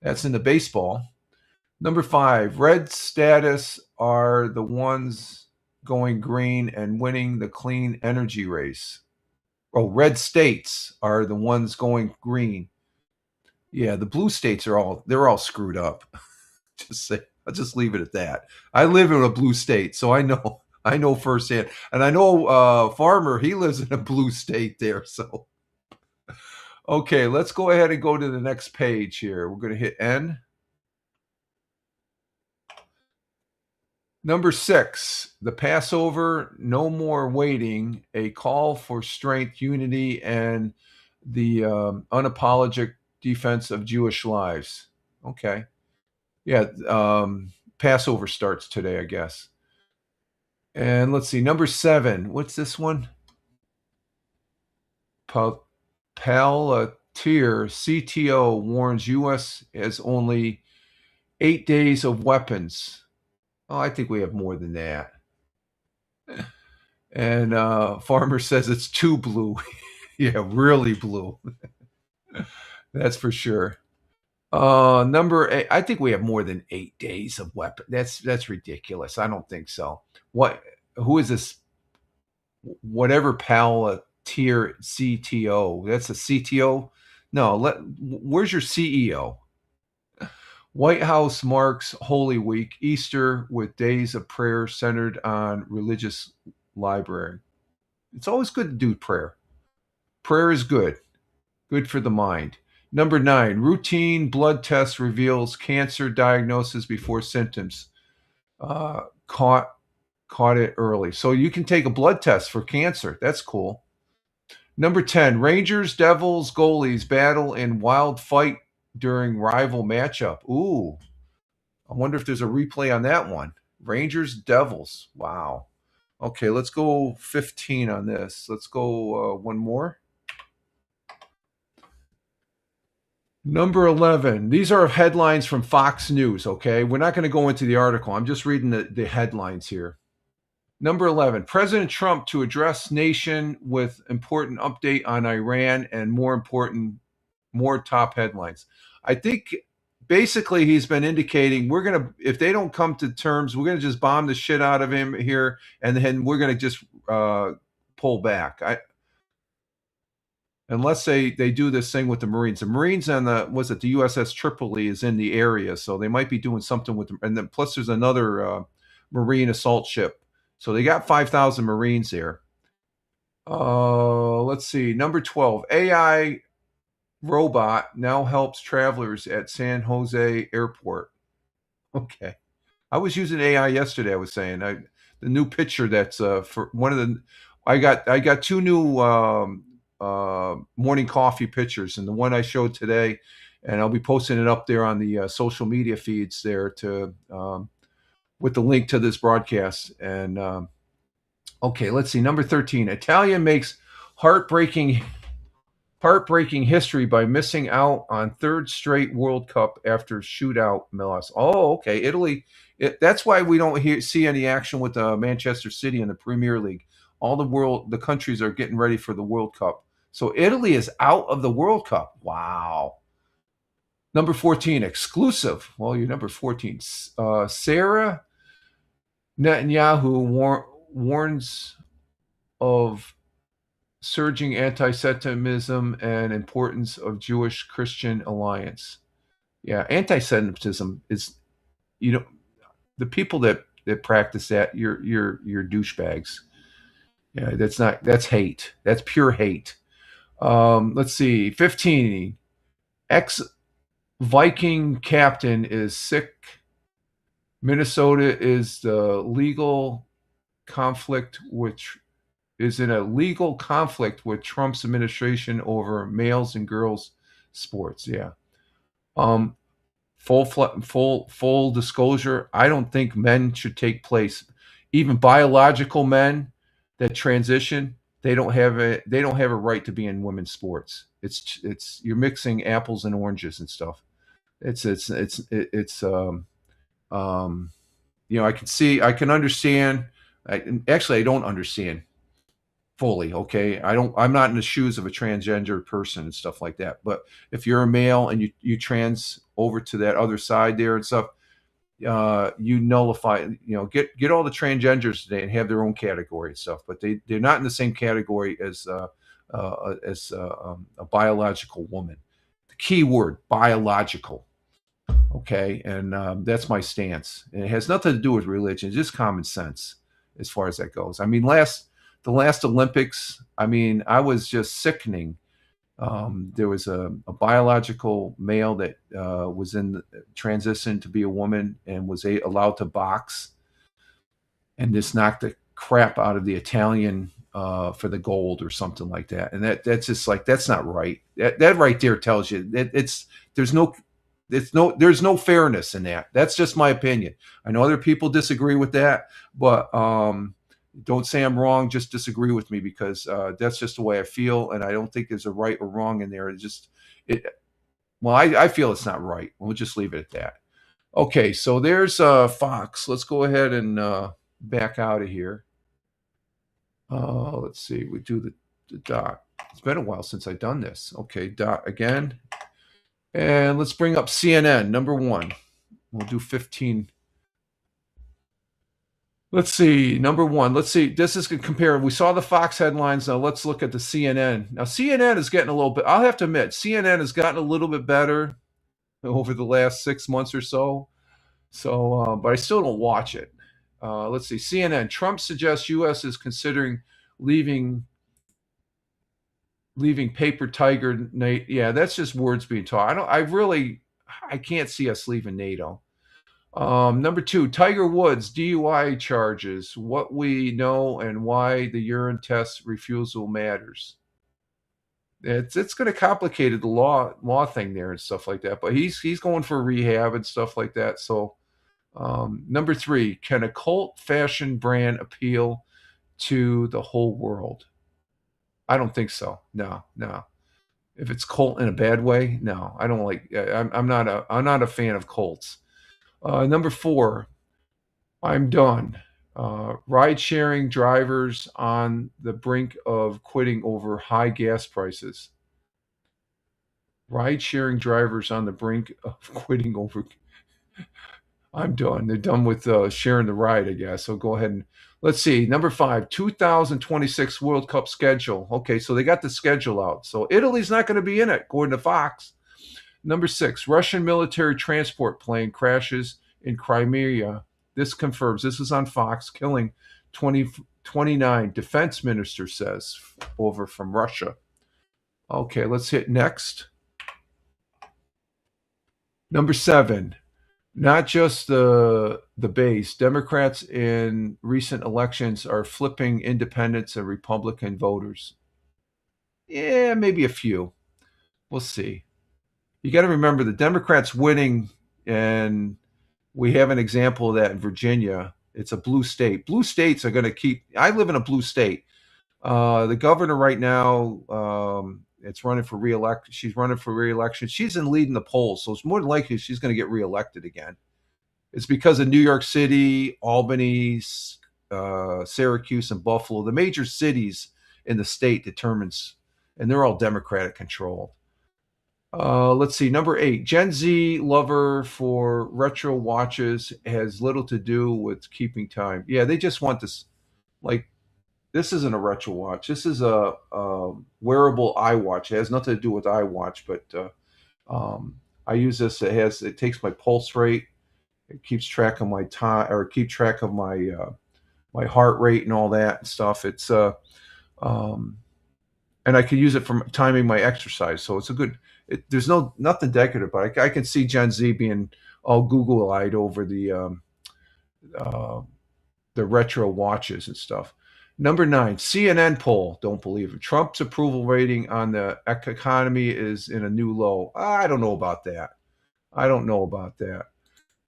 S1: That's in the baseball. Number 5, Reds status are the ones going green and winning the clean energy race. Oh, red states are the ones going green. Yeah, the blue states they're all screwed up. I'll just leave it at that. I live in a blue state, so I know firsthand. And I know Farmer, he lives in a blue state there. So, okay, let's go ahead and go to the next page here. We're going to hit N. Number 6, the Passover, no more waiting, a call for strength, unity, and the unapologetic defense of Jewish lives. Okay. Yeah, Passover starts today, I guess. And let's see, number 7. What's this one? Palantir CTO warns U.S. has only 8 days of weapons. Oh, I think we have more than that. And Farmer says it's too blue. Yeah, really blue. That's for sure. Number 8, I think we have more than 8 days of weapon. That's ridiculous. I don't think so. Who is this? Whatever Palantir CTO. That's a CTO? No, where's your CEO? White House marks Holy Week, Easter, with days of prayer centered on religious library. It's always good to do prayer. Prayer is good for the mind. Number 9, routine blood test reveals cancer diagnosis before symptoms. Caught it early. So you can take a blood test for cancer. That's cool. Number 10, Rangers, Devils, goalies battle in wild fight during rival matchup. Ooh, I wonder if there's a replay on that one. Rangers, Devils. Wow. Okay, let's go 15 on this. Let's go one more. Number 11. These are headlines from Fox News, okay? We're not going to go into the article. I'm just reading the headlines here. Number 11. President Trump to address nation with important update on Iran and more top headlines. I think basically he's been indicating if they don't come to terms, we're going to just bomb the shit out of him here, and then we're going to just pull back. Unless they do this thing with the Marines. The Marines and the USS Tripoli is in the area, so they might be doing something with them. And then plus there's another Marine assault ship. So they got 5,000 Marines there. Let's see. Number 12, AI robot now helps travelers at San Jose Airport. Okay. I was using AI yesterday, I was saying. The new picture that's for one of the... I got 2 new morning coffee pictures, and the one I showed today, and I'll be posting it up there on the social media feeds there to with the link to this broadcast. And okay, let's see. Number 13, Italia makes heartbreaking history by missing out on third straight World Cup after shootout loss. Oh, okay. Italy. That's why we don't see any action with Manchester City in the Premier League. All the countries are getting ready for the World Cup. So Italy is out of the World Cup. Wow. Number 14, exclusive. Well, you're number 14. Sarah Netanyahu warns of surging anti-Semitism and importance of Jewish-Christian alliance. Yeah, anti-Semitism is, the people that practice that, you're douchebags. Yeah, that's hate. That's pure hate. Let's see, 15. Ex-Viking captain is sick. Minnesota is the legal conflict is in a legal conflict with Trump's administration over males and girls sports. Yeah. Full disclosure, I don't think men should take place. Even biological men that transition, they don't have a right to be in women's sports. It's you're mixing apples and oranges and stuff. I can understand. I don't understand fully. Okay. I'm not in the shoes of a transgender person and stuff like that. But if you're a male and you trans over to that other side there and stuff, you nullify, get all the transgenders today and have their own category and stuff, but they're not in the same category as a biological woman. The key word, biological. Okay. And that's my stance. And it has nothing to do with religion, it's just common sense as far as that goes. I mean, the last Olympics, I was just sickening. There was a biological male that was in transition to be a woman and was allowed to box, and this knocked the crap out of the Italian for the gold or something like that. And that's just like, that's not right. That right there tells you that there's no fairness in that. That's just my opinion. I know other people disagree with that, but don't say I'm wrong. Just disagree with me, because that's just the way I feel, and I don't think there's a right or wrong in there. I feel it's not right. We'll just leave it at that. Okay, so there's Fox. Let's go ahead and back out of here. Let's see. We do the dot. It's been a while since I've done this. Okay, dot again. And let's bring up CNN, number 1. We'll do 15. Let's see, number 1. Let's see. This is going to compare. We saw the Fox headlines. Now let's look at the CNN. Now CNN is getting a little bit, I'll have to admit, CNN has gotten a little bit better over the last 6 months or so. So, but I still don't watch it. Let's see. CNN. Trump suggests U.S. is considering leaving paper tiger. Yeah, that's just words being taught. I can't see us leaving NATO. Number 2, Tiger Woods DUI charges, what we know and why the urine test refusal matters. It's going to complicate the law thing there and stuff like that, but he's going for rehab and stuff like that. So number 3, can a cult fashion brand appeal to the whole world? I don't think so. No. If it's cult in a bad way, no. I don't like. I'm not a fan of cults. Number 4, I'm done. Ride-sharing drivers on the brink of quitting over high gas prices. Ride-sharing drivers on the brink of quitting over. I'm done. They're done with sharing the ride, I guess. So go ahead and let's see. Number 5, 2026 World Cup schedule. Okay, so they got the schedule out. So Italy's not going to be in it, according to Fox. Number 6, Russian military transport plane crashes in Crimea. This confirms. This is on Fox, killing 29, defense minister says, over from Russia. Okay, let's hit next. Number 7, not just the base. Democrats in recent elections are flipping independents and Republican voters. Yeah, maybe a few. We'll see. You got to remember the Democrats winning and We have an example of that in Virginia. It's a blue state. Blue states are going to keep. I live in a blue state. The governor right now, it's running for reelection. She's running for reelection. She's in leading the polls, so it's more than likely she's going to get reelected again. It's because of New York City, Albany, Syracuse, and Buffalo. The major cities in the state determines, and they're all Democratic controlled. Let's see, number 8. Gen Z lover for retro watches has little to do with keeping time. Yeah, they just want this. Like, this isn't a retro watch. This is a wearable iWatch. It has nothing to do with iWatch, but I use this. It takes my pulse rate. It keeps track of my time, or keep track of my my heart rate and all that stuff. It's and I can use it for timing my exercise. So it's a good. There's nothing decorative, but I can see Gen Z being all Google-eyed over the retro watches and stuff. Number 9, CNN poll. Don't believe it. Trump's approval rating on the economy is in a new low. I don't know about that.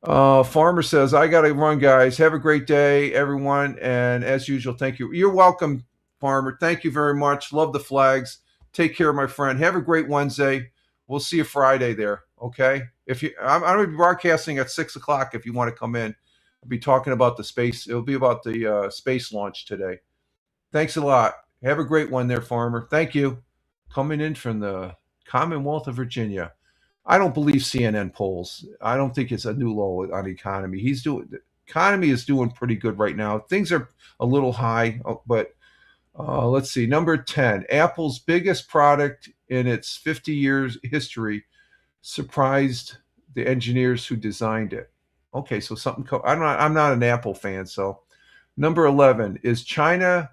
S1: Farmer says, I got to run, guys. Have a great day, everyone. And as usual, thank you. You're welcome, Farmer. Thank you very much. Love the flags. Take care, my friend. Have a great Wednesday. We'll see you Friday there. Okay. I'm going to be broadcasting at 6:00. If you want to come in, I'll be talking about the space. It'll be about the space launch today. Thanks a lot. Have a great one there, Farmer. Thank you. Coming in from the Commonwealth of Virginia. I don't believe CNN polls. I don't think it's a new low on the economy. The economy is doing pretty good right now. Things are a little high, but let's see. Number 10, Apple's biggest product in its 50 years history surprised the engineers who designed it. Okay, so I'm not an Apple fan. So number 11, is China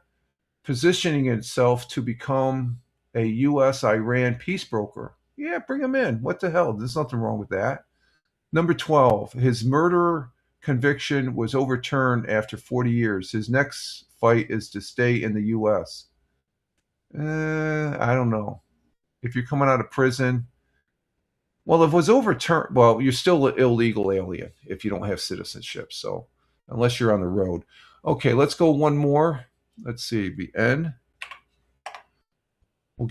S1: positioning itself to become a U.S.-Iran peace broker? Yeah, bring him in. What the hell? There's nothing wrong with that. Number 12, his murder conviction was overturned after 40 years. His next fight is to stay in the U.S. I don't know. If you're coming out of prison, well, if it was overturned, well, you're still an illegal alien if you don't have citizenship. So unless you're on the road. Okay, let's go one more. Let's see, the N. We'll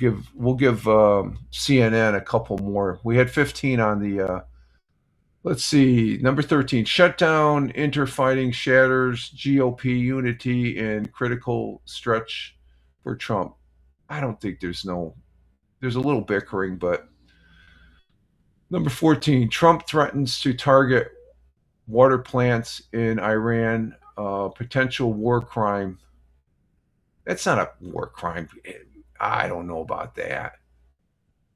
S1: give CNN a couple more. We had 15 on the. Let's see, number 13. Shutdown, interfighting shatters GOP unity and critical stretch for Trump. I don't think there's a little bickering, but number 14. Trump threatens to target water plants in Iran. Potential war crime. That's not a war crime. I don't know about that.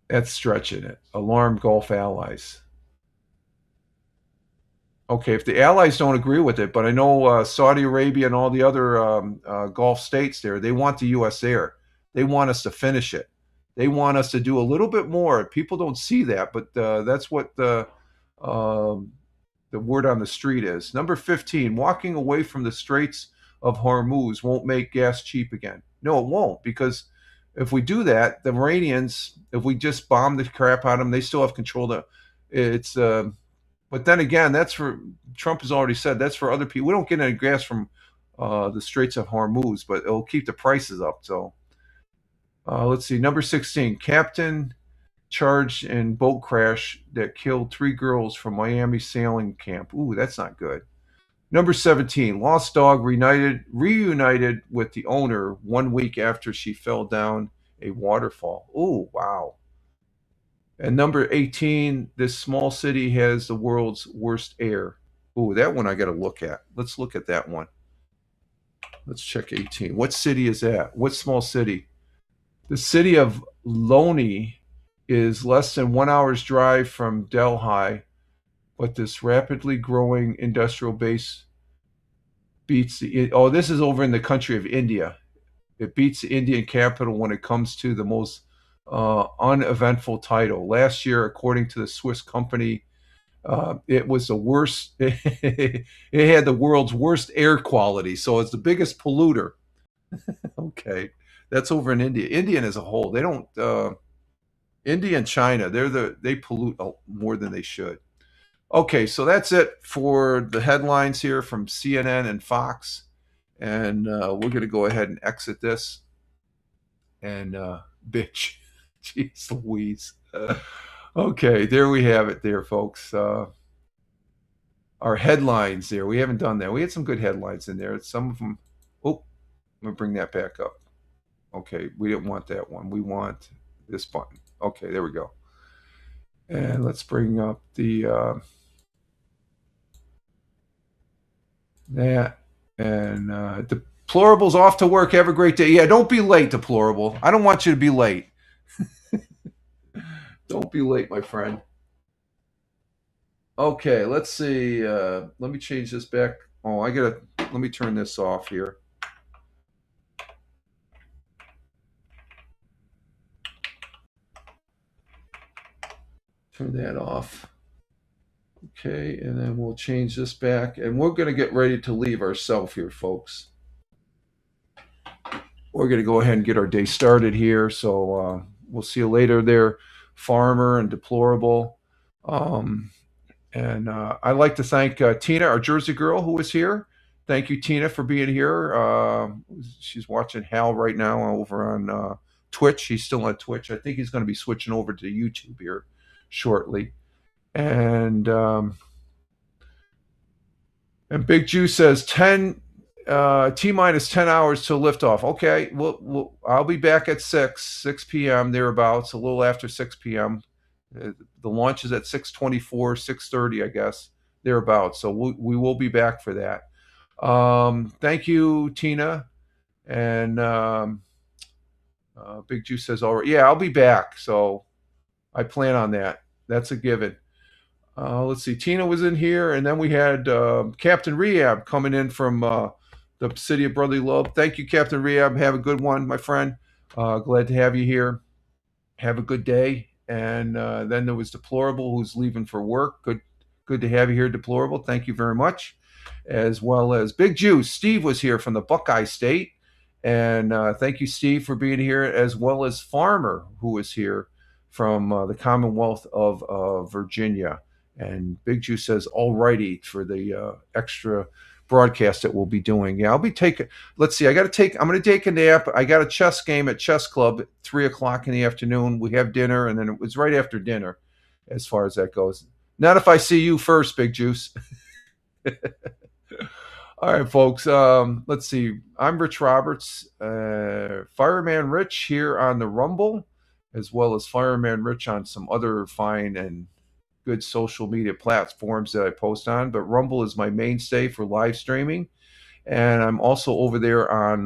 S1: That's stretching it. Alarm Gulf allies. Okay, if the allies don't agree with it, but I know Saudi Arabia and all the other Gulf states there, they want the U.S. there. They want us to finish it. They want us to do a little bit more. People don't see that, but that's what the word on the street is. Number 15, walking away from the Straits of Hormuz won't make gas cheap again. No, it won't, because if we do that, the Iranians, if we just bomb the crap out of them, they still have control. But then again, that's for Trump has already said that's for other people. We don't get any gas from the Straits of Hormuz, but it'll keep the prices up. So let's see, number 16, captain charged in boat crash that killed 3 girls from Miami sailing camp. Ooh, that's not good. Number 17, lost dog reunited with the owner 1 week after she fell down a waterfall. Oh, wow. And number 18, this small city has the world's worst air. Oh, that one I got to look at. Let's look at that one. Let's check 18. What city is that? What small city? The city of Loni is less than 1 hour's drive from Delhi, but this rapidly growing industrial base beats this is over in the country of India. It beats the Indian capital when it comes to the most uneventful title. Last year, according to the Swiss company, it was the worst. It had the world's worst air quality, so it's the biggest polluter. Okay, that's over in India. India as a whole, they don't. India and China, they pollute more than they should. Okay, so that's it for the headlines here from CNN and Fox. And we're going to go ahead and exit this. And bitch. Jeez Louise. Okay, there we have it there, folks. Our headlines there. We haven't done that. We had some good headlines in there. Some of them. Oh, I'm going to bring that back up. Okay, we didn't want that one. We want this button. Okay, there we go. And let's bring up the that. And Deplorable's off to work. Have a great day. Yeah, don't be late, Deplorable. I don't want you to be late. Don't be late, my friend. Okay, let's see. Let me change this back. Oh, let me turn this off here. Turn that off. Okay, and then we'll change this back. And we're going to get ready to leave ourselves here, folks. We're going to go ahead and get our day started here. So we'll see you later there, Farmer and Deplorable. And I'd like to thank Tina, our Jersey girl, who was here. Thank you, Tina, for being here. She's watching Hal right now over on Twitch. He's still on Twitch. I think he's going to be switching over to YouTube here shortly. And Big Juice says 10 T-minus 10 hours till liftoff. Okay, I'll be back at 6 p.m. thereabouts, a little after 6 p.m. The launch is at 6:24, 6:30, I guess, thereabouts. So we will be back for that. Thank you, Tina. And Big Juice says, all right, yeah, I'll be back. So I plan on that. That's a given. Let's see. Tina was in here, and then we had Captain Rehab coming in from the city of Brotherly Love. Thank you, Captain Rehab. Have a good one, my friend. Glad to have you here. Have a good day. And then there was Deplorable, who's leaving for work. Good to have you here, Deplorable. Thank you very much. As well as Big Juice. Steve was here from the Buckeye State. And thank you, Steve, for being here, as well as Farmer, who was here from the Commonwealth of Virginia. And Big Juice says, all righty, for the extra broadcast that we'll be doing. Yeah, I'll be taking, let's see, I'm going to take a nap. I got a chess game at Chess Club at 3 o'clock in the afternoon. We have dinner, and then it was right after dinner as far as that goes. Not if I see you first, Big Juice. All right, folks. Let's see. I'm Rich Roberts, Fireman Rich here on the Rumble, as well as Fireman Rich on some other fine and good social media platforms that I post on. But Rumble is my mainstay for live streaming. And I'm also over there on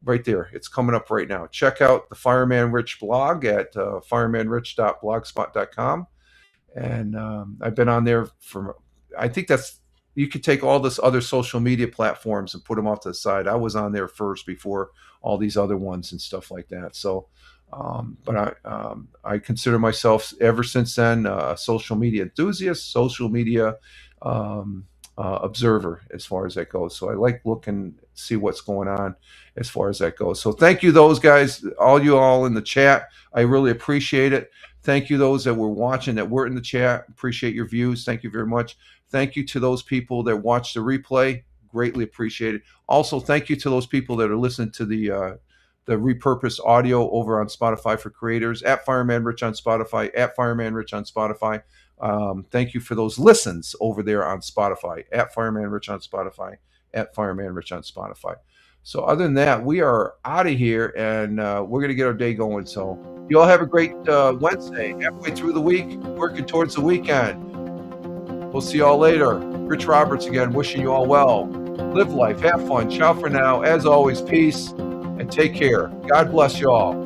S1: right there. It's coming up right now. Check out the Fireman Rich blog at firemanrich.blogspot.com. And I've been on there for, I think you could take all this other social media platforms and put them off to the side. I was on there first before all these other ones and stuff like that. So, but I consider myself ever since then a social media enthusiast, social media observer as far as that goes. So I like looking, see what's going on as far as that goes. So thank you, those guys, you all in the chat. I really appreciate it. Thank you, those that were watching, that were in the chat. Appreciate your views. Thank you very much. Thank you to those people that watched the replay. Greatly appreciate it. Also, thank you to those people that are listening to the repurposed audio over on Spotify for Creators, at Fireman Rich on Spotify, at Fireman Rich on Spotify. Thank you for those listens over there on Spotify, at Fireman Rich on Spotify, at Fireman Rich on Spotify. So other than that, we are out of here, and we're going to get our day going. So you all have a great Wednesday, halfway through the week, working towards the weekend. We'll see you all later. Rich Roberts again, wishing you all well. Live life, have fun. Ciao for now. As always, peace, and take care. God bless you all.